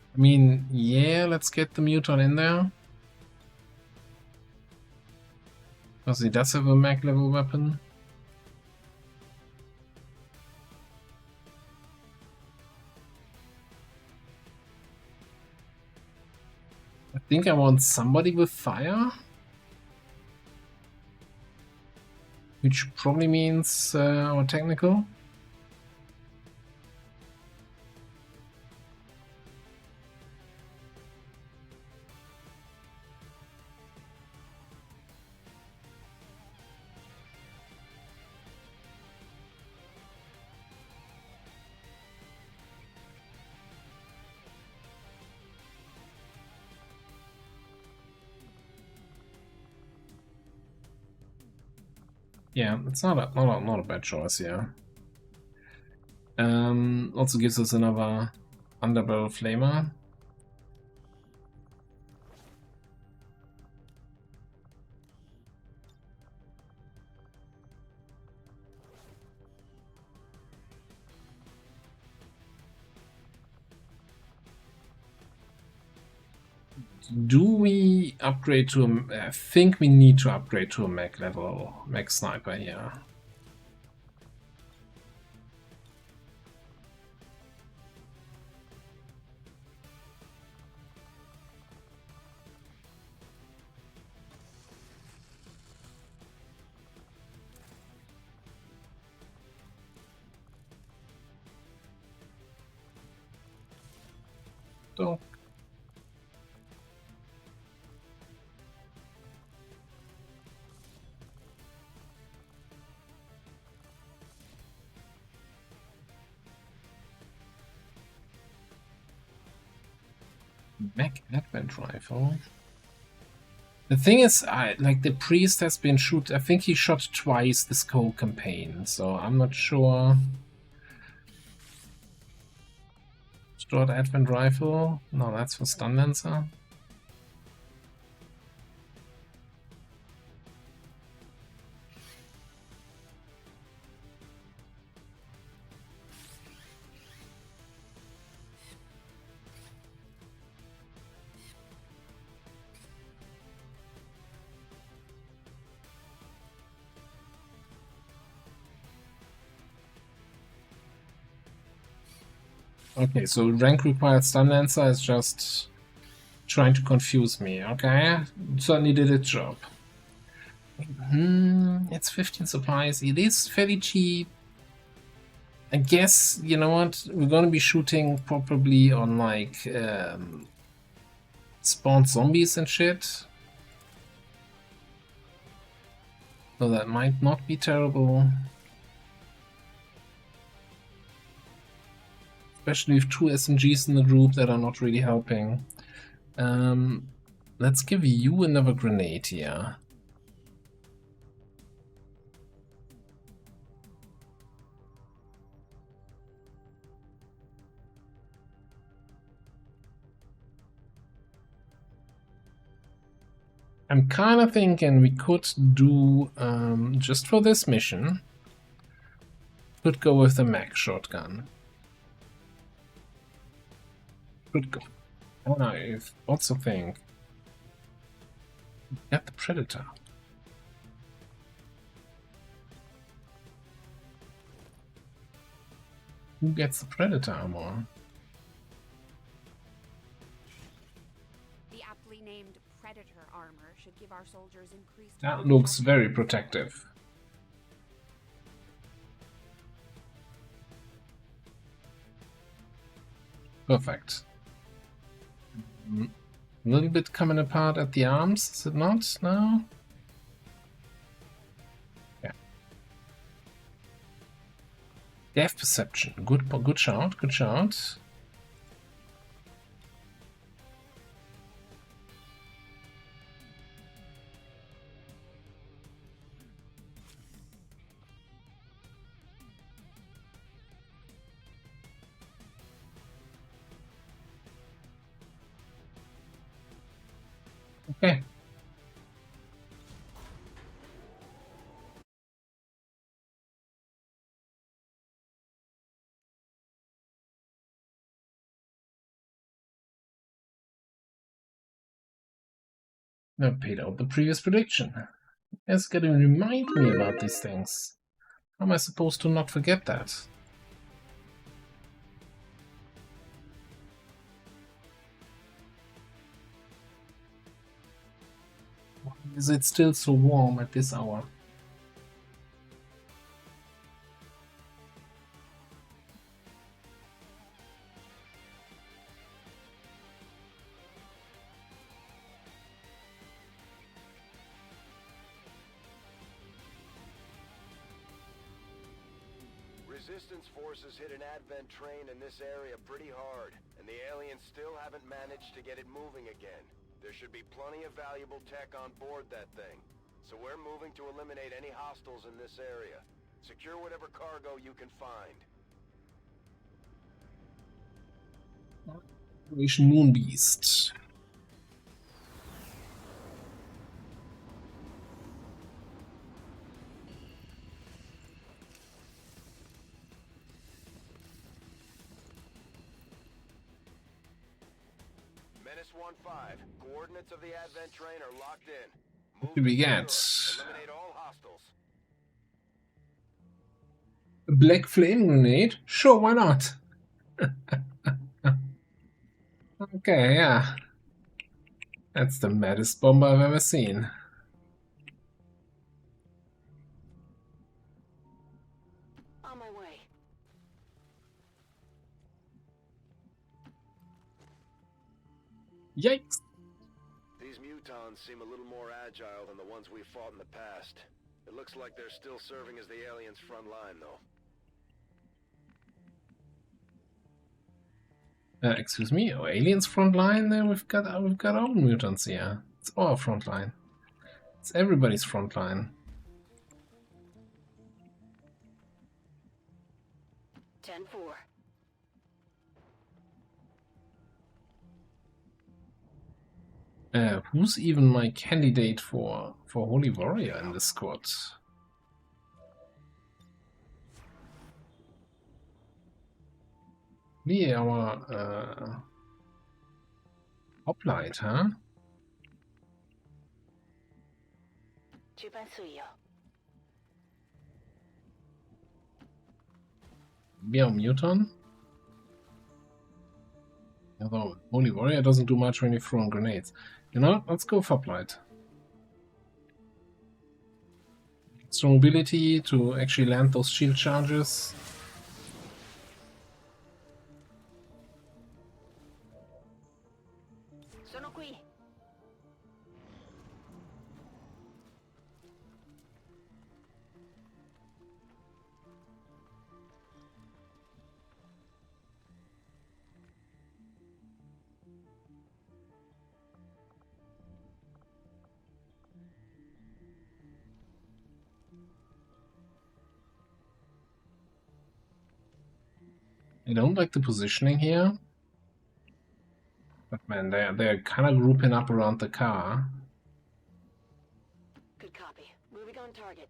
I mean, yeah, let's get the Muton in there. Because he does have a mech level weapon. I think I want somebody with fire. Which probably means our technical. Yeah, it's not a bad choice, yeah. Also gives us another underbarrel flamer. Do we upgrade to a... I think we need to upgrade to a mech level, mech sniper here. So, mech advent rifle. The thing is, like the priest has been shoot. I think he shot twice this whole campaign, so I'm not sure. Stored advent rifle. No, that's for stun lancer. Okay, so rank required stun lancer is just trying to confuse me. Okay, certainly did its job. It's 15 supplies. It is fairly cheap. I guess, you know what, we're gonna be shooting probably on like spawned zombies and shit. So that might not be terrible. Especially with 2 SMGs in the group that are not really helping. Let's give you another grenade here. I'm kind of thinking we could do, just for this mission, could go with the mech shotgun. Could go. I also think get the Predator. Who gets the Predator armor? The aptly named Predator armor should give our soldiers increased... That looks very protective. Perfect. A little bit coming apart at the arms, is it not? No? Yeah. Depth perception. Good shout, good shout. Okay. I paid out the previous prediction. It's gonna remind me about these things. How am I supposed to not forget that? Why is it still so warm at this hour? Resistance forces hit an advent train in this area pretty hard, and the aliens still haven't managed to get it moving again. There should be plenty of valuable tech on board that thing. So we're moving to eliminate any hostiles in this area. Secure whatever cargo you can find. Operation Moonbeast. Menace 1-5. Coordinates of the advent train are locked in. What do we get? Eliminate all hostiles. A black flame grenade? Sure, why not? Okay, yeah. That's the maddest bomb I've ever seen. On my way. Yikes! These mutons seem a little more agile than the ones we've fought in the past. It looks like they're still serving as the aliens' front line, though. Excuse me, oh, aliens front line? There we've got our own mutants here. It's our front line. It's everybody's front line. 10-4. Who's even my candidate for Holy Warrior in this squad? Be our hoplite, huh? 举办素有。 Be our muton? Although Holy Warrior doesn't do much when you throw on grenades. You know, let's go hoplite. Extra mobility to actually land those shield charges. Sono qui. I don't like the positioning here. But man, they're kind of grouping up around the car. Good copy. Moving on target.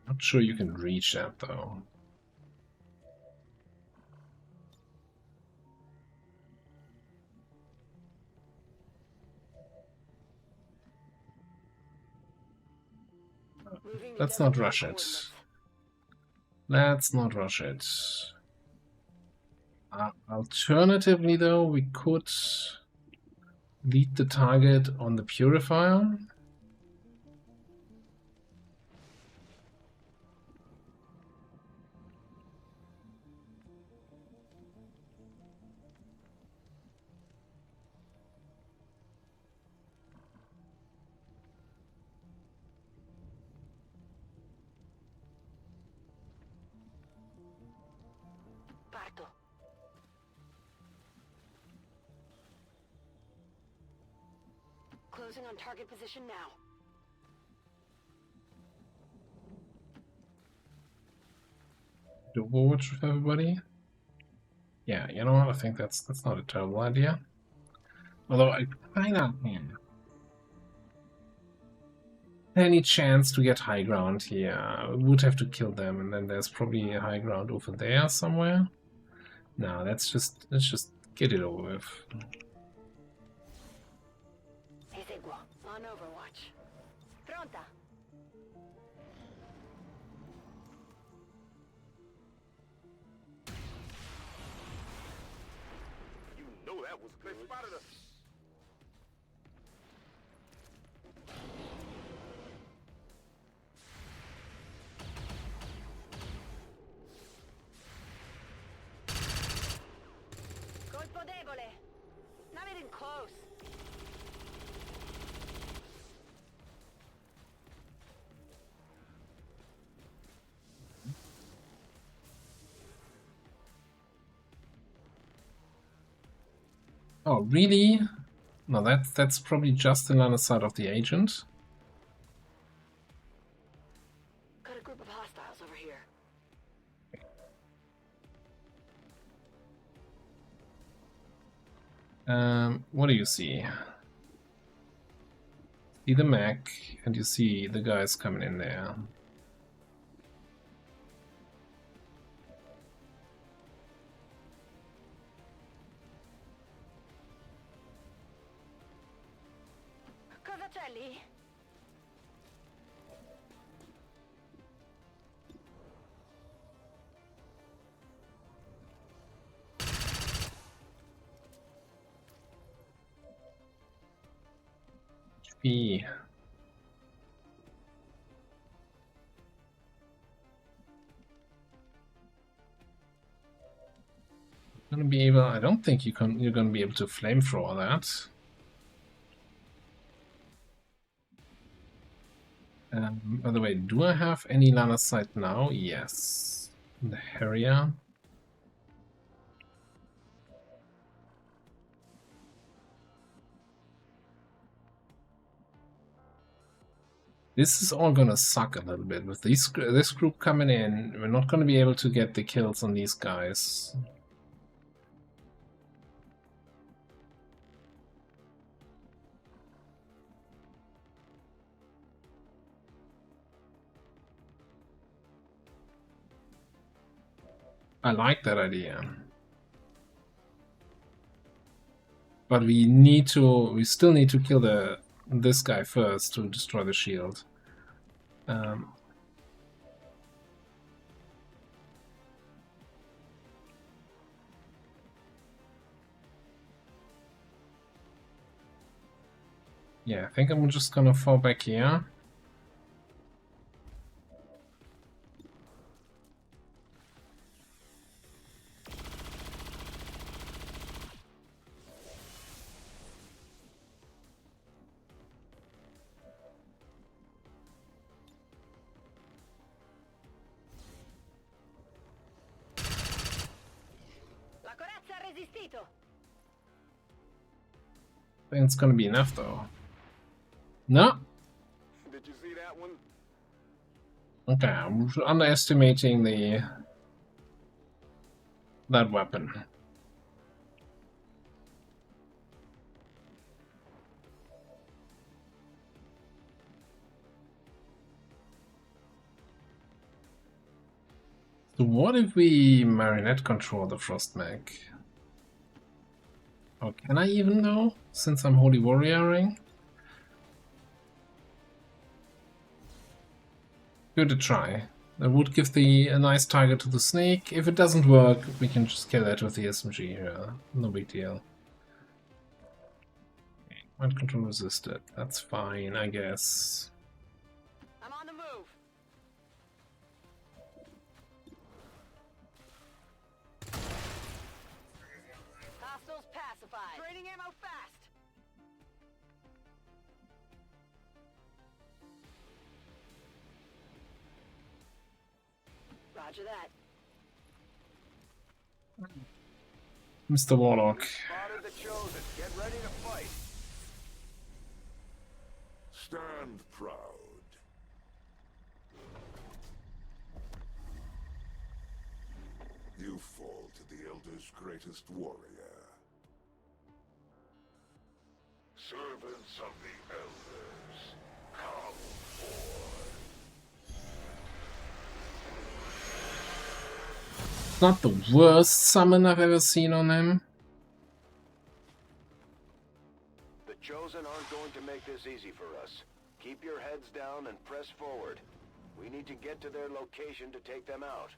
Not sure you can reach that though. Let's not rush it. Let's not rush it. Alternatively, though, we could lead the target on the purifier. Parto. Closing on target position now. Do Overwatch with everybody? Yeah, you know what? I think that's not a terrible idea. Although I kinda any chance to get high ground here, I would have to kill them, and then there's probably a high ground over there somewhere. No, let's just get it over with. Eseguo. On Overwatch. Pronta. You know that was good. They spotted us. Colpo debole. Not even close. Oh, really? No, that's probably just the line of sight of the agent. Got a group of hostiles over here. What do you see? See the mech, and you see the guys coming in there. Cosa c'è lì? HP. Gonna be able. I don't think you're gonna be able to flamethrower that. By the way, do I have any line of sight now? Yes. The Harrier. This is all gonna suck a little bit with this group coming in. We're not gonna be able to get the kills on these guys. I like that idea. But we still need to kill this guy first to destroy the shield. Yeah, I think I'm just gonna fall back here. La corazza ha resistito. I think it's gonna be enough though. No? Did you see that one? Okay, I'm underestimating that weapon. So what if we marionette control the Frost Mech? Or can I even know, since I'm Holy Warrioring? Good to try. That would give a nice target to the snake. If it doesn't work, we can just kill that with the SMG here. No big deal. Okay, mind control resisted. That's fine, I guess. I'm on the move. Hostiles pacified. Draining ammo fast. Roger that. Mr. Warlock. Spotted the chosen. Get ready to fight. Stand proud. You fall to the Elder's greatest warrior. Servants of the Elders, come forth. Not the worst summon I've ever seen on him. The chosen aren't going to make this easy for us. Keep your heads down and press forward. We need to get to their location to take them out.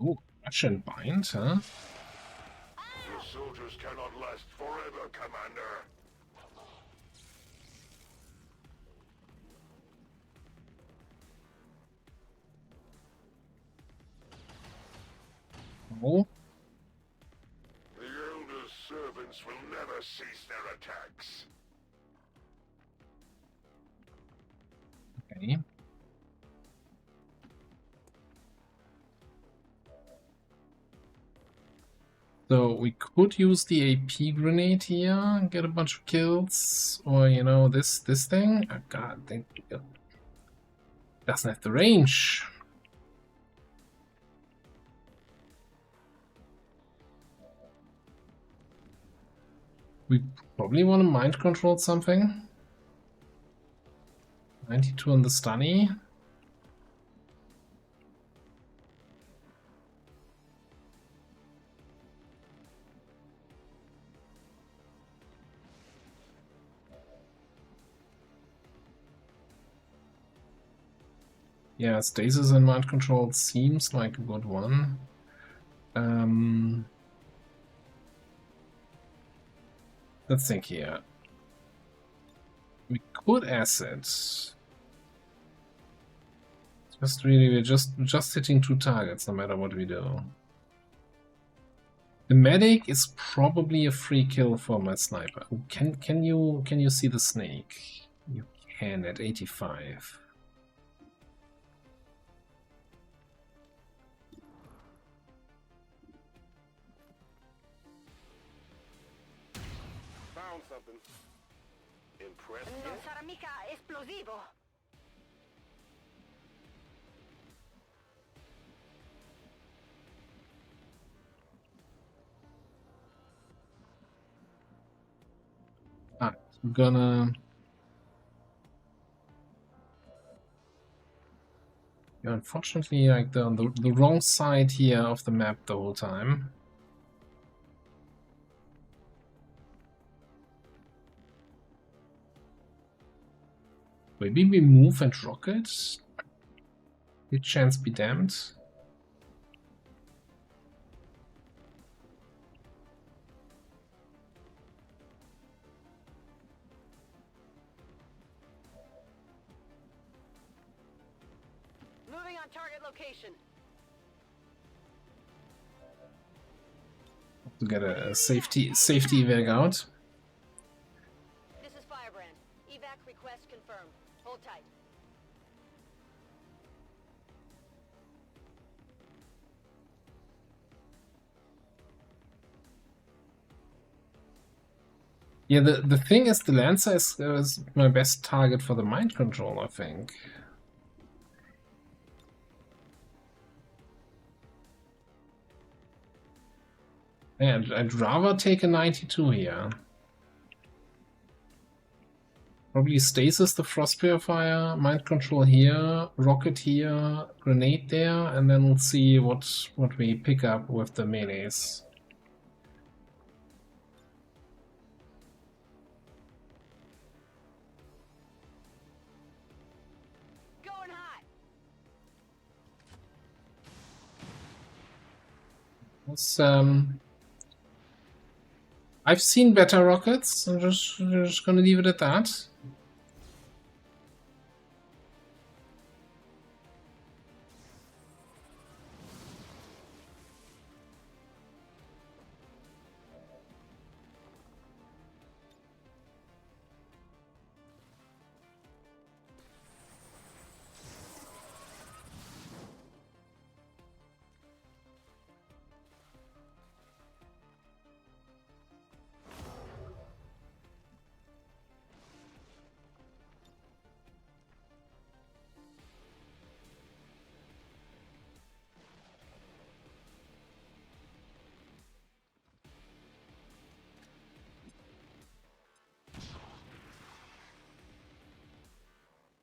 Ooh, Russian bind, huh? Your soldiers cannot last forever, Commander. Oh. The Elder's servants will never cease their attacks. Okay. So we could use the AP grenade here and get a bunch of kills, or you know this thing. Oh, God, doesn't have the range. We probably want to mind control something. 92 on the stunny. Yeah, stasis and mind control seems like a good one. Let's think here. We could acid. We're just hitting 2 targets no matter what we do. The medic is probably a free kill for my sniper. Can you see the snake? You can at 85. Found something. Impressed Non yet? sarà mica esplosivo. I'm gonna... You're unfortunately like on the wrong side here of the map the whole time. Maybe we move and rocket? Did chance be damned? Moving on target location. To get a safety evac out. This is Firebrand. Evac request confirmed. Hold tight. Yeah, the thing is, the Lancer is my best target for the mind control, I think. Yeah, I'd rather take a 92 here. Probably stasis the Frost Purifier, mind control here, rocket here, grenade there, and then we'll see what we pick up with the melees. Going hot. Let's, I've seen better rockets. I'm just gonna leave it at that.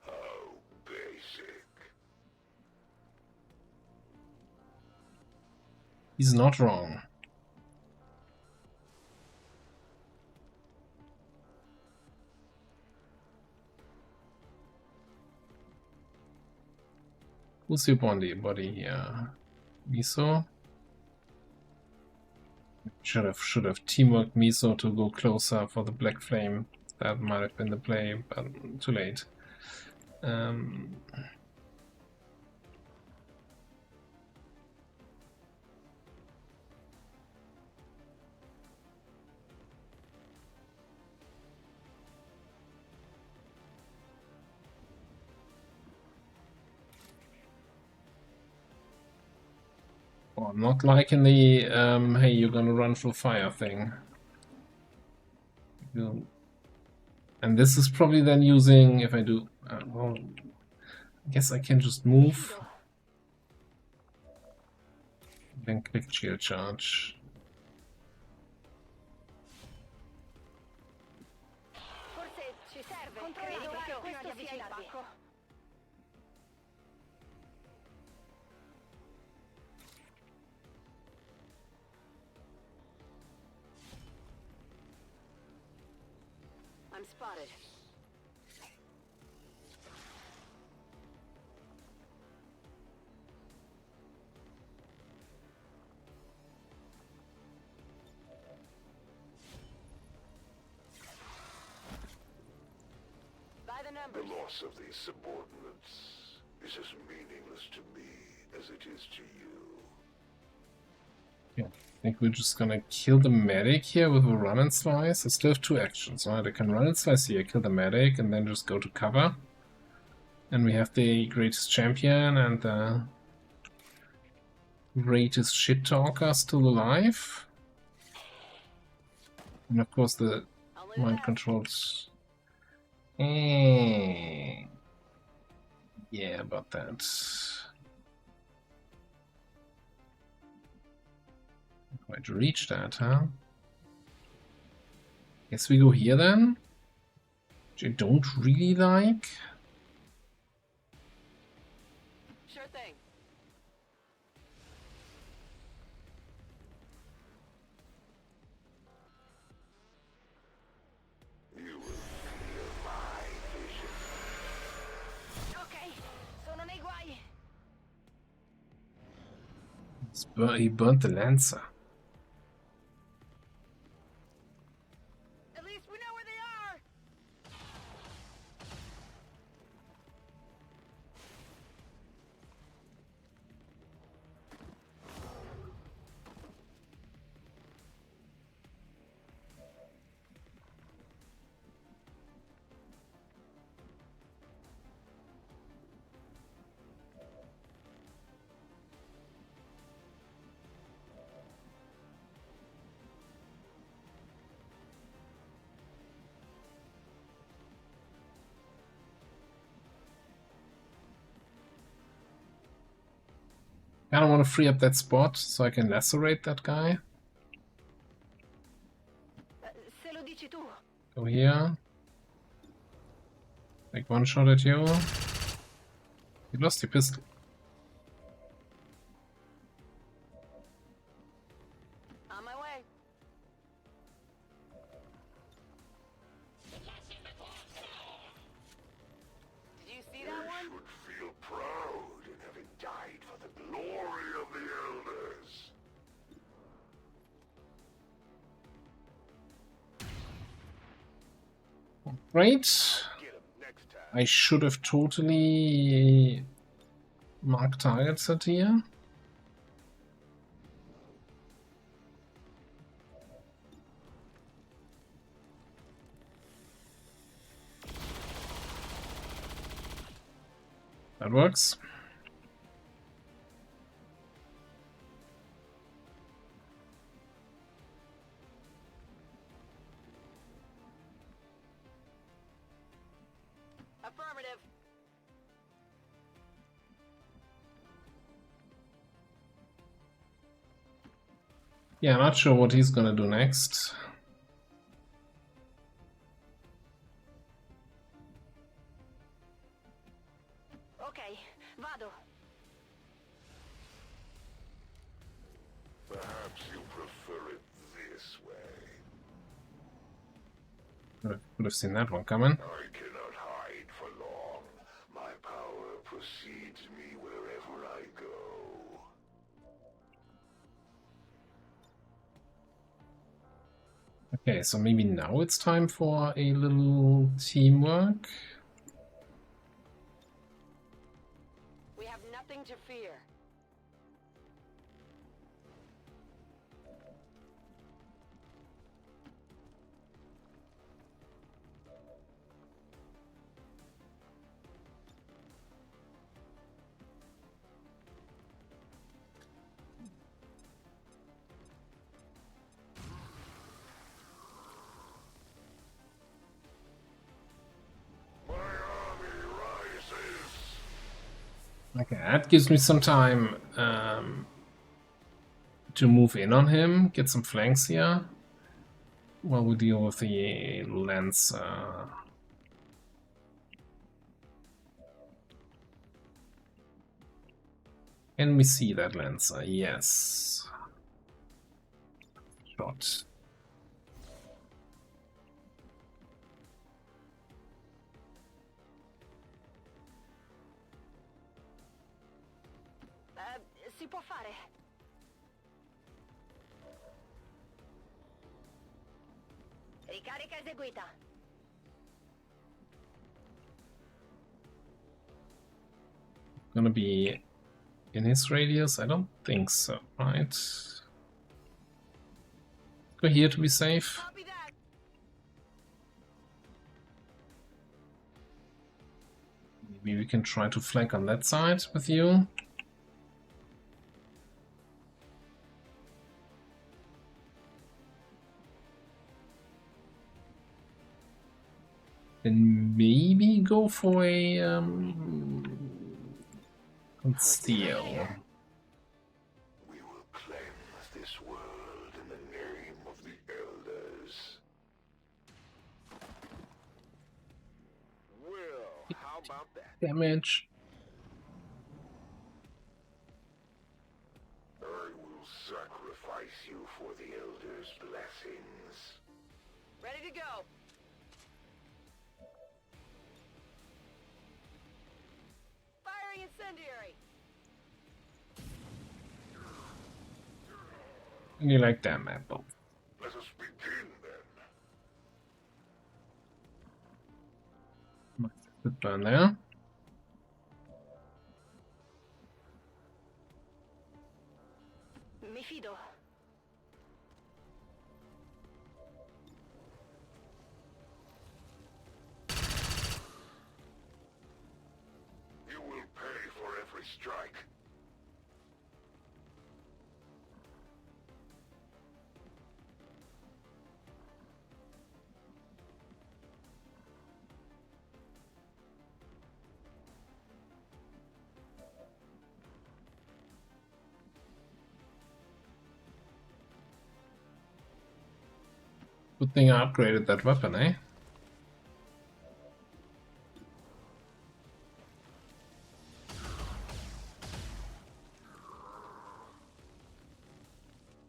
How basic. He's not wrong. Who's your body here? Miso? Should have teamworked Miso to go closer for the Black Flame. That might have been the play, but too late. Oh, I'm not liking the hey, you're gonna run through fire thing. And this is probably then using, if I do, well, I guess I can just move. Then quick shield charge. Forse ci serve. Credo che questo sia il pacco. I'm spotted. By the numbers. The loss of these subordinates is as meaningless to me as it is to you. Yeah, I think we're just gonna kill the medic here with a run and slice. I still have 2 actions, right? I can run and slice here, kill the medic, and then just go to cover. And we have the greatest champion and the greatest shit talker still alive. And of course the mind controls. Yeah, about that. Quite reach that, huh? Guess we go here then. Which I don't really like. Sure thing. You will feel my vision. Ok, sono nei guai. He burnt the Lancer. At least we know where they are. I don't want to free up that spot so I can lacerate that guy. Se lo dici tu. Go here. Take one shot at you. You lost your pistol. On my way. Did you see that one? You should feel proud in having died for the glory of the elders. Great. Get him next time. I should have totally marked targets at here. That works. Affirmative. Yeah, I'm not sure what he's gonna do next. Ok, vado. Perhaps you prefer it this way. Could have seen that one coming. I cannot hide for long. My power precedes me wherever I go. Okay, so maybe now it's time for a little teamwork. We have nothing to fear. Okay, that gives me some time to move in on him, get some flanks here, while we deal with the lens. Can we see that Lancer? Yes. Shot. Si può fare. Ricarica eseguita. Gonna be in his radius? I don't think so, right? Go here to be safe. Maybe we can try to flank on that side with you. And maybe go for a steal. We will cleanse this world in the name of the elders. Well, how about that? Damage. I will sacrifice you for the elders' blessings. Ready to go. Firing incendiary. And you like that map, Bob. Let us begin then. Good burn there. Mi fido. You will pay for every strike. Good thing I upgraded that weapon, eh?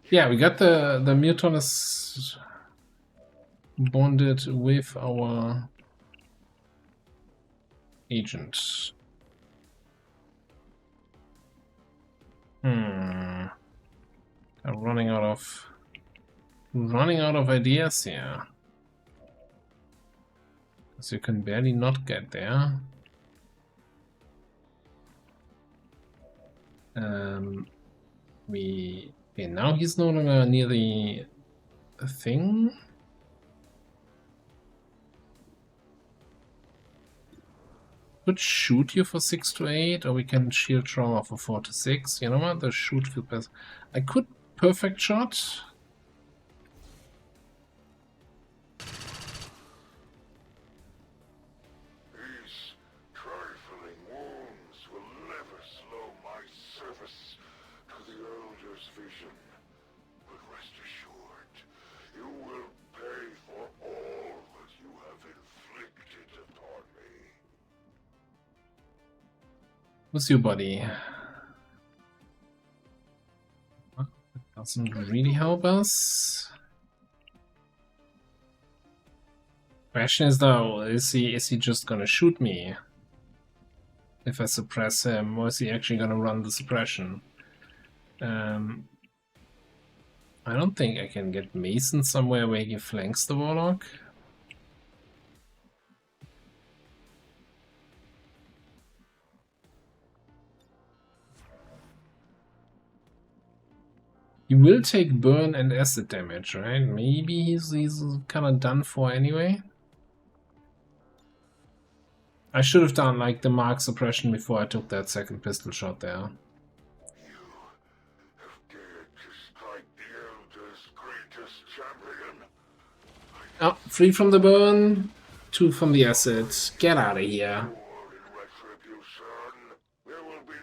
Yeah, we got the Muton is bonded with our agent. I'm running out of ideas here. Because you can barely not get there. Okay, now he's no longer near the thing. Could shoot you for 6 to 8, or we can shield trauma for 4 to 6. You know what? The shoot feel best. I could perfect shot. These trifling wounds will never slow my service to the Elder's vision. But rest assured, you will pay for all that you have inflicted upon me. What's your body? Well, that doesn't really help us. Question is though, is he just gonna shoot me if I suppress him, or is he actually gonna run the suppression? I don't think I can get Mason somewhere where he flanks the Warlock. He will take burn and acid damage, right? Maybe he's kind of done for anyway. I should have done like the mark suppression before I took that second pistol shot there. You have dared to strike the Elder's greatest champion. Oh, 3 from the burn, 2 from the acid. Get out of here. For in retribution, there will be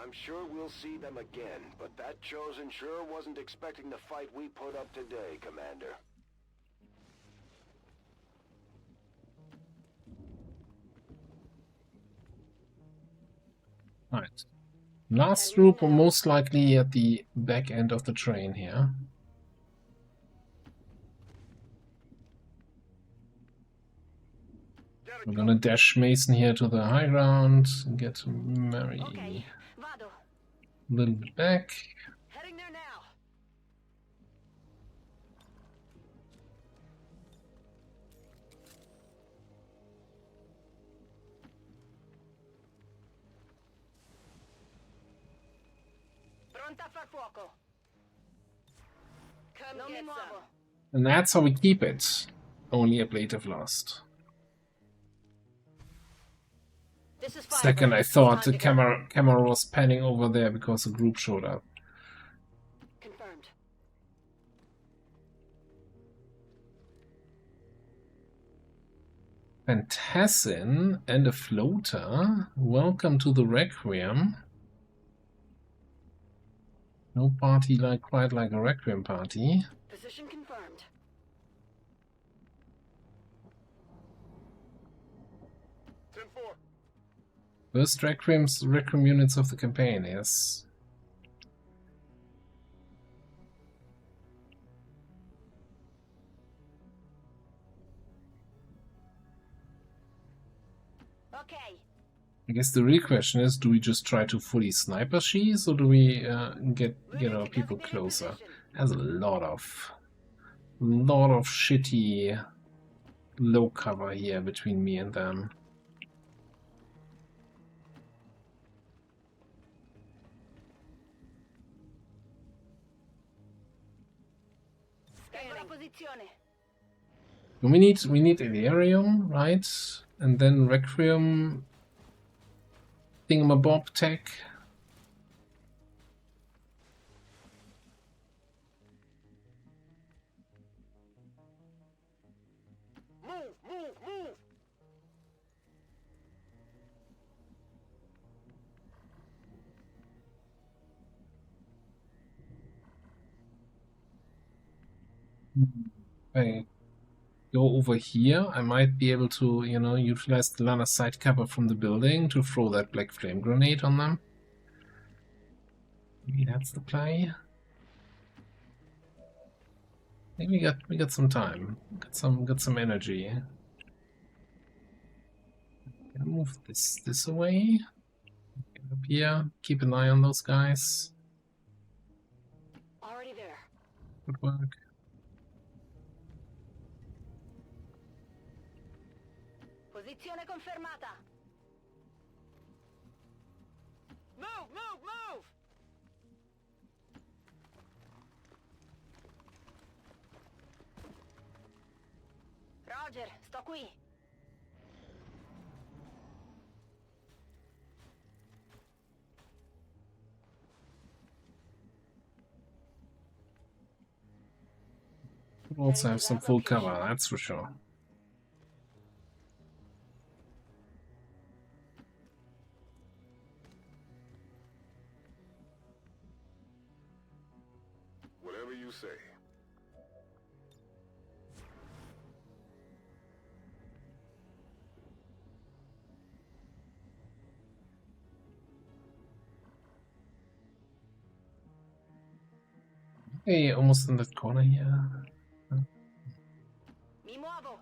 I'm sure we'll see them again, but that Chosen sure wasn't expecting the fight we put up today, Commander. Right. Last group will most likely at the back end of the train here. We're gonna dash Mason here to the high ground and get Mary a little bit back. Heading there now. Pronta far fuoco. Come get some. And that's how we keep it. Only a blade of lost. Second, I thought the camera was panning over there because the group showed up. Confirmed. Fantassin and a floater. Welcome to the Requiem. No party quite like a Requiem party. Position confirmed. First Requiem units of the campaign, yes. Okay. I guess the real question is, do we just try to fully sniper sheath, or do we get our people closer? There's a lot of shitty low cover here between me and them. We need Elerium, right? And then Requiem thingamabob tech. Move! I go over here, I might be able to, utilize the line of sight cover from the building to throw that black flame grenade on them. Maybe that's the play. Maybe we got some time. Got some energy. Gonna move this away. Get up here. Keep an eye on those guys. Already there. Good work. Posizione confermata. Move! Roger, sto qui. We'll also have some full cover, that's for sure. Whatever you say. Hey, almost in that corner here. Mi muovo.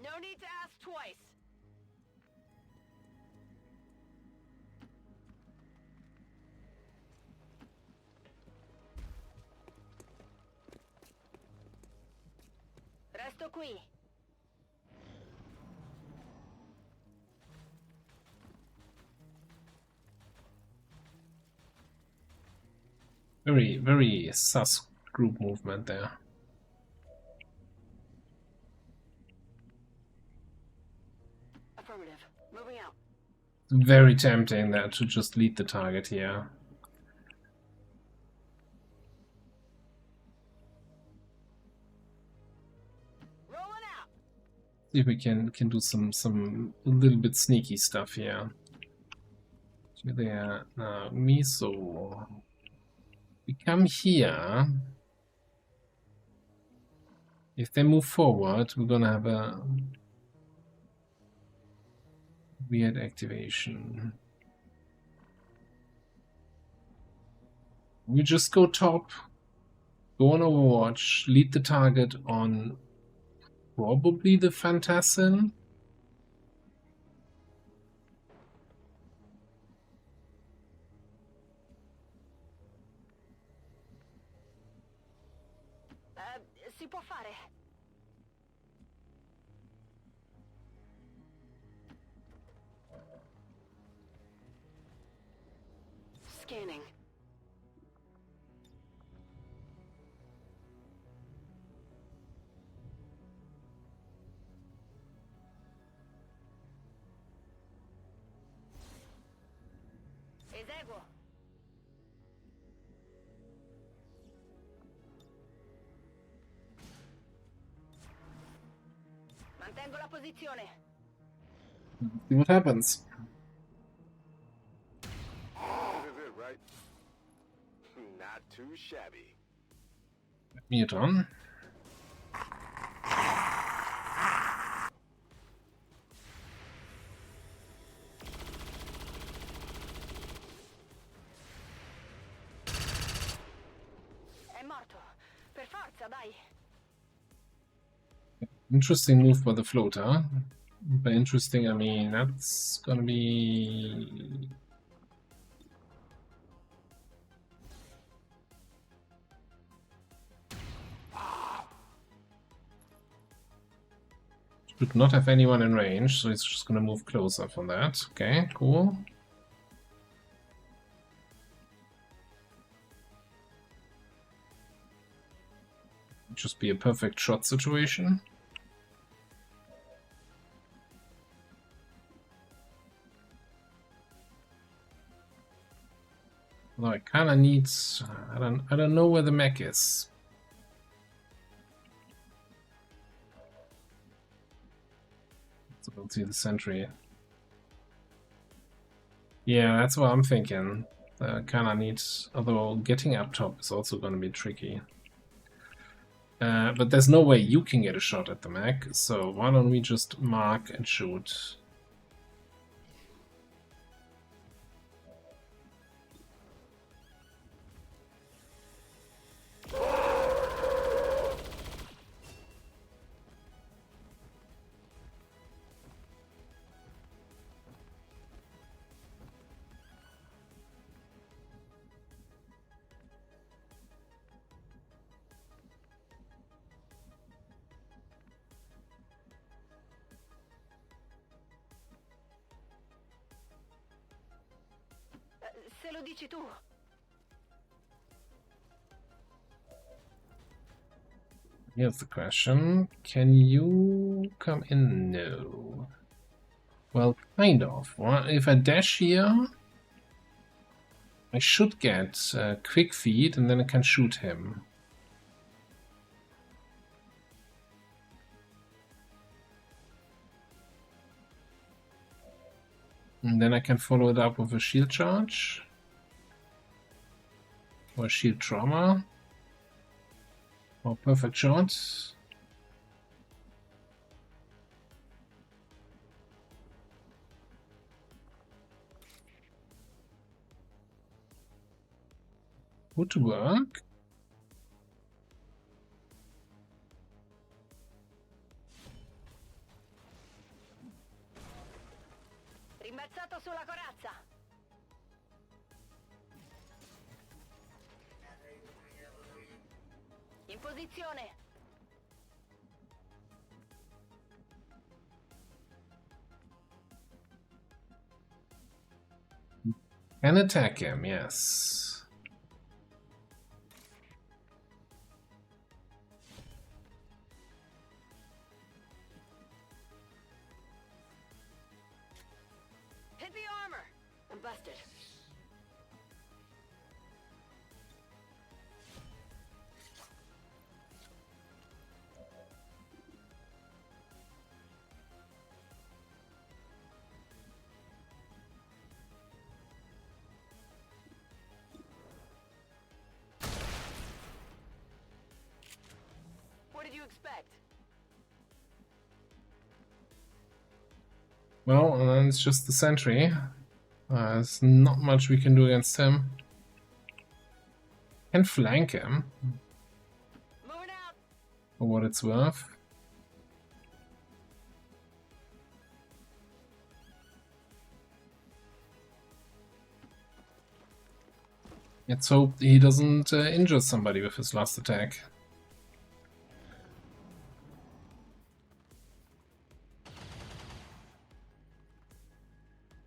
No need to ask twice. Resto qui. Very, very sus group movement there. Affirmative. Moving out. Very tempting there to just lead the target here. See if we can do some a little bit sneaky stuff here. So there now, Miso. We come here. If they move forward, we're gonna have a weird activation. We just go top, go on Overwatch, lead the target on probably the Phantassin. Si può fare. Scanning. Eseguo. Mantengo la posizione. See what happens. This is it, right? Not too shabby. Mute on. È morto. Per forza, dai. Interesting move by the floater. By interesting, I mean that's gonna be. Should not have anyone in range, so it's just gonna move closer from that. Okay, cool. Just be a perfect shot situation. Although I kinda need. I don't know where the mech is. So we'll see the sentry. Yeah, that's what I'm thinking. Kinda needs. Although getting up top is also gonna be tricky. But there's no way you can get a shot at the mech, so why don't we just mark and shoot? Se lo dici tu. Here's the question. Can you come in? No. Well, kind of. Well, if I dash here, I should get quick feed and then I can shoot him. And then I can follow it up with a shield charge. Or shield trauma. Or perfect shot. Would work. Rimbalzato sulla corazza. In posizione. Can attack him, yes. Hit the armor. I'm busted. did you expect? Well, and then it's just the sentry. There's not much we can do against him. Can flank him. Moving out. For what it's worth. Let's hope he doesn't injure somebody with his last attack.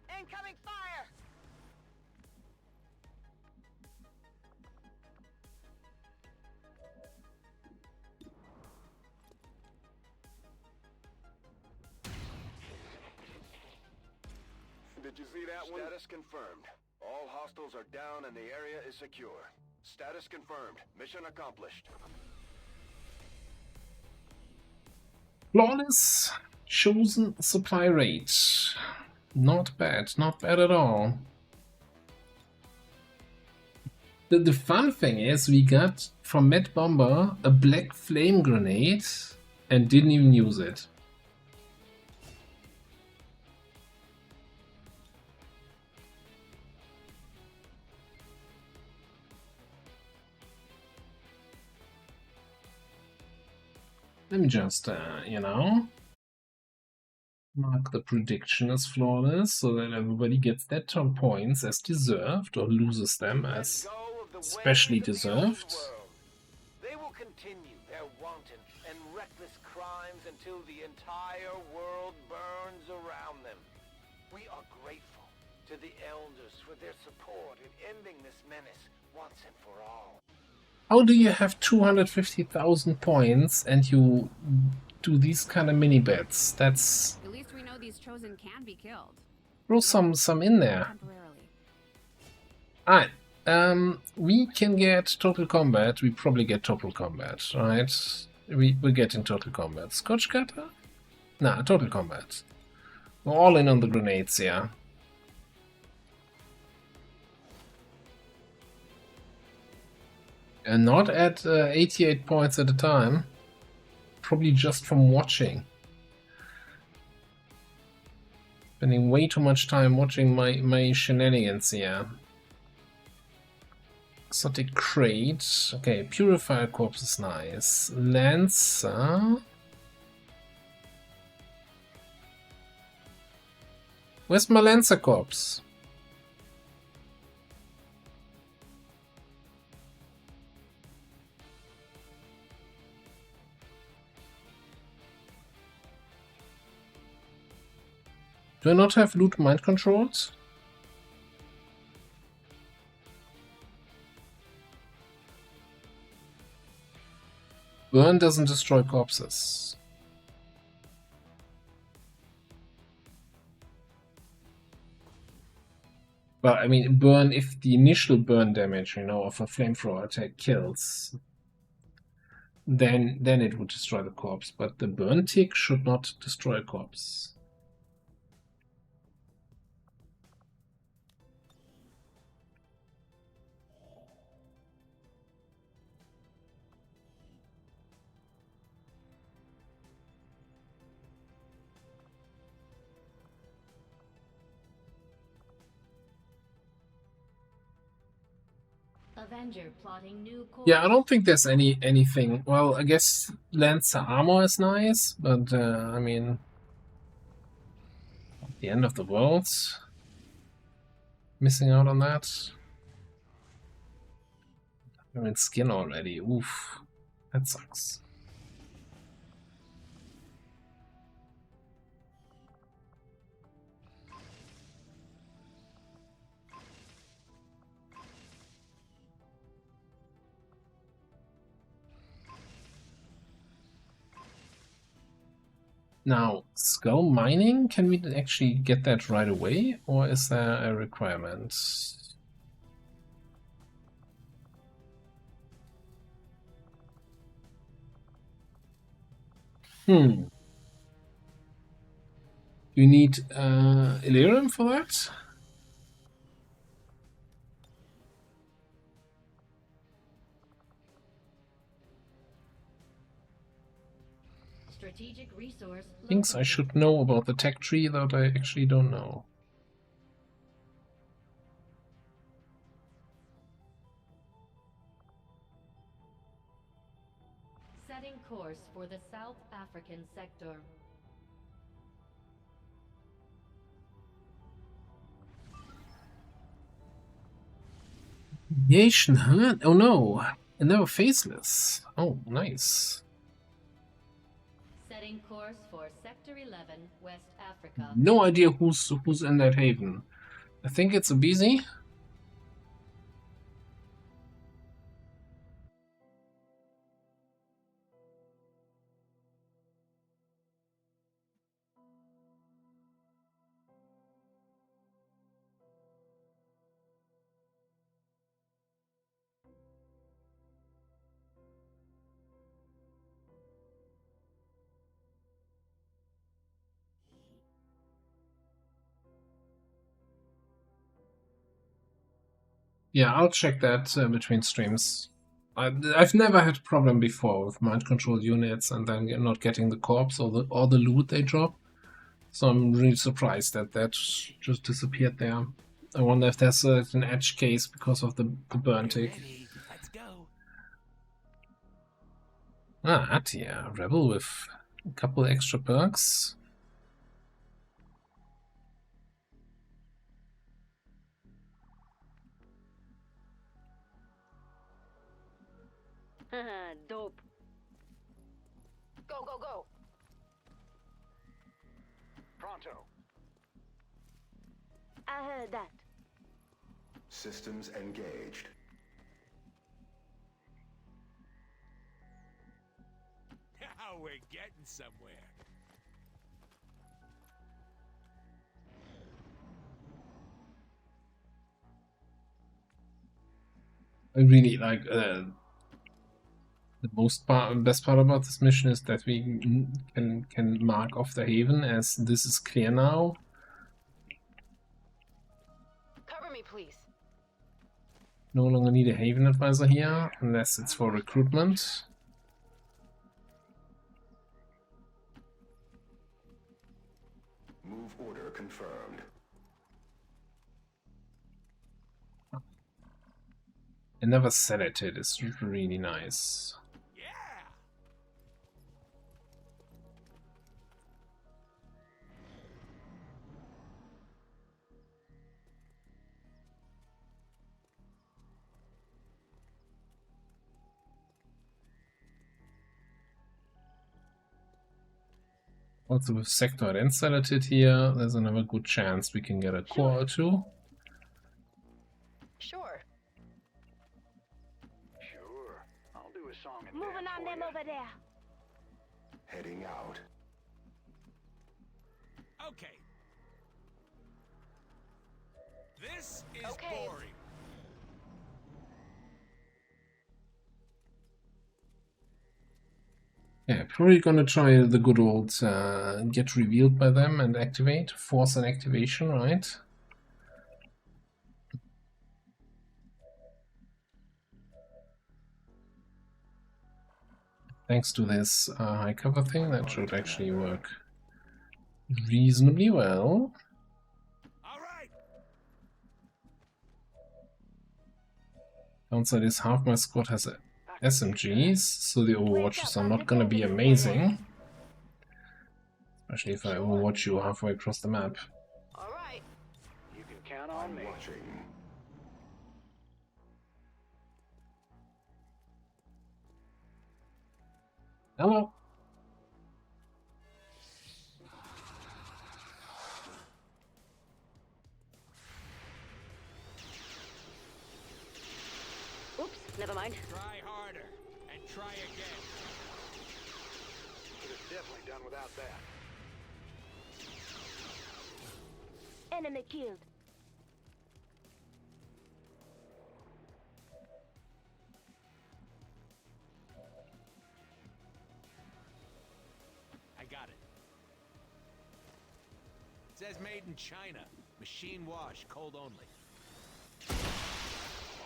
Incoming fire. Did you see that one? Status confirmed. All hostiles are down and the area is secure. Status confirmed. Mission accomplished. Flawless chosen supply rate. Not bad, not bad at all. The fun thing is we got from Med Bomber a black flame grenade and didn't even use it. Let me just, you know, mark the prediction as flawless so that everybody gets their turn points as deserved or loses them as specially deserved. They will continue their wanton and reckless crimes until the entire world burns around them. We are grateful to the elders for their support in ending this menace once and for all. How do you have 250,000 points and you do these kind of mini bets? That's... At least we know these chosen can be killed. Throw some in there. Temporarily. Alright. We can get total combat. We probably get total combat, right? We're getting total combat. Scotch cutter? Nah, total combat. We're all in on the grenades here. And not at 88 points at a time. Probably just from watching. Spending way too much time watching my shenanigans here. Exotic crate. Okay, Purifier Corpse is nice. Lancer. Where's my Lancer Corpse? Do I not have loot mind controls? Burn doesn't destroy corpses. Well, I mean, burn if the initial burn damage, you know, of a flamethrower attack kills, then it would destroy the corpse. But the burn tick should not destroy a corpse. Avenger plotting new course. Yeah, I don't think there's anything. Well, I guess Lancer armor is nice, but I mean, the end of the world. Missing out on that. I'm in skin already. Oof, that sucks. Now, skull mining, can we actually get that right away, or is there a requirement? You need Illyrium for that? strategic resource Things I located. should know about the tech tree that I actually don't know. Setting course for the South African sector. Aviation, huh? Oh no, another faceless. Oh, nice. Setting course for Sector 11, West Africa. No idea who's in that haven. I think it's a busy. Yeah, I'll check that between streams. I've never had a problem before with mind control units and then not getting the corpse or the loot they drop. So I'm really surprised that that just disappeared there. I wonder if there's an edge case because of the burn tick. Let's go. Ah, yeah, rebel with a couple extra perks. Dope. Go, go, go. Pronto. I heard that. Systems engaged. Now we're getting somewhere. I really like the best part about this mission is that we can mark off the haven as this is clear now. Cover me, please. No longer need a haven advisor here unless it's for recruitment. Move order confirmed. I never said it. It's really nice. Also with Sector Installated here, there's another good chance we can get a core or two. Sure. Sure. I'll do a song and Moving dance on for them ya. over there. Heading out. Okay. This is Okay. boring. Yeah, probably gonna try the good old get revealed by them and activate. Force an activation, right? Thanks to this high cover thing, that should actually work reasonably well. All right. Downside is half my squad has SMGs, so the overwatches are not gonna be amazing. Especially if I overwatch you halfway across the map. All right. You can count on me. Watching. Hello. Oops, never mind. Try harder and try again. Could have definitely done without that. Enemy killed. I got it. It says made in China. Machine wash, cold only.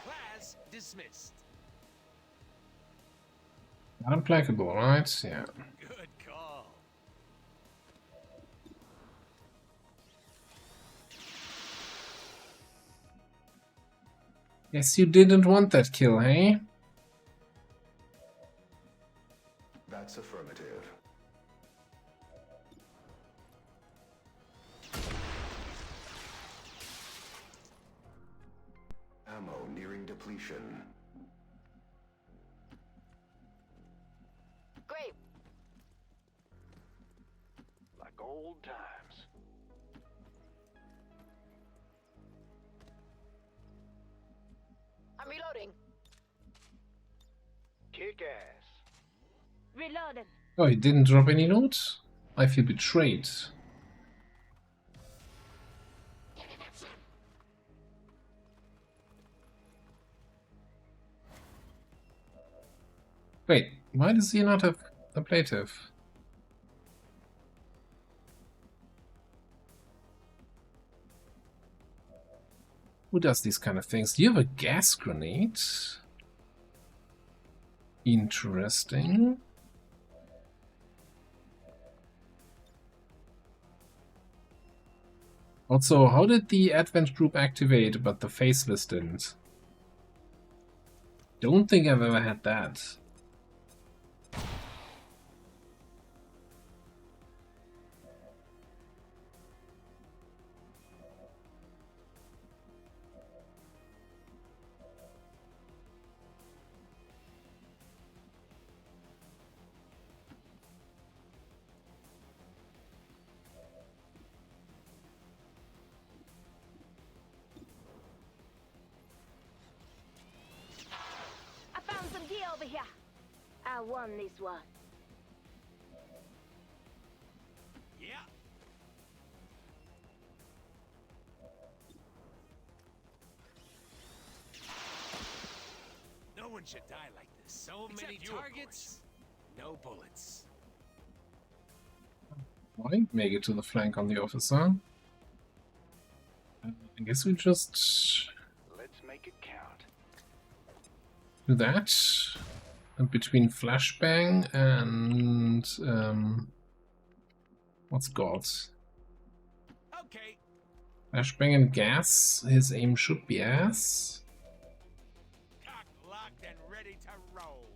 Class dismissed. Unplackable, right? Yeah. Good call. Guess you didn't want that kill, hey? That's affirmative. Ammo nearing depletion. Great. Like old times. I'm reloading. Kick ass. Reloading. Oh, he didn't drop any loot? I feel betrayed. Wait, why does he not have ablative? Who does these kind of things? Do you have a gas grenade? Interesting. Also, how did the Advent group activate, but the Faceless didn't? Don't think I've ever had that. Over here. I won this one. Yeah. No one should die like this. So many targets, no bullets. Why make it to the flank on the officer? I guess we just Let's make it count. do that. And between flashbang and what's God? Okay. Flashbang and gas. His aim should be ass. Cock locked and ready to roll.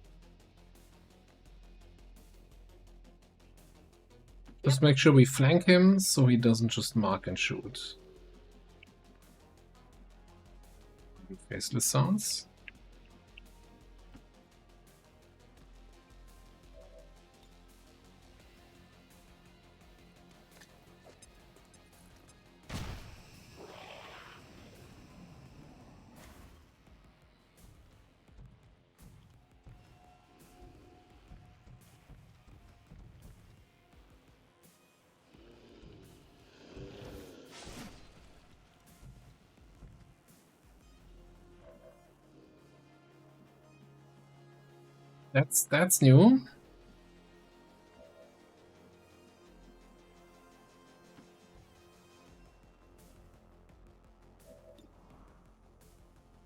Just make sure we flank him so he doesn't just mark and shoot. Faceless sounds. That's new.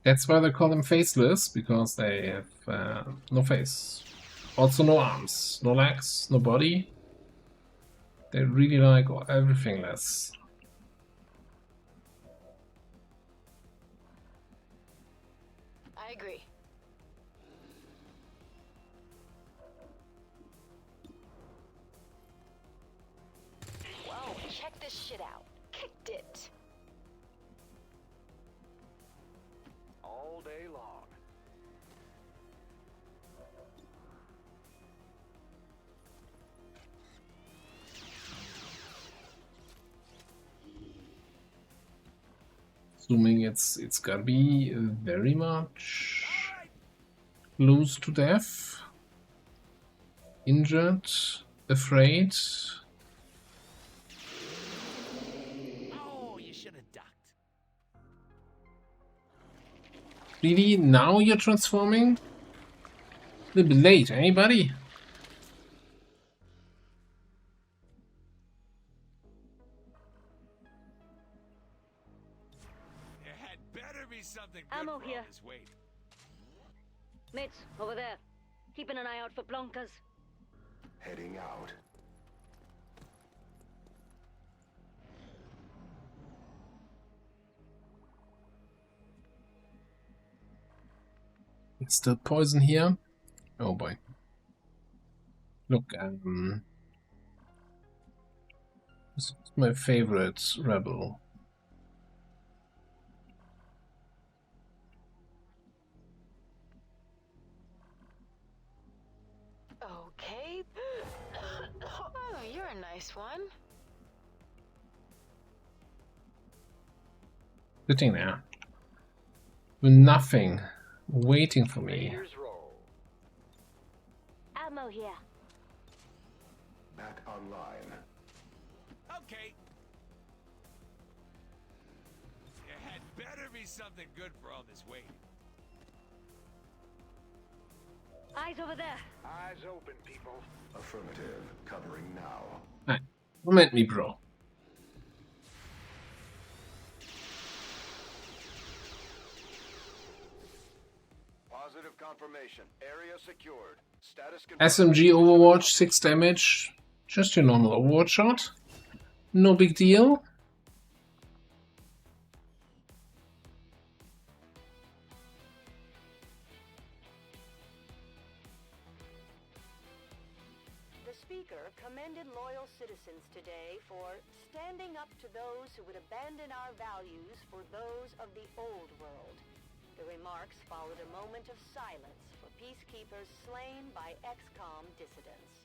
That's why they call them faceless, because they have no face. Also no arms, no legs, no body. They really like everything less. I agree. Whoa, check this shit out. Kicked it. All day long. Assuming it's gotta be very much close to death, injured, afraid. Oh, you should have ducked. Really? Now you're transforming? A little bit late, eh, buddy? There had better be something good Ammo for here. all this weight. Mates, over there. Keeping an eye out for Blankas. Heading out. It's still poison here. Oh boy. Look, this is my favorite rebel. Okay. Oh, you're a nice one. Sitting there. With nothing. Waiting for me. Raiders roll. Ammo here. Back online. Okay. It had better be something good for all this waiting. Eyes over there. Eyes open, people. Affirmative. Covering now. Alright. Come at me, bro. Positive confirmation. Area secured. Status confirmed. SMG Overwatch, 6 damage. Just your normal Overwatch shot. No big deal. The speaker commended loyal citizens today for standing up to those who would abandon our values for those of the old world. The remarks followed a moment of silence for peacekeepers slain by XCOM dissidents.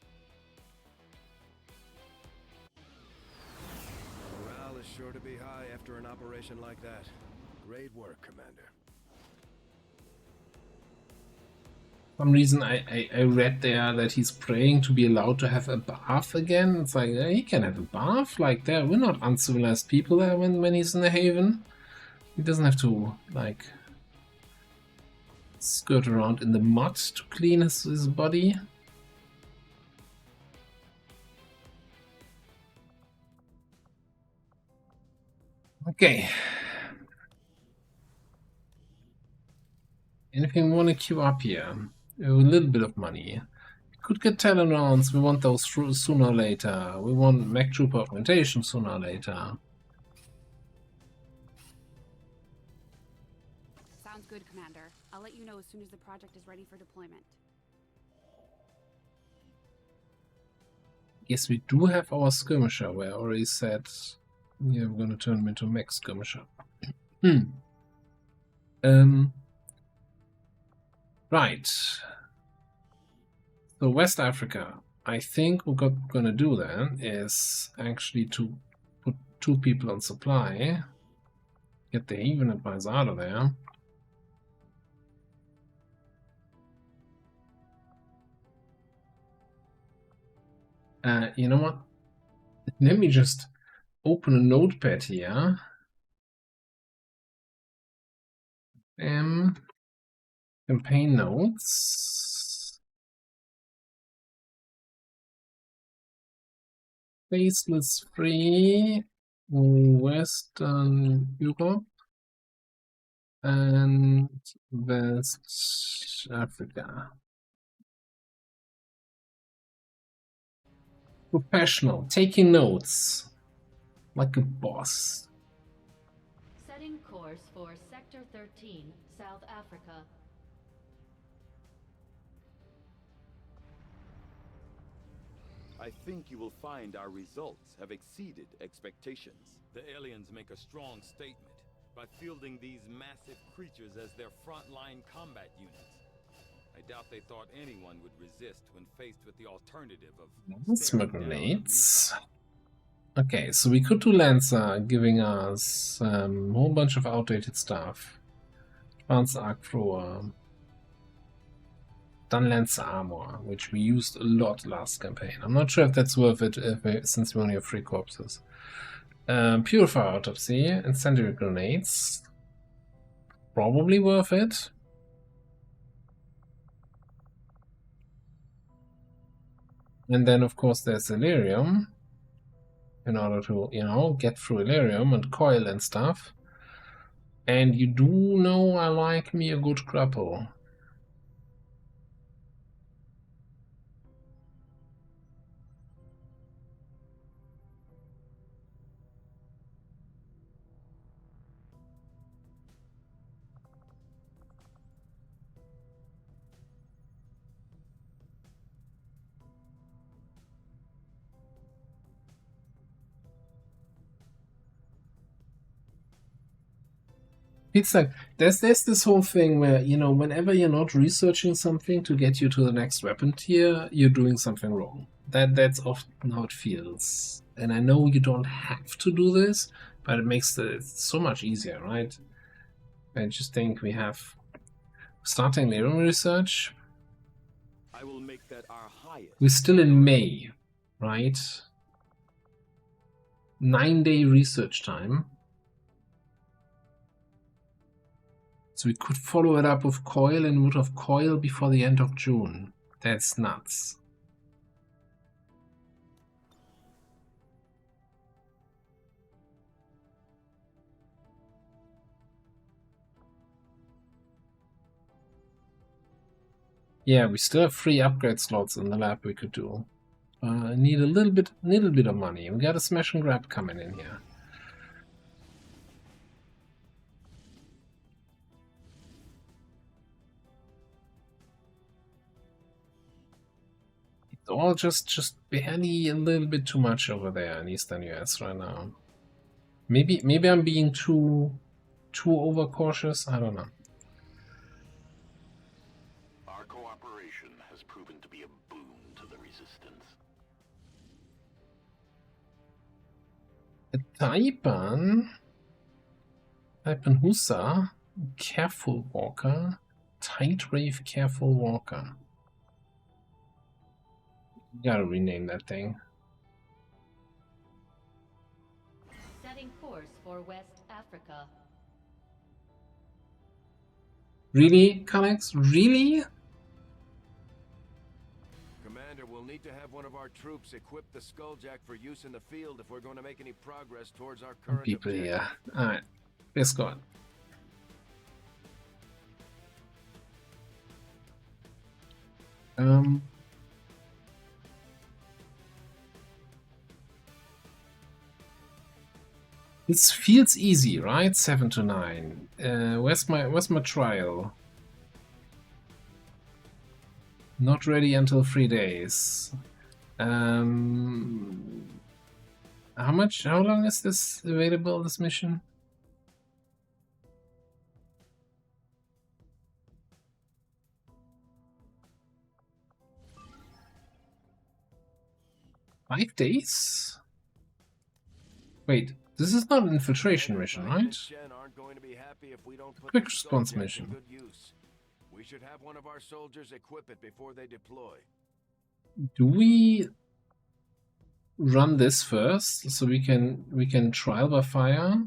Morale is sure to be high after an operation like that. Great work, Commander. For some reason I read there that he's praying to be allowed to have a bath again. It's like, he can have a bath like that. We're not uncivilized people there when he's in the haven. He doesn't have to, like, skirt around in the mud to clean his body. Okay. Anything we want to queue up here? A little bit of money. We could get talent rounds. We want those sooner or later. We want Mech Trooper augmentation sooner or later. Sounds good, Commander. I'll let you know as soon as the project is ready for deployment. Yes, we do have our skirmisher, where I already said, yeah, we're going to turn him into Mech skirmisher. Right. So West Africa, I think what we're gonna do then is actually to put 2 people on supply, get the Haven advisor out of there. You know what? Let me just open a notepad here. Campaign notes. Faceless free, Western Europe and West Africa. Professional, taking notes like a boss. Setting course for Sector 13, South Africa. I think you will find our results have exceeded expectations. The aliens make a strong statement by fielding these massive creatures as their frontline combat units. I doubt they thought anyone would resist when faced with the alternative of Smoke grenades. Okay, so we could do Lancer, giving us a whole bunch of outdated stuff. Advanced Arc Thrower. Done Lancer Armor, which we used a lot last campaign. I'm not sure if that's worth it since we only have 3 corpses. Purifier Autopsy, Incendiary Grenades. Probably worth it. And then, of course, there's Illyrium. In order to, you know, get through Illyrium and Coil and stuff. And you do know I like me a good grapple. It's like there's this whole thing where, you know, whenever you're not researching something to get you to the next weapon tier, you're doing something wrong. That's often how it feels. And I know you don't have to do this, but it makes it so much easier, right? I just think we have starting Nero research. I will make that our highest. We're still in May, right? 9-day research time. So we could follow it up with Coil and would have Coil before the end of June. That's nuts. Yeah, we still have 3 upgrade slots in the lab we could do. Need a little bit of money. We got a smash and grab coming in here. It's all just barely a little bit too much over there in Eastern US right now. Maybe I'm being too overcautious. I don't know. Our cooperation has proven to be a boon to the Resistance. A Taipan Husa, Careful Walker, Tight Rave Careful Walker. Gotta rename that thing. Setting course for West Africa. Really, Kalex? Really? Commander, we'll need to have one of our troops equip the Skulljack for use in the field if we're going to make any progress towards our current People objective. here. Alright, let's go on. This feels easy, right? 7 to 9. Where's my trial? Not ready until 3 days. How long is this available, this mission? Five days? Wait, this is not an infiltration mission, right? Quick response mission. We should have one of our soldiers equip it before they deploy. Do we run this first so we can trial by fire?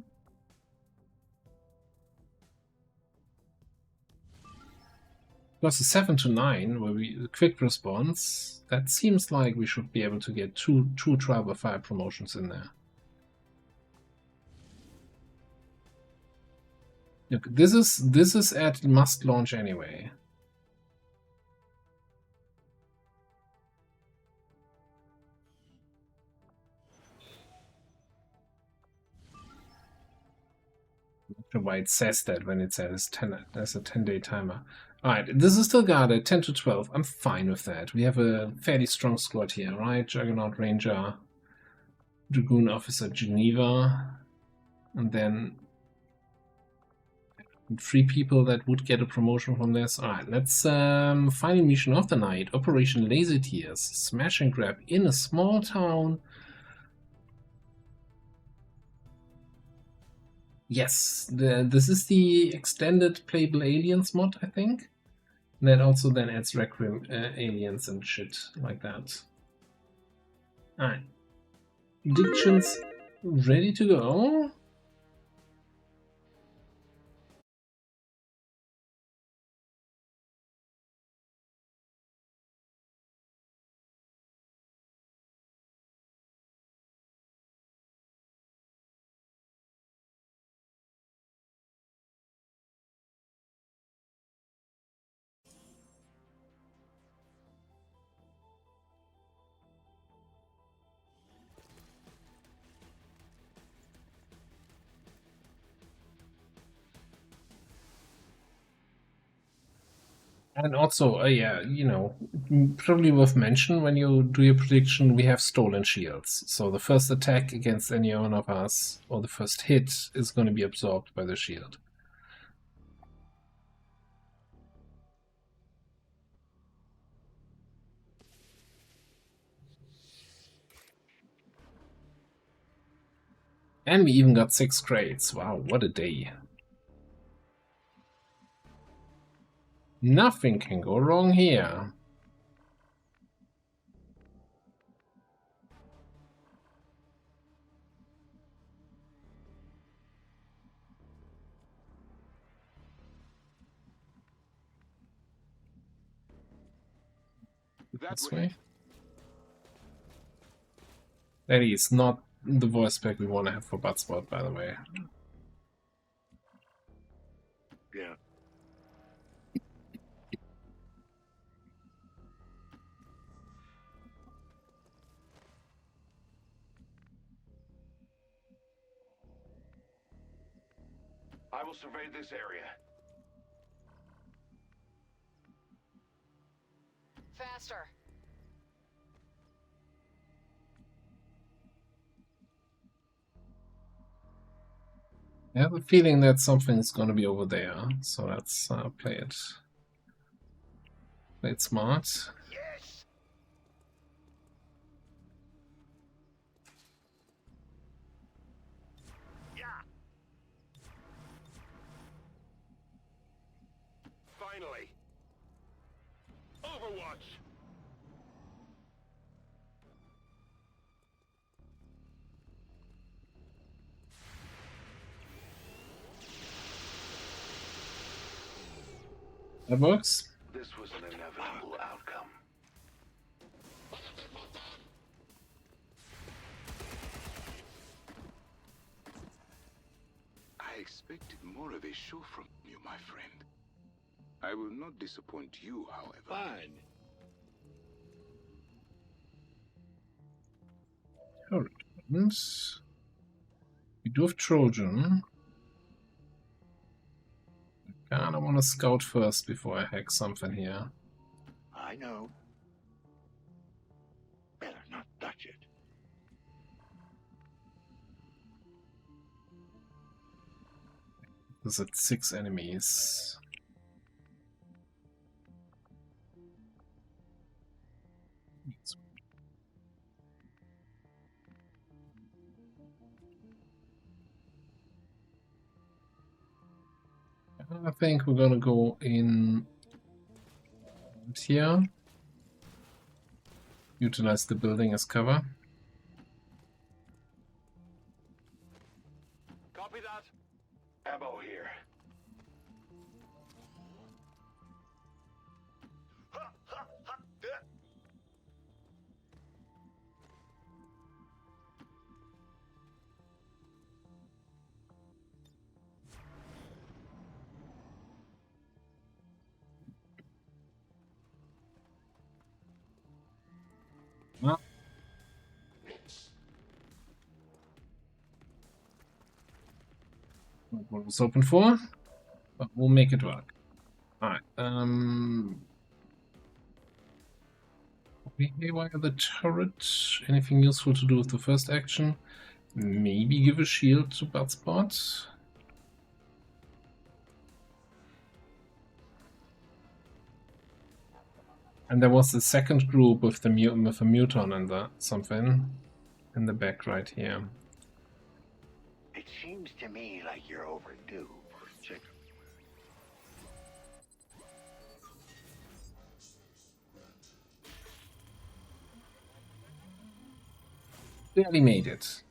Plus a 7 to 9 where we quick response. That seems like we should be able to get two trial by fire promotions in there. Look, this is at must launch anyway. I'm not sure why it says that when it says 10 as a 10-day timer. Alright, this is still guarded 10 to 12. I'm fine with that. We have a fairly strong squad here, right? Juggernaut Ranger, Dragoon Officer Geneva, and then 3 people that would get a promotion from this. Alright, let's final mission of the night. Operation Laser Tears. Smash and grab in a small town. Yes, this is the extended playable aliens mod, I think. And that also then adds Requiem aliens and shit like that. Alright. Predictions ready to go. And also, yeah, you know, probably worth mention when you do your prediction, we have stolen shields. So the first attack against any one of us, or the first hit, is going to be absorbed by the shield. And we even got 6 crates. Wow, what a day. Nothing can go wrong here. This way. That is not the voice pack we want to have for Bloodsport, by the way. Yeah. I will survey this area. Faster. I have a feeling that something's gonna be over there, so let's play it smart. Yes. Yeah. Finally. Overwatch. That works. This was an inevitable outcome. I expected more of a show from you, my friend. I will not disappoint you, however. Fine. Alright. We do have Trojan. I kinda wanna scout first before I hack something here. I know. Better not touch it. There's at 6 enemies. I think we're gonna go in here. Utilize the building as cover. Copy that. Ammo here. Well, not what I was hoping for, but we'll make it work. Alright, wire the turret. Anything useful to do with the first action? Maybe give a shield to Bloodsport. And there was the second group with the with a muton and the something in the back right here. It seems to me like you're overdue for a chicken. Barely made it.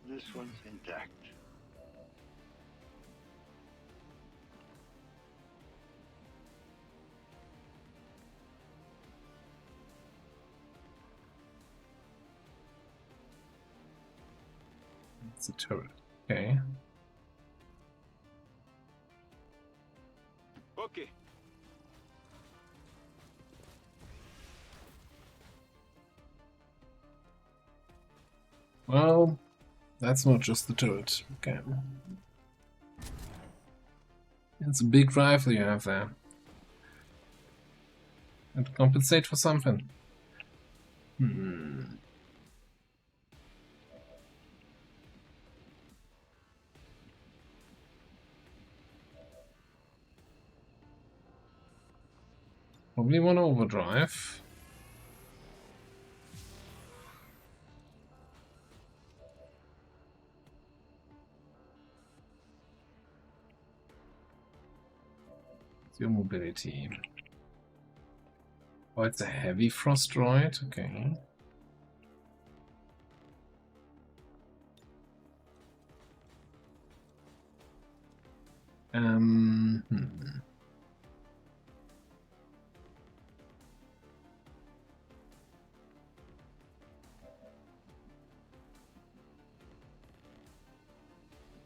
This one's intact. It's a turret. Okay. Okay. Well, that's not just the turret. Okay. It's a big rifle you have there. And compensate for something. Probably want to overdrive. Your mobility. Oh, it's a heavy frost droid. Okay. Hmm.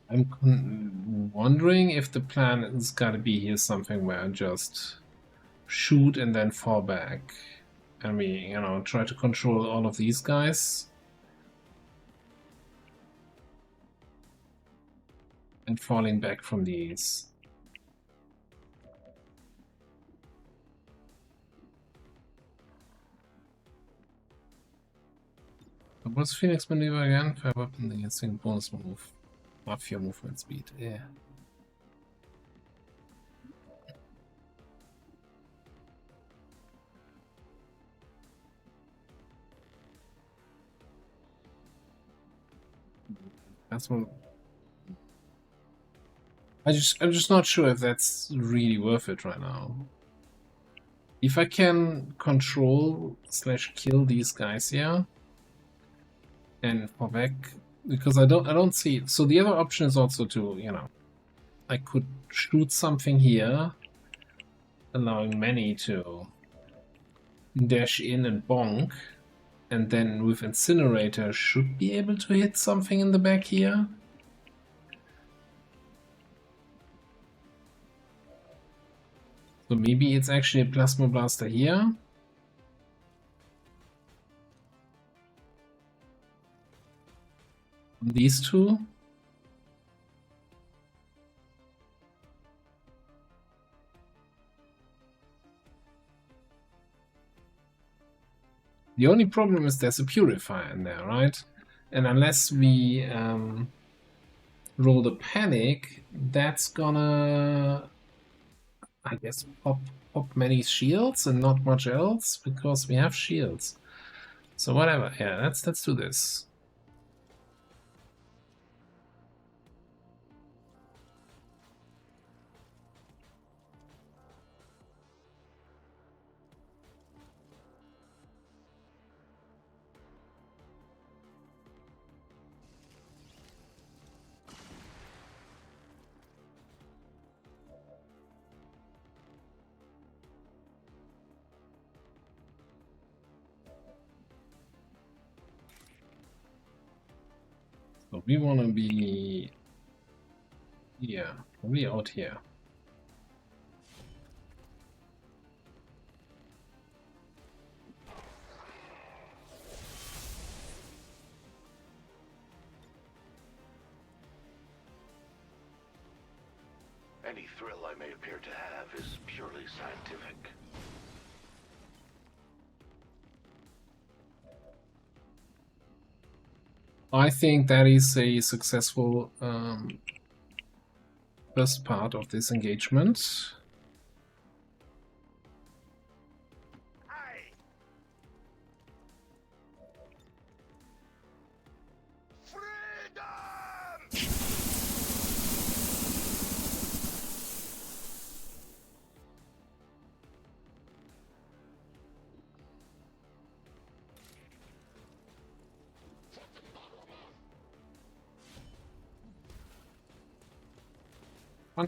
I'm wondering if the plan is gotta be here something where I just shoot and then fall back. And we, you know, try to control all of these guys. And falling back from these. What's Phoenix maneuver again? Fire weapon against bonus move. Half your movement speed. Yeah. That's what. I'm just not sure if that's really worth it right now. If I can control / kill these guys here and fall back, because I don't see. So the other option is also to, you know, I could shoot something here, allowing Manny to dash in and bonk, and then with Incinerator should be able to hit something in the back here. So maybe it's actually a Plasma Blaster here. These two. The only problem is there's a Purifier in there, right? And unless we roll the Panic, that's gonna, I guess, pop many shields and not much else, because we have shields. So whatever, yeah, let's do this. So we want to be, yeah, probably out here. Any thrill I may appear to have is purely scientific. I think that is a successful first part of this engagement.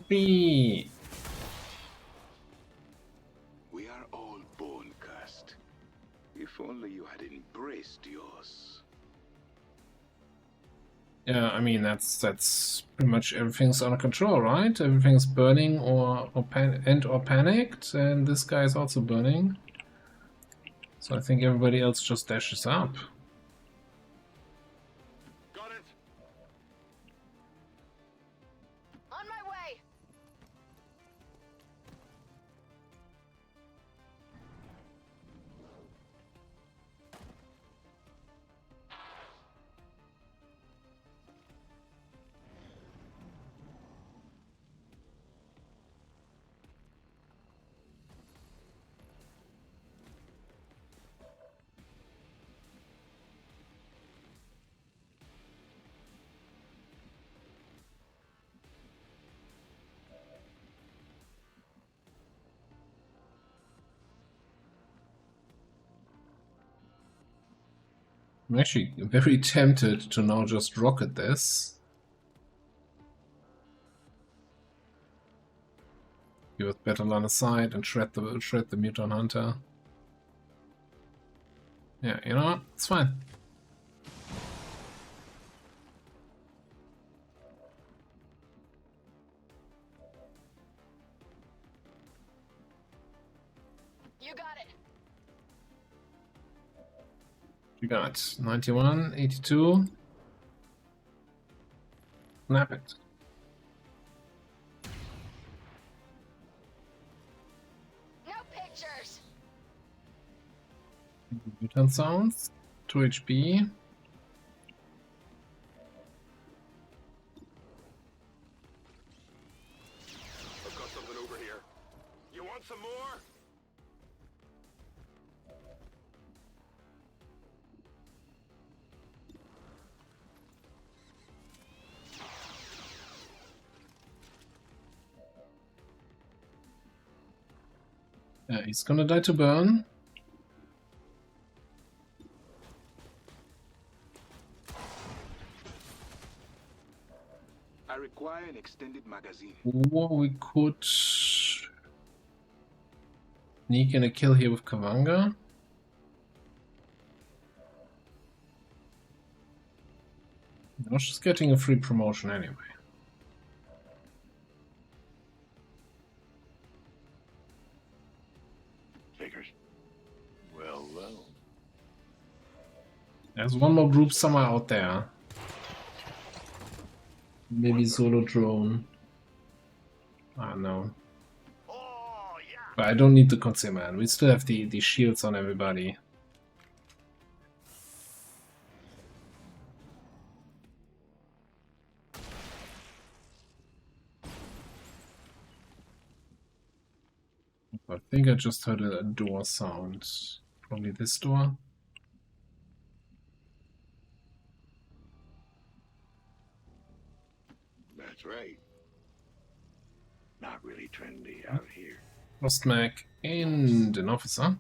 Me. We are all born cursed. If only you had embraced yours. Yeah, I mean that's pretty much everything's under control, right? Everything's burning or panicked, and this guy is also burning. So I think everybody else just dashes up. I'm actually very tempted to now just rocket this. Give it better line of sight and shred the Muton Hunter. Yeah, you know what? It's fine. You got it. You got 91, 82. Snap it. No pictures. Mutant sounds. 2 HP. I've got something over here. You want some more? Yeah, he's gonna die to burn. I require an extended magazine. Or we could sneak in a kill here with Kavanga. No, she's getting a free promotion anyway. Figures. Well, well. There's one more group somewhere out there. Maybe solo drone. I don't know. But I don't need the concealment. We still have the shields on everybody. I think I just heard a door sound. Probably this door. That's right. Not really trendy out here. Lost Mac and an officer.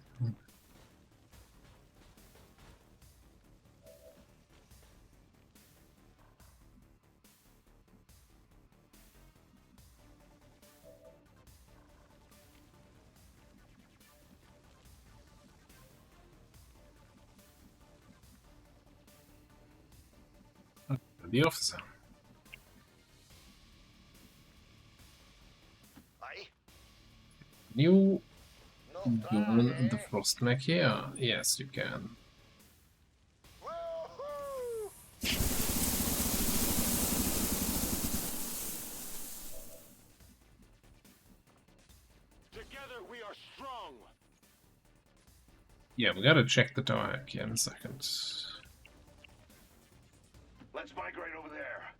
The officer. Can you burn the frost mech here? Yes, you can. Together we are strong. Yeah, we gotta check the tower here in a second. Let's migrate over there.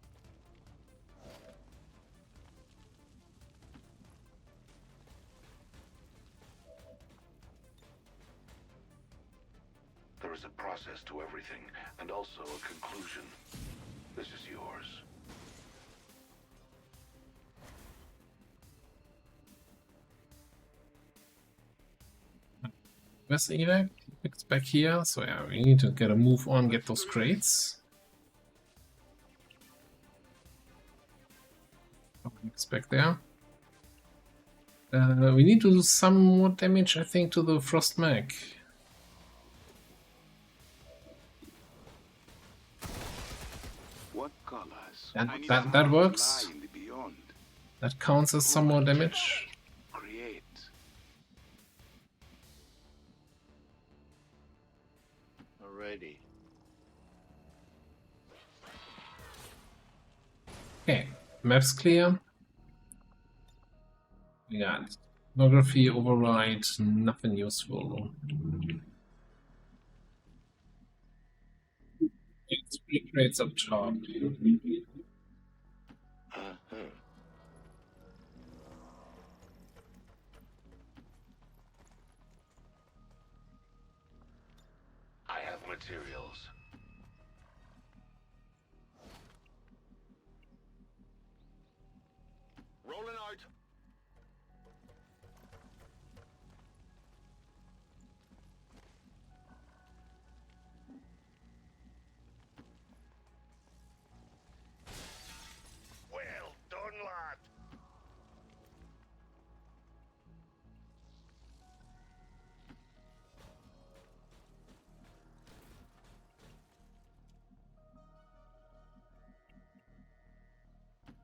There is a process to everything, and also a conclusion. This is yours. Where's the evac? It's back here, so yeah, we need to get a move on, get those crates. It's back there. We need to do some more damage, I think, to the frost mech. What colors? That works. That counts as some more damage. Create. Alrighty. Okay, map's clear. We got geography override, nothing useful. It's 3 crates up top. I have materials. Rolling out.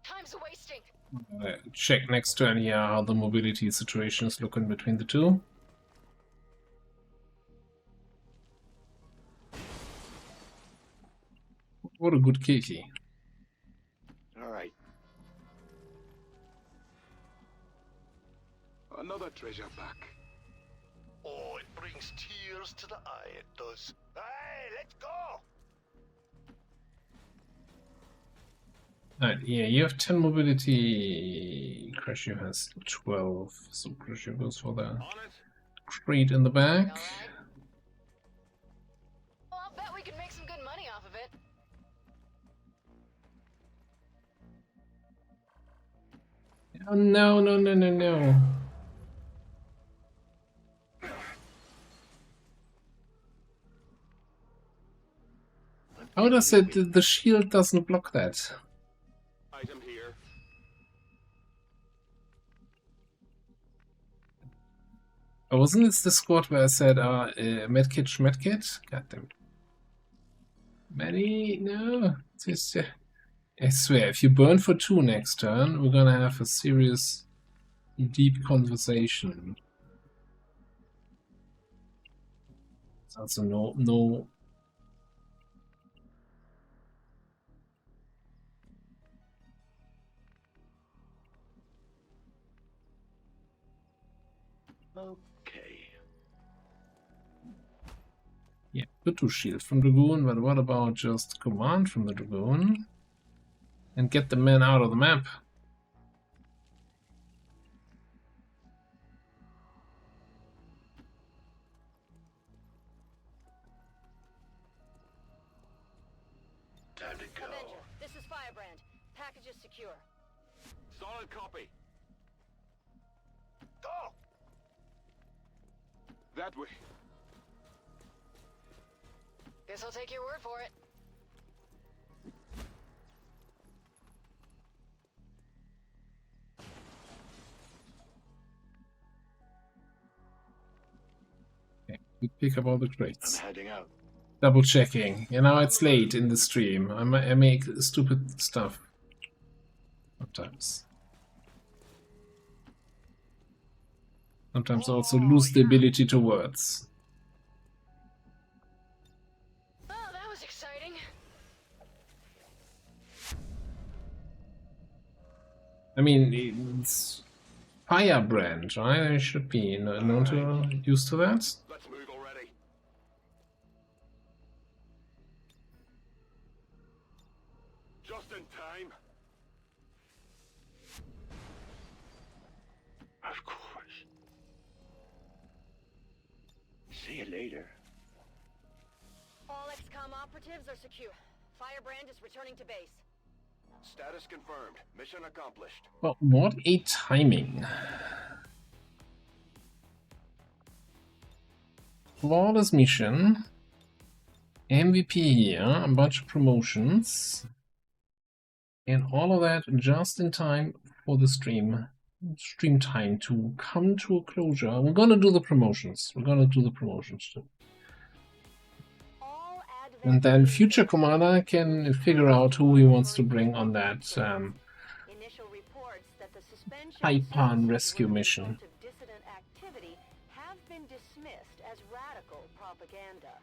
Time's wasting. Check next turn here how the mobility situation is looking between the two. What a good kitty. Alright. Another treasure back. Oh, it brings tears to the eye, it does. Hey, let's go! Alright, yeah, you have 10 mobility. Crashio has 12, so Crashio goes for the crate in the back. Well, I'll bet we can make some good money off of it. Oh, no, no, no, no, no. How does it, the shield doesn't block that? Item here. Oh, wasn't it the squad where I said, medkit, medkit? Goddamn. Many? No. Just, I swear, if you burn for 2 next turn, we're gonna have a serious, deep conversation. It's also no. Okay. Yeah, good to shield from Dragoon, but what about just command from the Dragoon? And get the men out of the map. Time to go. Avenger, this is Firebrand. Package is secure. Solid copy. Go! That way. Guess I'll take your word for it. Okay, we pick up all the crates. I'm heading out. Double checking. You know, it's late in the stream. I make stupid stuff. Sometimes. Sometimes I also lose the ability to words. Oh, that was exciting. I mean, it's Firebrand, right? I should be known to used to that. Let's move already. Just in time. Of course. See you later. All XCOM operatives are secure. Firebrand is returning to base. Status confirmed. Mission accomplished. Well, what a timing. Flawless mission. MVP here, a bunch of promotions. And all of that just in time for the stream time to come to a closure. We're gonna do the promotions. Too. And then future commander can figure out who he wants to bring on that Taipan rescue mission. Dissident activity have been dismissed as radical propaganda.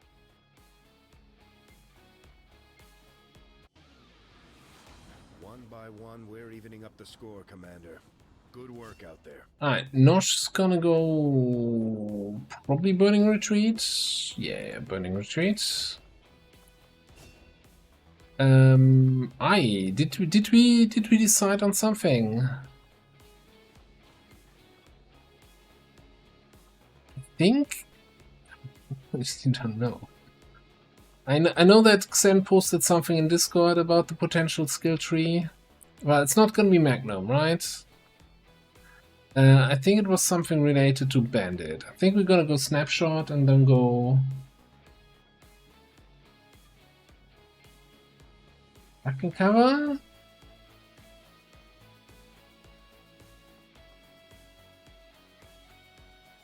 One by one, we're evening up the score, Commander. Good work out there. Alright, Nosh's gonna go probably Burning Retreat. Yeah, Burning Retreat. Did we decide on something? I think I still don't know. I know that Xen posted something in Discord about the potential skill tree. Well, it's not gonna be Magnum, right? I think it was something related to Bandit. I think we're gonna go Snapshot and then go back and cover.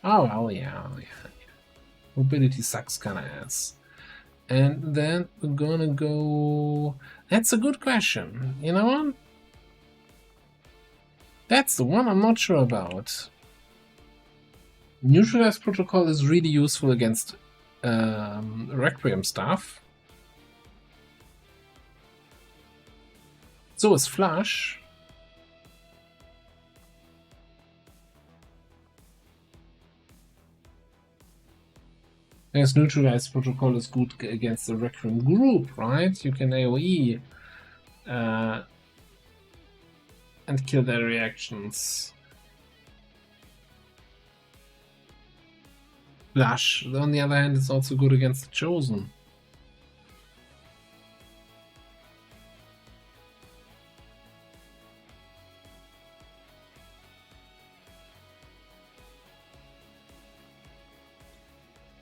Oh, well, yeah. Mobility sucks kinda ass. And then we're gonna go... That's a good question. You know what? That's the one I'm not sure about. Neutralize protocol is really useful against Requiem staff. So is Flash. Yes, Neutralize protocol is good against the Requiem group, right? You can AoE and kill their reactions. Flash, on the other hand, is also good against the Chosen.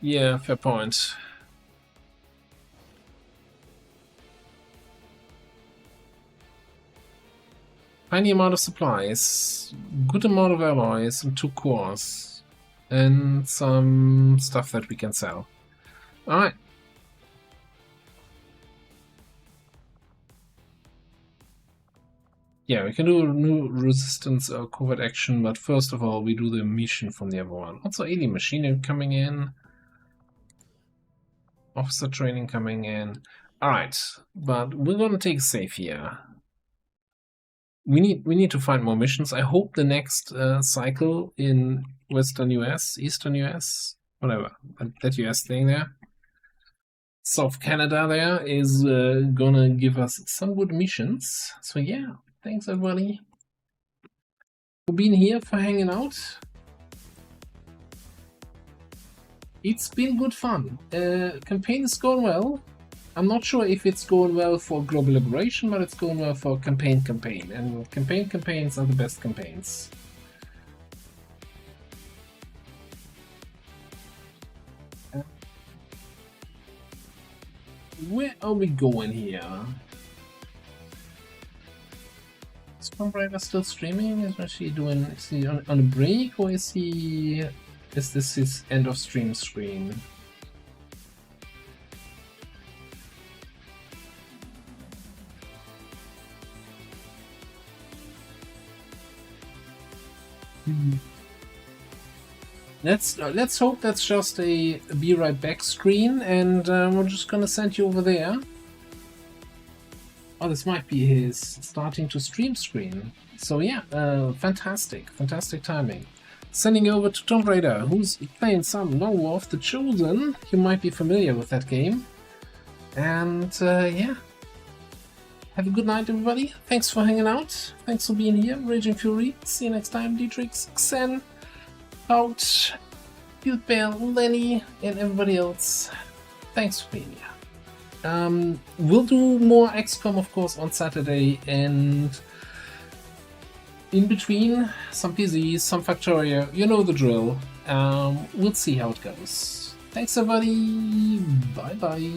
Yeah, fair point. Tiny amount of supplies, good amount of alloys, and 2 cores. And some stuff that we can sell. Alright. Yeah, we can do a new resistance or covert action, but first of all, we do the mission from the other one. Also, alien machinery coming in. Officer training coming in. Alright, but we're gonna take a save here. We need to find more missions. I hope the next cycle in Western US, Eastern US, whatever, that US thing there, South Canada there, is gonna give us some good missions. So yeah, thanks everybody for being here, for hanging out. It's been good fun. Campaign is going well. I'm not sure if it's going well for Global Liberation, but it's going well for campaign, and campaigns are the best campaigns. Where are we going here? Is Tomb Raider still streaming? Is he doing? Is he on a break, or is he? Is this his end of stream screen? Let's hope that's just a be right back screen, and we're just gonna send you over there. Oh, this might be his starting to stream screen. So yeah, fantastic timing. Sending you over to Tomb Raider, who's playing some Long War of the Chosen. You might be familiar with that game. And yeah. Have a good night, everybody. Thanks for hanging out. Thanks for being here. Raging Fury. See you next time. Dietrich, Xen, Pouch, Field Bear, Lenny, and everybody else. Thanks for being here. We'll do more XCOM, of course, on Saturday, and in between, some PZs, some Factoria. You know the drill. We'll see how it goes. Thanks, everybody. Bye-bye.